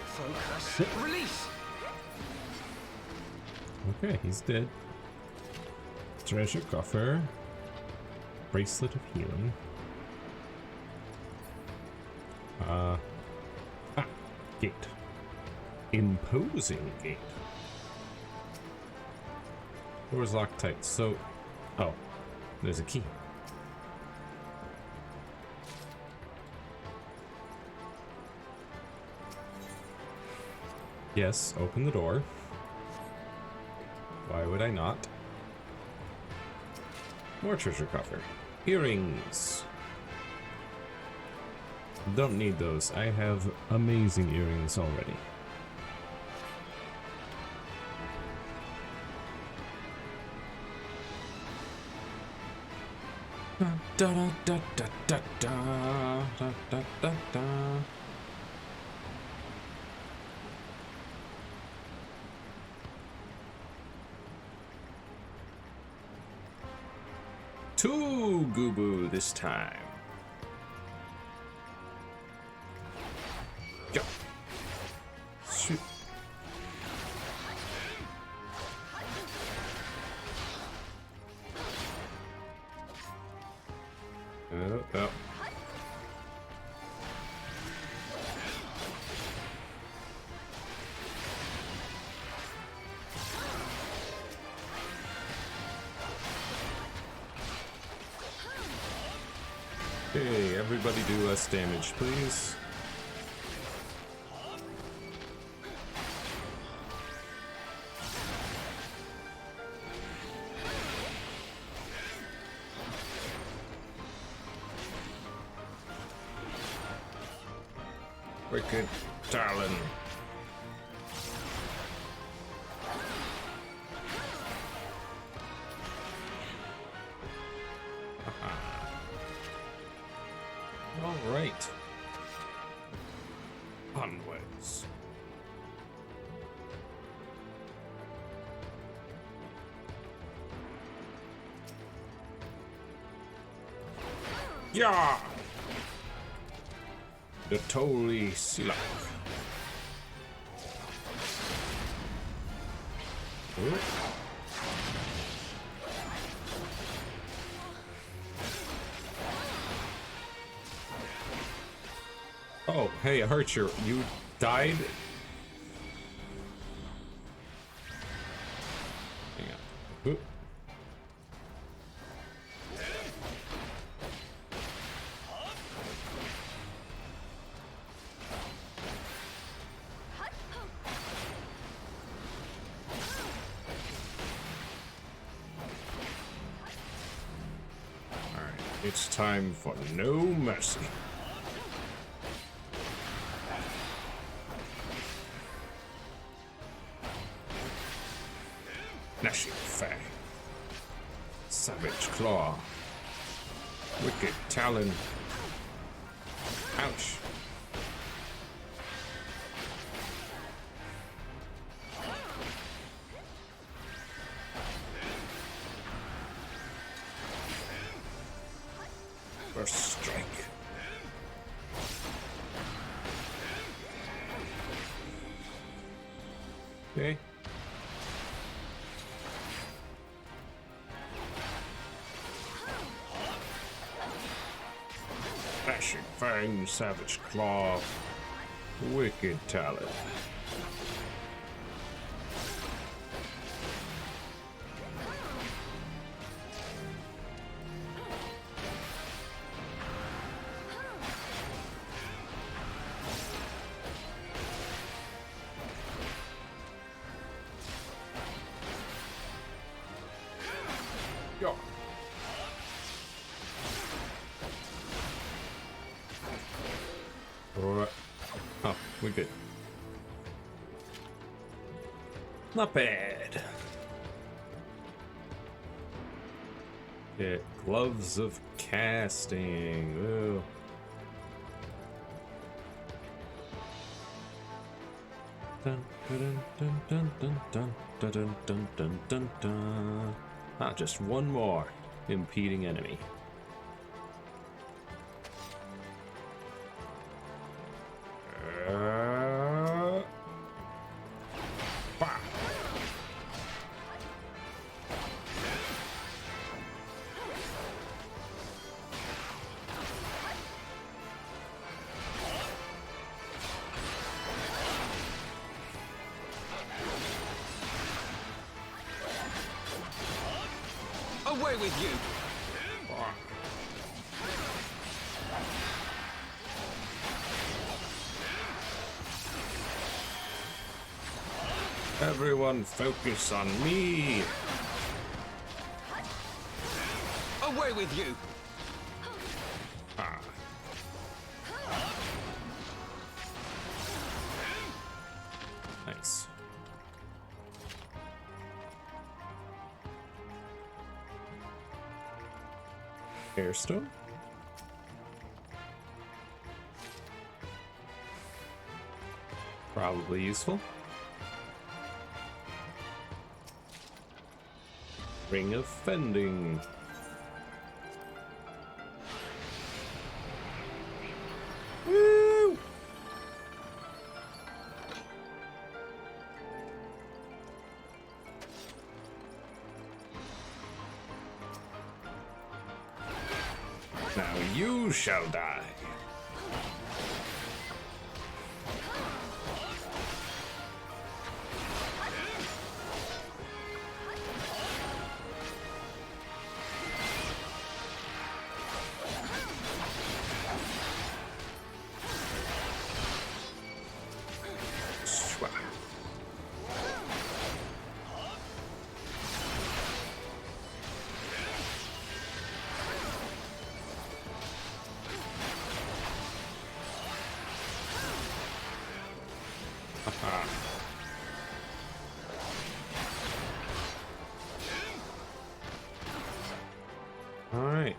Focus. Release. Okay, he's dead. Treasure coffer. Bracelet of healing. Gate. Imposing gate. Door's locked tight, so... Oh, there's a key. Yes, open the door. Why would I not? More treasure coffer. Earrings. Don't need those. I have amazing earrings already. Da da da da da da da da da da. Goobu this time. Go. Shoot. Oh. Hey, everybody do less damage, please. Wicked Talon. All right. Onwards. Yeah. The Totally Slug. Oh, hey, Archer, you died? Hang on. Oop. Alright, it's time for no mercy. Gnashing Fang, Savage Claw, Wicked Talon, ouch. First strike. Okay. Gnashing Fang, Savage Claw, Wicked Talon. Go. Alright. Oh, we're good. Not bad. Yeah, gloves of casting. Ooh. Dun, dun, dun, dun, dun, dun, dun, dun, dun, dun, dun, dun. Ah, just one more impeding enemy. Bah. Away with you! Everyone focus on me. Away with you! Ah. Nice. Airstone? Probably useful. Ring of Fending. you shall die. Alright.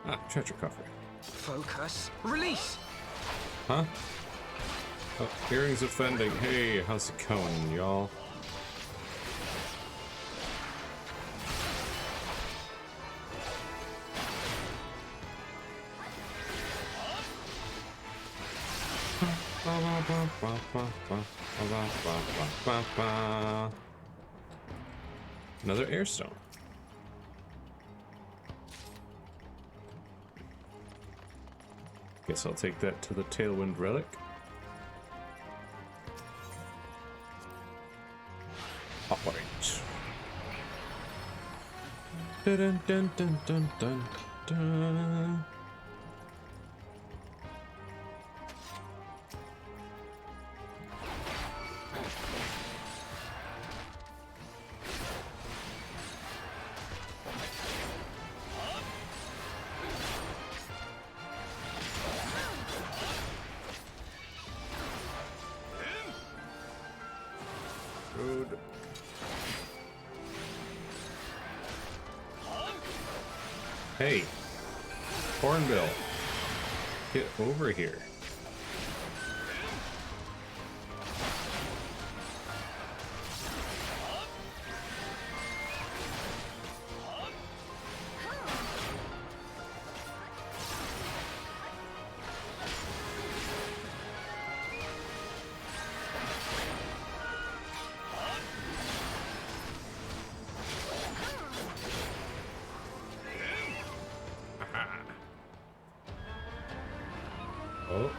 Ah, treasure coffer. Focus. Release! Huh? Oh, hearing's offending. Hey, how's it going, y'all? Another airstone. Guess I'll take that to the Tailwind Relic. Alright. Dun dun dun dun dun dun. Hey, Hornbill, get over here. Oh.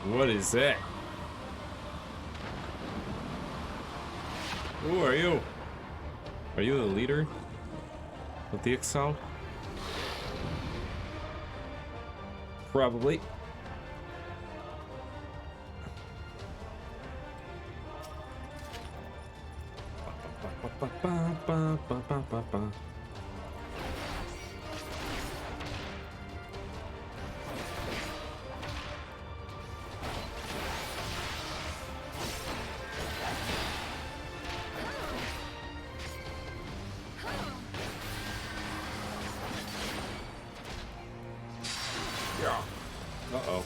What is that? Who are you? Are you the leader of the Exile? Probably. Uh-oh.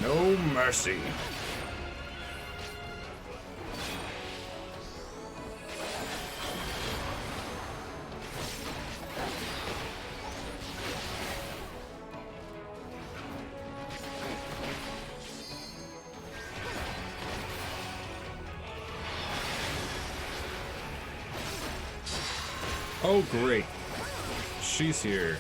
No mercy. Oh, great. She's here.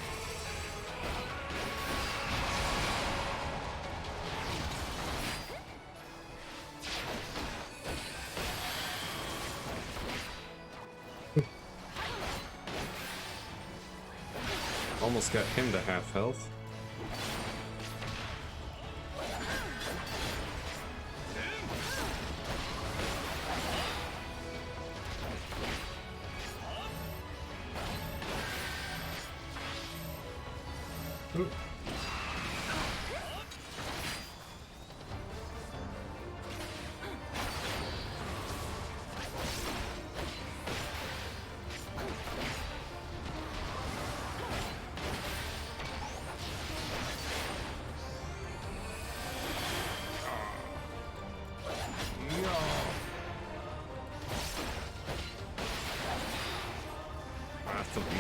Almost got him to half health. Ooh.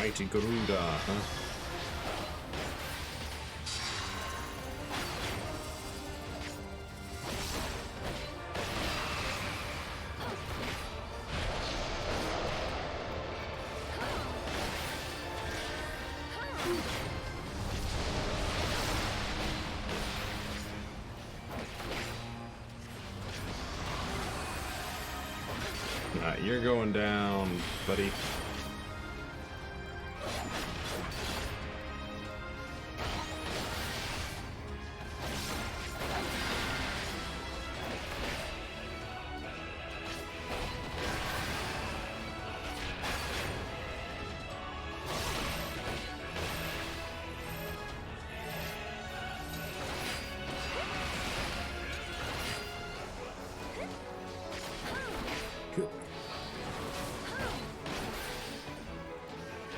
Mighty Garuda, huh? You're going down, buddy.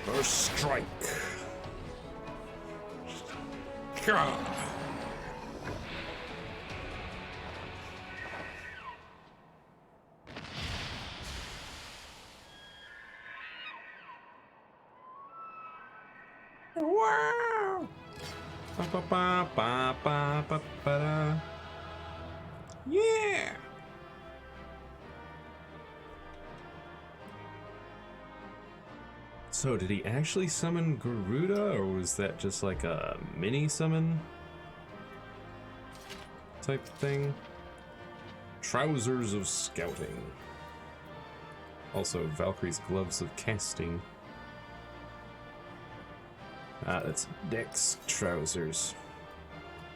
First strike. Gah. Wow. Ba ba ba ba ba ba ba. Yeah. So did he actually summon Garuda, or was that just like a mini summon type thing? Trousers of Scouting. Also, Valkyrie's Gloves of Casting. Ah, that's Dex trousers,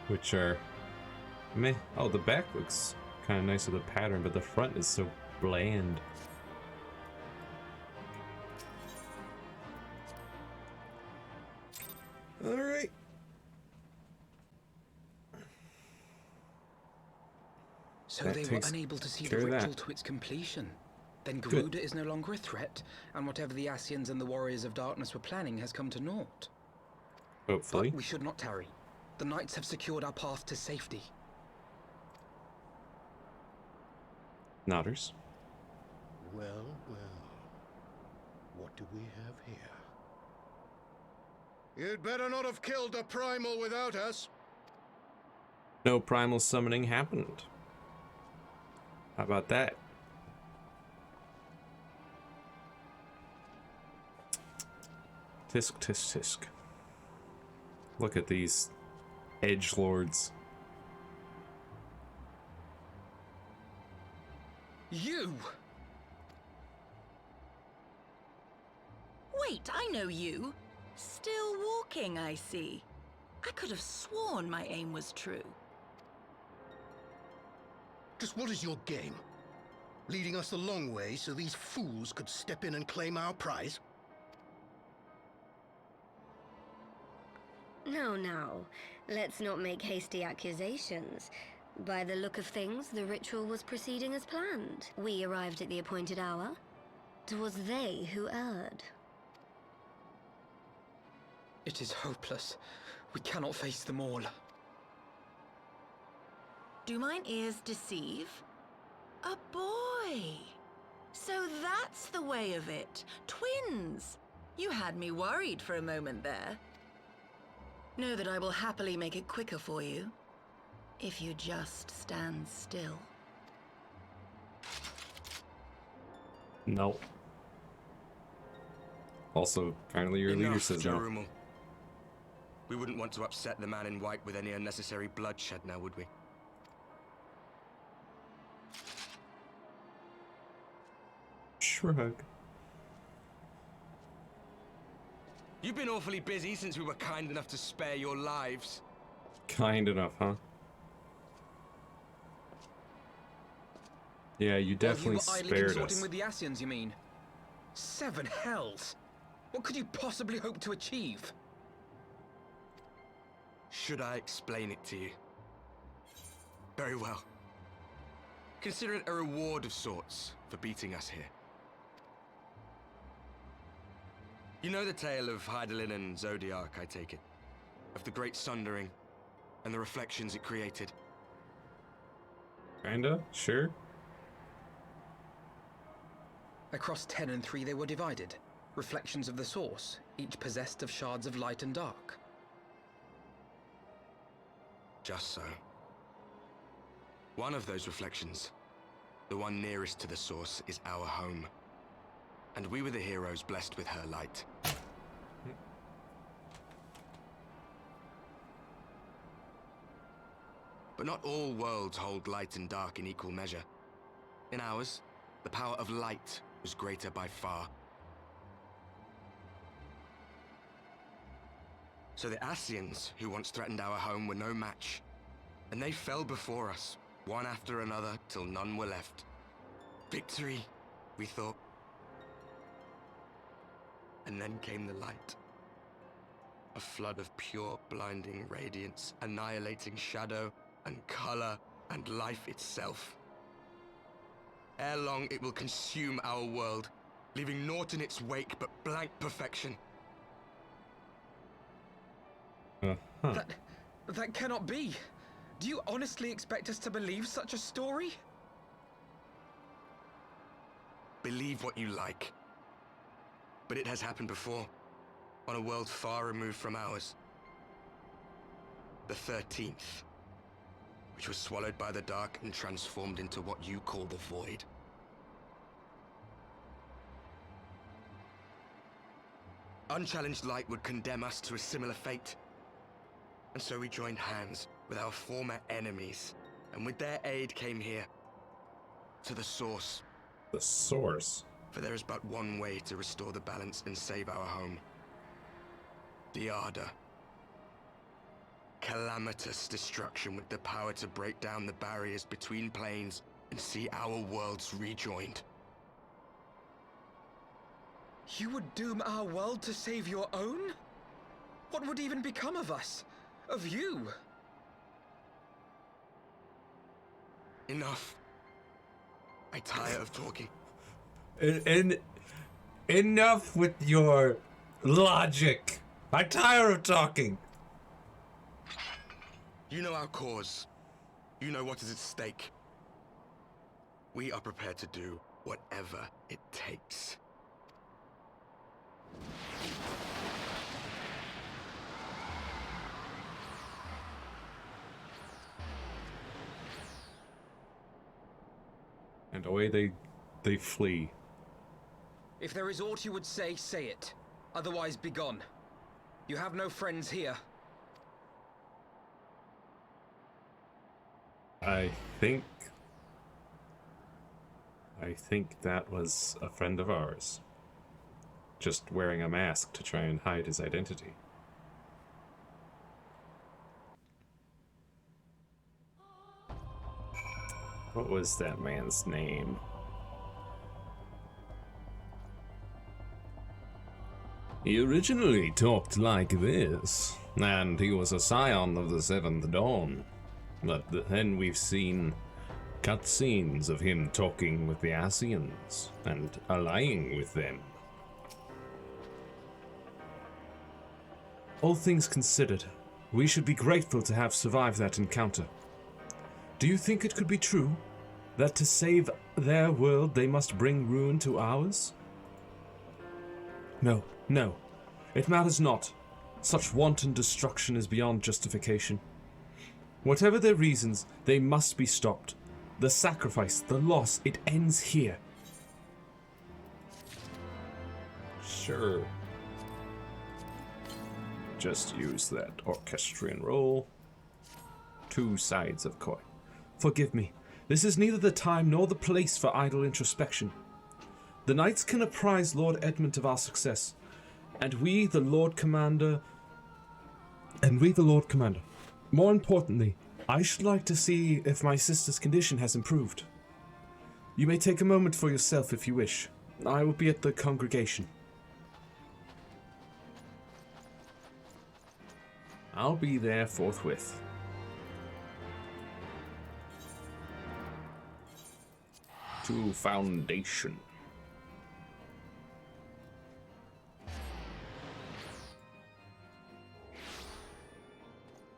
which are meh. Oh, the back looks kind of nice with the pattern, but the front is so bland. All right. So That they were takes unable to see the care of ritual that. to its completion. Then Good. Garuda is no longer a threat, and whatever the Ascians and the Warriors of Darkness were planning has come to naught. Hopefully. But we should not tarry. The knights have secured our path to safety. Nodders. Well, well. What do we have here? You'd better not have killed the primal without us. No primal summoning happened. How about that? Tisk, tisk, tisk. Look at these edgelords. You! Wait, I know you. Still walking, I see. I could have sworn my aim was true. Just what is your game? Leading us a long way so these fools could step in and claim our prize? No. Let's not make hasty accusations. By the look of things, the ritual was proceeding as planned. We arrived at the appointed hour. 'Twas they who erred. It is hopeless. We cannot face them all. Do mine ears deceive? A boy! So that's the way of it. Twins! You had me worried for a moment there. Know that I will happily make it quicker for you, if you just stand still. No. Also, apparently your leader says no. Jarumul. We wouldn't want to upset the man in white with any unnecessary bloodshed now, would we? Shrug. You've been awfully busy since we were kind enough to spare your lives. Kind enough, huh? Yeah, you definitely While you were idly spared consorting us. with the Ascians, you mean? 7 hells! What could you possibly hope to achieve? Should I explain it to you? Very well. Consider it a reward of sorts for beating us here. You know the tale of Hydaelyn and Zodiac, I take it? Of the Great Sundering and the reflections it created? Kinda? Sure. Across 10 and 3 they were divided. reflections of the source, each possessed of shards of light and dark. Just so. One of those reflections, the one nearest to the source, is our home. And we were the heroes blessed with her light. But not all worlds hold light and dark in equal measure. In ours, the power of light was greater by far. So the Ascians, who once threatened our home, were no match. And they fell before us, one after another, till none were left. Victory, we thought. And then came the light. A flood of pure, blinding radiance, annihilating shadow and color and life itself. Ere long, it will consume our world, leaving naught in its wake but blank perfection. That cannot be. Do you honestly expect us to believe such a story? Believe what you like. But it has happened before, on a world far removed from ours. The 13th, which was swallowed by the dark and transformed into what you call the Void. Unchallenged light would condemn us to a similar fate. And so we joined hands with our former enemies, and with their aid came here, to the Source. The Source? For there is but one way to restore the balance and save our home. The Ardor. Calamitous destruction with the power to break down the barriers between planes and see our worlds rejoined. You would doom our world to save your own? What would even become of us? Of you? Enough. I tire of talking. Enough with your logic. I tire of talking. You know our cause. You know what is at stake. We are prepared to do whatever it takes. And away they flee. If there is aught you would say, say it. Otherwise, begone. You have no friends here. I think that was a friend of ours. Just wearing a mask to try and hide his identity. What was that man's name? He originally talked like this, and he was a scion of the Seventh Dawn. But then we've seen cutscenes of him talking with the Ascians and allying with them. All things considered, we should be grateful to have survived that encounter. Do you think it could be true that to save their world they must bring ruin to ours? No, no, it matters not. Such wanton destruction is beyond justification. Whatever their reasons, they must be stopped. The sacrifice, the loss, it ends here. Sure. Just use that orchestrion roll. Two sides of coin. Forgive me. This is neither the time nor the place for idle introspection. The knights can apprise Lord Edmund of our success, and we, the Lord Commander. More importantly, I should like to see if my sister's condition has improved. You may take a moment for yourself if you wish. I will be at the congregation. I'll be there forthwith. To Foundation.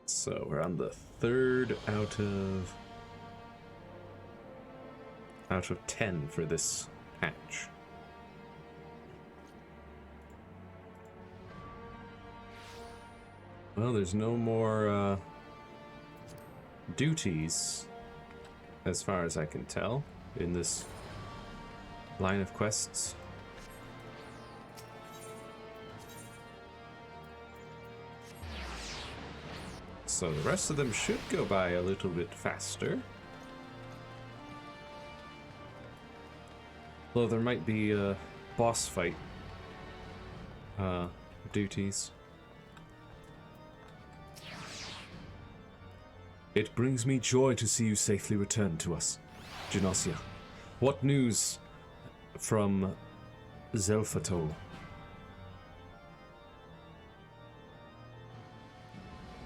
So we're on the third out of 10 for this hatch. Well, there's no more duties, as far as I can tell, in this line of quests. So the rest of them should go by a little bit faster. Though there might be boss fight duties. It brings me joy to see you safely return to us, Genosia. What news from Zelfatol?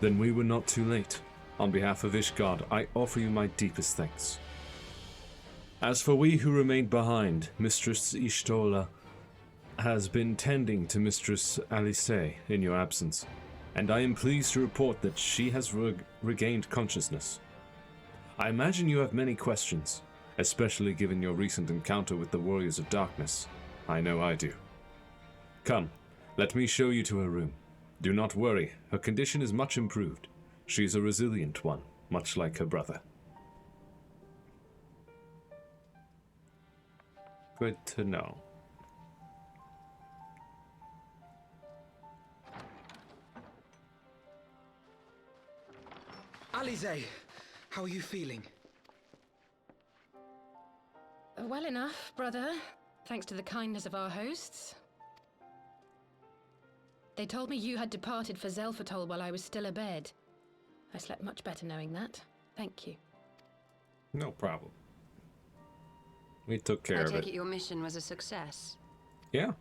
Then we were not too late. On behalf of Ishgard, I offer you my deepest thanks. As for we who remained behind, Mistress Ishtola has been tending to Mistress Alice in your absence, and I am pleased to report that she has regained consciousness. I imagine you have many questions, especially given your recent encounter with the Warriors of Darkness. I know I do. Come, let me show you to her room. Do not worry, her condition is much improved. She is a resilient one, much like her brother. Good to know. Alize, how are you feeling? Well enough, brother. Thanks to the kindness of our hosts. They told me you had departed for Zelfatol while I was still abed. I slept much better knowing that. Thank you. No problem. We took care of it. I take it your mission was a success. Yeah.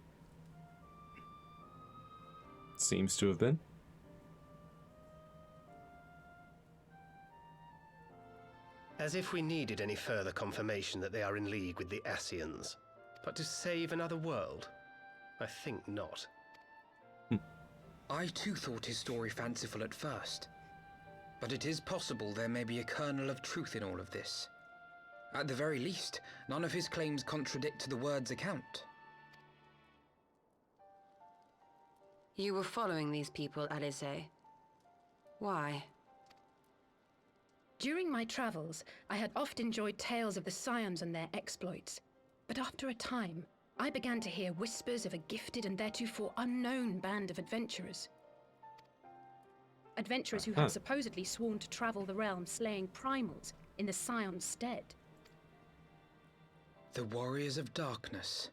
Seems to have been. As if we needed any further confirmation that they are in league with the Ascians. But to save another world? I think not. I too thought his story fanciful at first. But it is possible there may be a kernel of truth in all of this. At the very least, none of his claims contradict the word's account. You were following these people, Alice. Why? During my travels, I had oft enjoyed tales of the Scions and their exploits. But after a time, I began to hear whispers of a gifted and theretofore unknown band of adventurers. Adventurers who had supposedly sworn to travel the realm slaying primals in the Scion's stead. The Warriors of Darkness.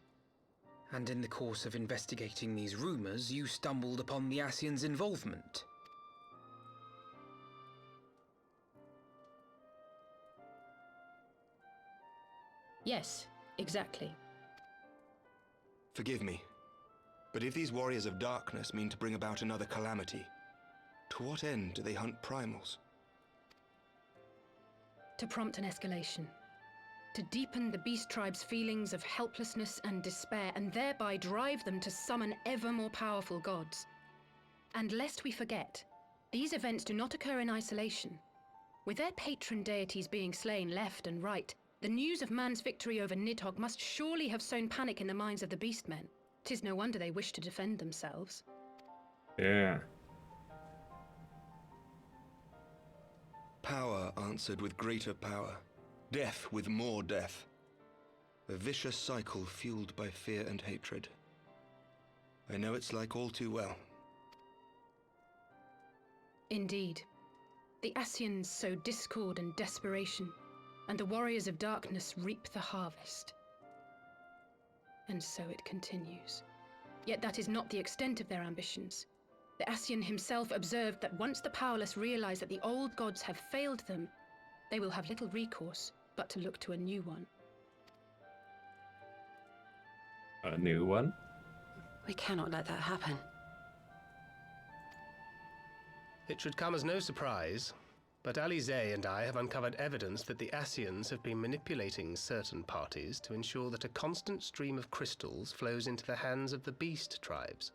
And in the course of investigating these rumors, you stumbled upon the Ascians' involvement. Yes, exactly. Forgive me, but if these Warriors of Darkness mean to bring about another calamity, to what end do they hunt primals? To prompt an escalation. To deepen the beast tribe's feelings of helplessness and despair, and thereby drive them to summon ever more powerful gods. And lest we forget, these events do not occur in isolation. With their patron deities being slain left and right, the news of man's victory over Nidhogg must surely have sown panic in the minds of the beastmen. 'Tis no wonder they wish to defend themselves. Yeah. Power answered with greater power. Death with more death. A vicious cycle fueled by fear and hatred. I know it's like all too well. Indeed. The Ascians sow discord and desperation, and the Warriors of Darkness reap the harvest. And so it continues. Yet that is not the extent of their ambitions. The Ascian himself observed that once the powerless realize that the old gods have failed them, they will have little recourse but to look to a new one. A new one? We cannot let that happen. It should come as no surprise, but Alize and I have uncovered evidence that the Ascians have been manipulating certain parties to ensure that a constant stream of crystals flows into the hands of the beast tribes.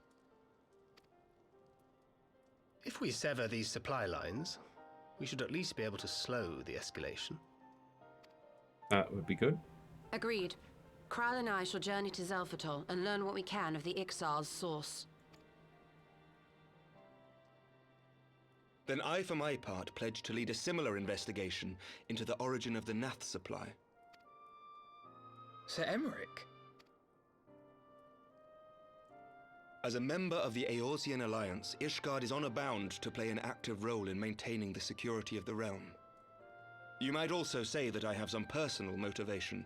If we sever these supply lines, we should at least be able to slow the escalation. That would be good. Agreed. Kral and I shall journey to Zelfatol and learn what we can of the Ixal's source. Then I, for my part, pledge to lead a similar investigation into the origin of the Nath supply. Sir Emmerich? As a member of the Eorzean Alliance, Ishgard is honor-bound to play an active role in maintaining the security of the realm. You might also say that I have some personal motivation,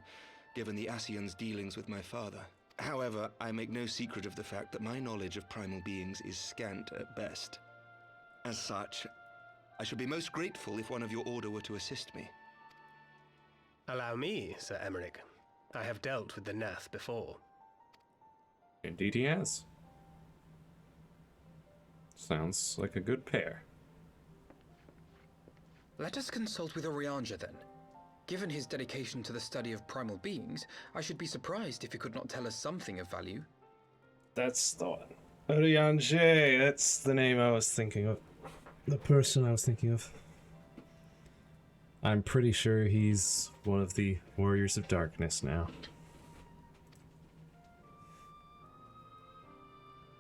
given the Ascians' dealings with my father. However, I make no secret of the fact that my knowledge of primal beings is scant at best. As such, I should be most grateful if one of your order were to assist me. Allow me, Sir Emmerich. I have dealt with the Nath before. Indeed he has. Sounds like a good pair. Let us consult with Orianja then. Given his dedication to the study of primal beings, I should be surprised if he could not tell us something of value. That's the one. Orianja, that's the name I was thinking of. The person I was thinking of. I'm pretty sure he's one of the Warriors of Darkness now.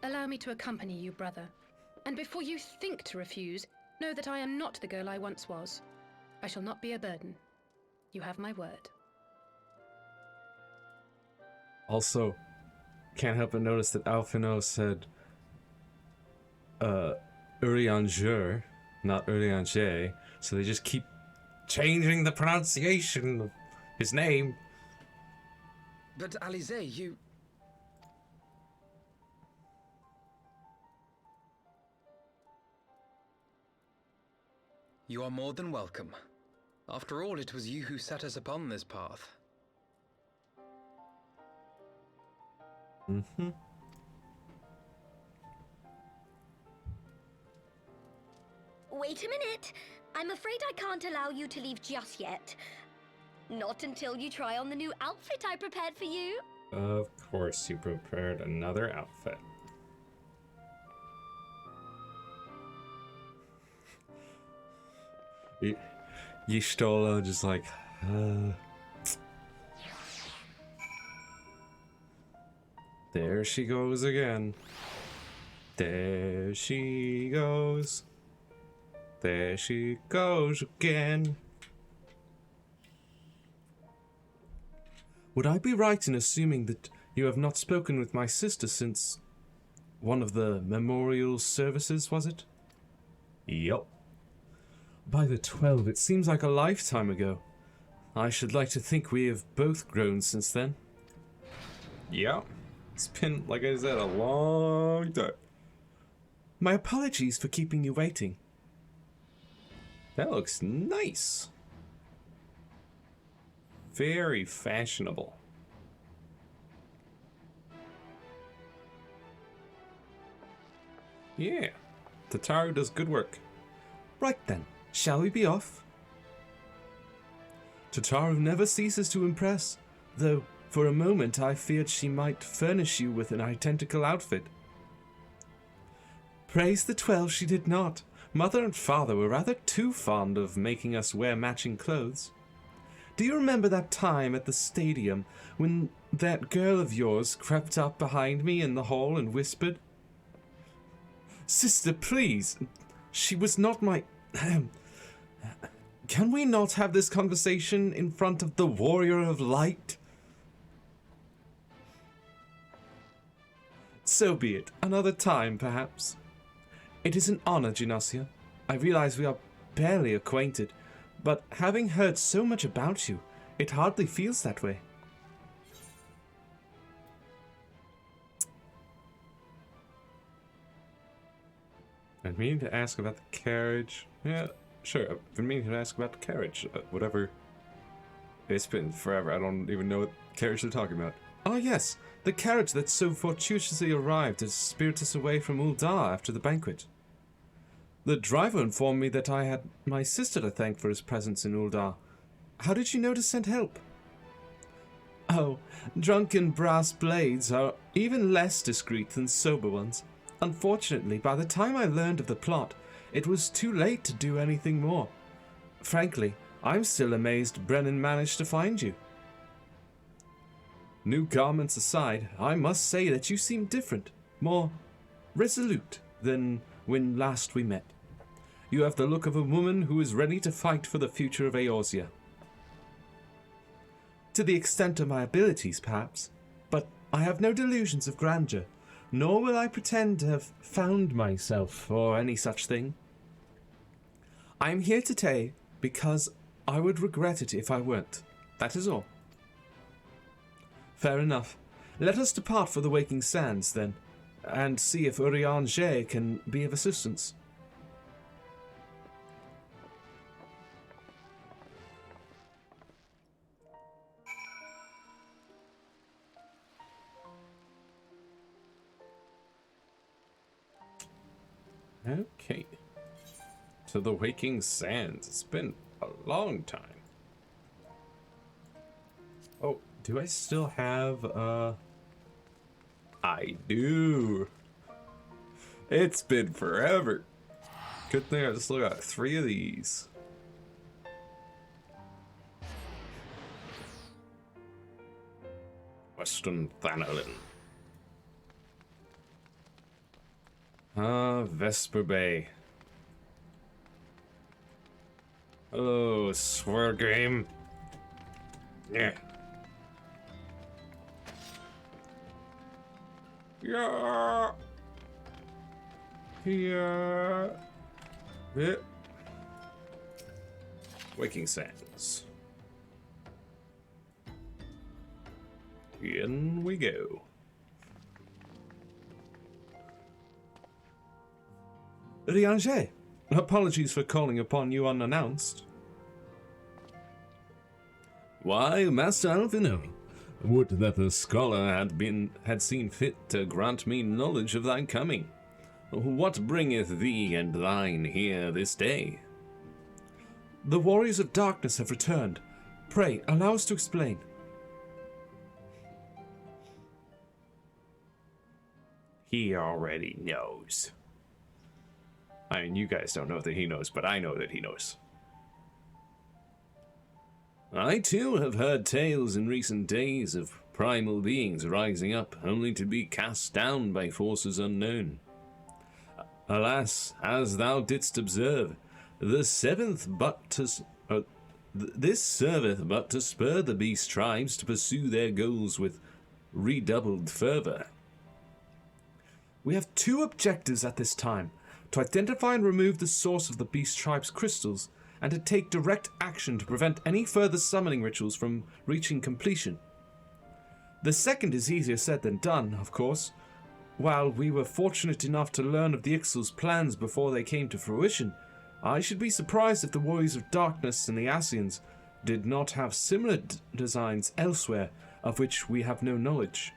Allow me to accompany you, brother. And before you think to refuse, know that I am not the girl I once was. I shall not be a burden. You have my word. Also, can't help but notice that Alphino said Urianger, not Urianger, so they just keep changing the pronunciation of his name. But Alize, you... You are more than welcome. After all, it was you who set us upon this path. Mm-hmm. Wait a minute. I'm afraid I can't allow you to leave just yet. Not until you try on the new outfit I prepared for you. Of course you prepared another outfit. Y'shtola just like, There she goes again. There she goes. There she goes again. Would I be right in assuming that you have not spoken with my sister since one of the memorial services, was it? Yup. By the 12, it seems like a lifetime ago. I should like to think we have both grown since then. Yeah. It's been, like I said, a long time. My apologies for keeping you waiting. That looks nice. Very fashionable. Yeah. Tataru does good work. Right then, shall we be off? Tataru never ceases to impress, though for a moment I feared she might furnish you with an identical outfit. Praise the 12, she did not. Mother and father were rather too fond of making us wear matching clothes. Do you remember that time at the stadium when that girl of yours crept up behind me in the hall and whispered, "Sister, please, she was not my... Can we not have this conversation in front of the Warrior of Light?" So be it. Another time, perhaps. It is an honor, Genossia. I realize we are barely acquainted, but having heard so much about you, it hardly feels that way. I've been meaning to ask about the carriage. Yeah, sure. I've been meaning to ask about the carriage. Whatever. It's been forever. I don't even know what carriage they're talking about. Ah, yes. The carriage that so fortuitously arrived to spirit us away from Uldar after the banquet. The driver informed me that I had my sister to thank for his presence in Uldar. How did you know to send help? Oh, drunken brass blades are even less discreet than sober ones. Unfortunately, by the time I learned of the plot, it was too late to do anything more. Frankly, I'm still amazed Brennan managed to find you. New garments aside, I must say that you seem different, more resolute than when last we met. You have the look of a woman who is ready to fight for the future of Eorzea. To the extent of my abilities, perhaps, but I have no delusions of grandeur, nor will I pretend to have found myself or any such thing. I am here today because I would regret it if I weren't. That is all. Fair enough. Let us depart for the Waking Sands, then, and see if Urianger can be of assistance. Okay. To the Waking Sands. It's been a long time. Oh, do I still have, I do. It's been forever. Good thing I still got 3 of these. Western Thanolin. Vesper Bay. Hello, swear game. Yeah. Yeah. Yeah. Yeah. Waking Sands. In we go. Urianger, apologies for calling upon you unannounced. Why, Master Alvino, would that the scholar had seen fit to grant me knowledge of thy coming. What bringeth thee and thine here this day? The warriors of darkness have returned. Pray, allow us to explain. He already knows. I mean, you guys don't know that he knows, but I know that he knows. I too have heard tales in recent days of primal beings rising up, only to be cast down by forces unknown. Alas, as thou didst observe, this serveth but to spur the beast tribes to pursue their goals with redoubled fervor. We have 2 objectives at this time: to identify and remove the source of the beast tribe's crystals, and to take direct action to prevent any further summoning rituals from reaching completion. The second is easier said than done, of course. While we were fortunate enough to learn of the Ixal's plans before they came to fruition, I should be surprised if the Warriors of Darkness and the Ascians did not have similar designs elsewhere, of which we have no knowledge.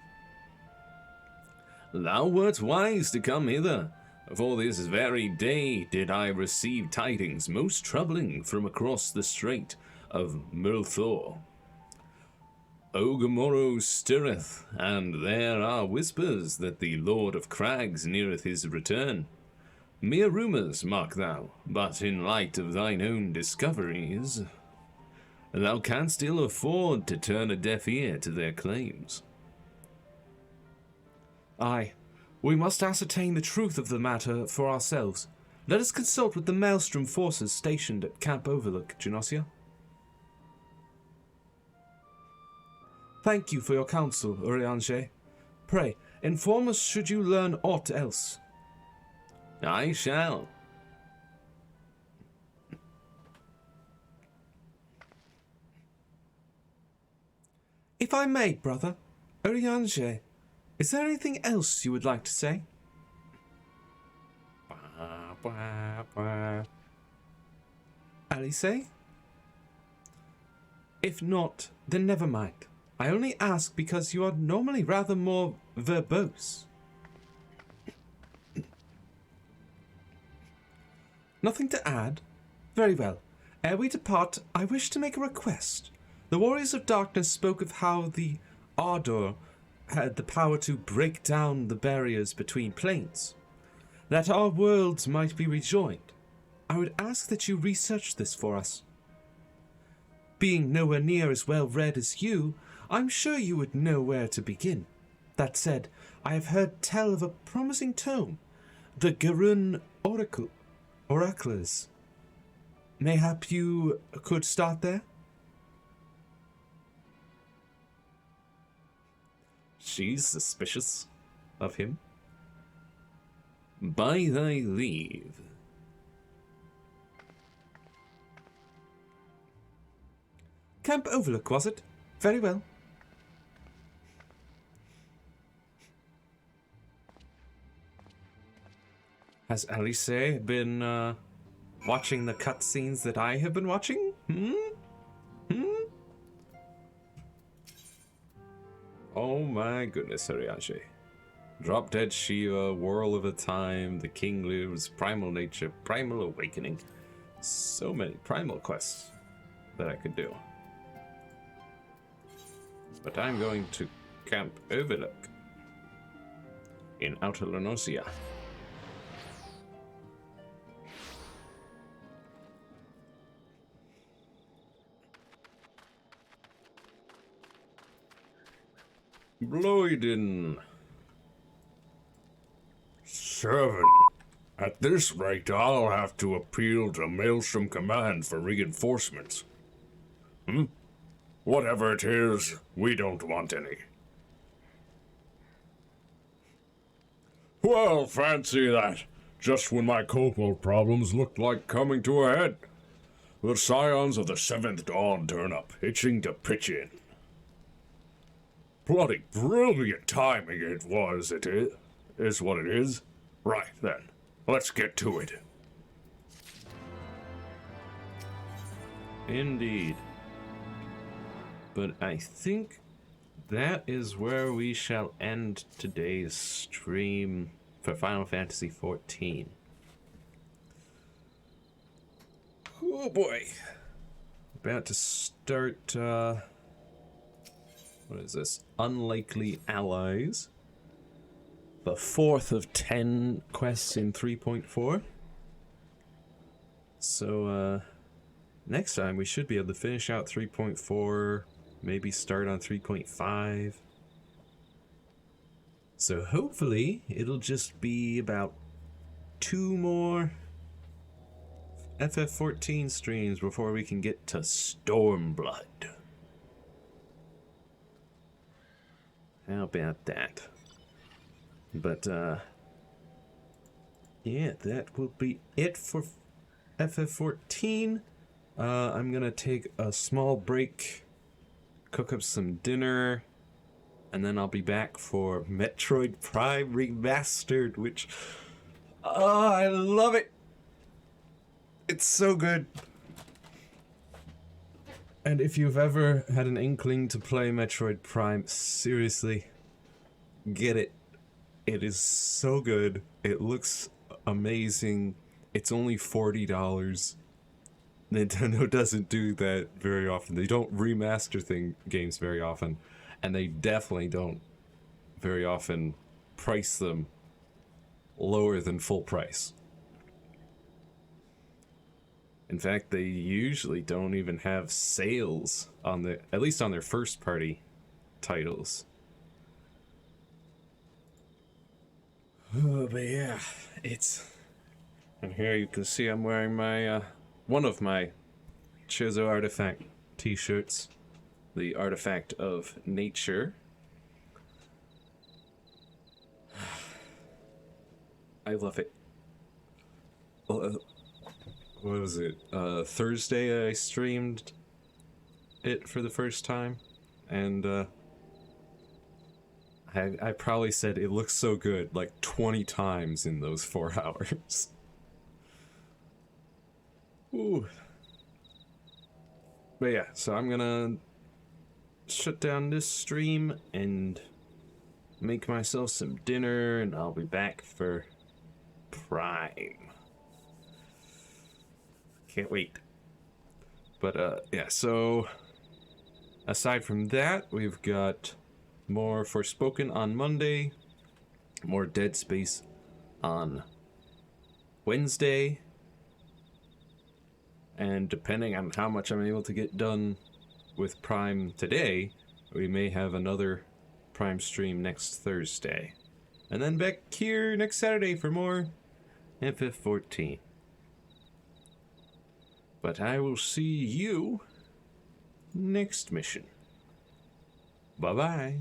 Thou wert wise to come hither. For this very day did I receive tidings most troubling from across the strait of Multhor. Ogamoro stirreth, and there are whispers that the Lord of Crags neareth his return. Mere rumours, mark thou, but in light of thine own discoveries, thou canst ill afford to turn a deaf ear to their claims. Aye. We must ascertain the truth of the matter for ourselves. Let us consult with the Maelstrom forces stationed at Camp Overlook, Genosia. Thank you for your counsel, Urianger. Pray, inform us should you learn aught else. I shall. If I may, brother, Urianger, is there anything else you would like to say? Alice? If not, then never mind. I only ask because you are normally rather more verbose. Nothing to add? Very well. Ere we depart, I wish to make a request. The Warriors of Darkness spoke of how the Ardor had the power to break down the barriers between planes, that our worlds might be rejoined. I would ask that you research this for us. Being nowhere near as well read as you, I'm sure you would know where to begin. That said, I have heard tell of a promising tome, the Garun Oracle. oracles. Mayhap you could start there? She's suspicious of him. By thy leave. Camp Overlook, was it? Very well. Has Alice been watching the cutscenes that I have been watching? Oh my goodness, Hariaje. Drop Dead Shiva, Whirl of a Time, The King Lives, Primal Nature, Primal Awakening. So many primal quests that I could do. But I'm going to Camp Overlook in Outer Lenosia. Bloiden. 7. At this rate, I'll have to appeal to Maelstrom Command for reinforcements. Whatever it is, we don't want any. Well, fancy that. Just when my kobold problems looked like coming to a head, the Scions of the 7th Dawn turn up, itching to pitch in. Bloody brilliant timing it was, is what it is. Right then, let's get to it. Indeed. But I think that is where we shall end today's stream for Final Fantasy XIV. Oh boy. About to start, what is this? Unlikely Allies. The 4th of 10 quests in 3.4. So, next time we should be able to finish out 3.4, maybe start on 3.5. So hopefully it'll just be about 2 more FF14 streams before we can get to Stormblood. How about that? But, yeah, that will be it for FF14. I'm gonna take a small break, cook up some dinner, and then I'll be back for Metroid Prime Remastered, which, I love it! It's so good! And if you've ever had an inkling to play Metroid Prime, seriously, get it. It is so good. It looks amazing. It's only $40. Nintendo doesn't do that very often. They don't remaster games very often. And they definitely don't very often price them lower than full price. In fact, they usually don't even have sales on at least on their first party titles. Oh, but yeah, and here you can see I'm wearing my, one of my Chizo Artifact t-shirts, the Artifact of Nature. I love it. What was it? Thursday I streamed it for the first time, and, I probably said it looks so good like 20 times in those 4 hours. Ooh. But yeah, so I'm gonna shut down this stream and make myself some dinner, and I'll be back for Prime. Can't wait. But yeah, so aside from that, we've got more Forspoken on Monday, more Dead Space on Wednesday, and depending on how much I'm able to get done with Prime today, we may have another Prime stream next Thursday. And then back here next Saturday for more FF14. But I will see you next mission. Bye-bye.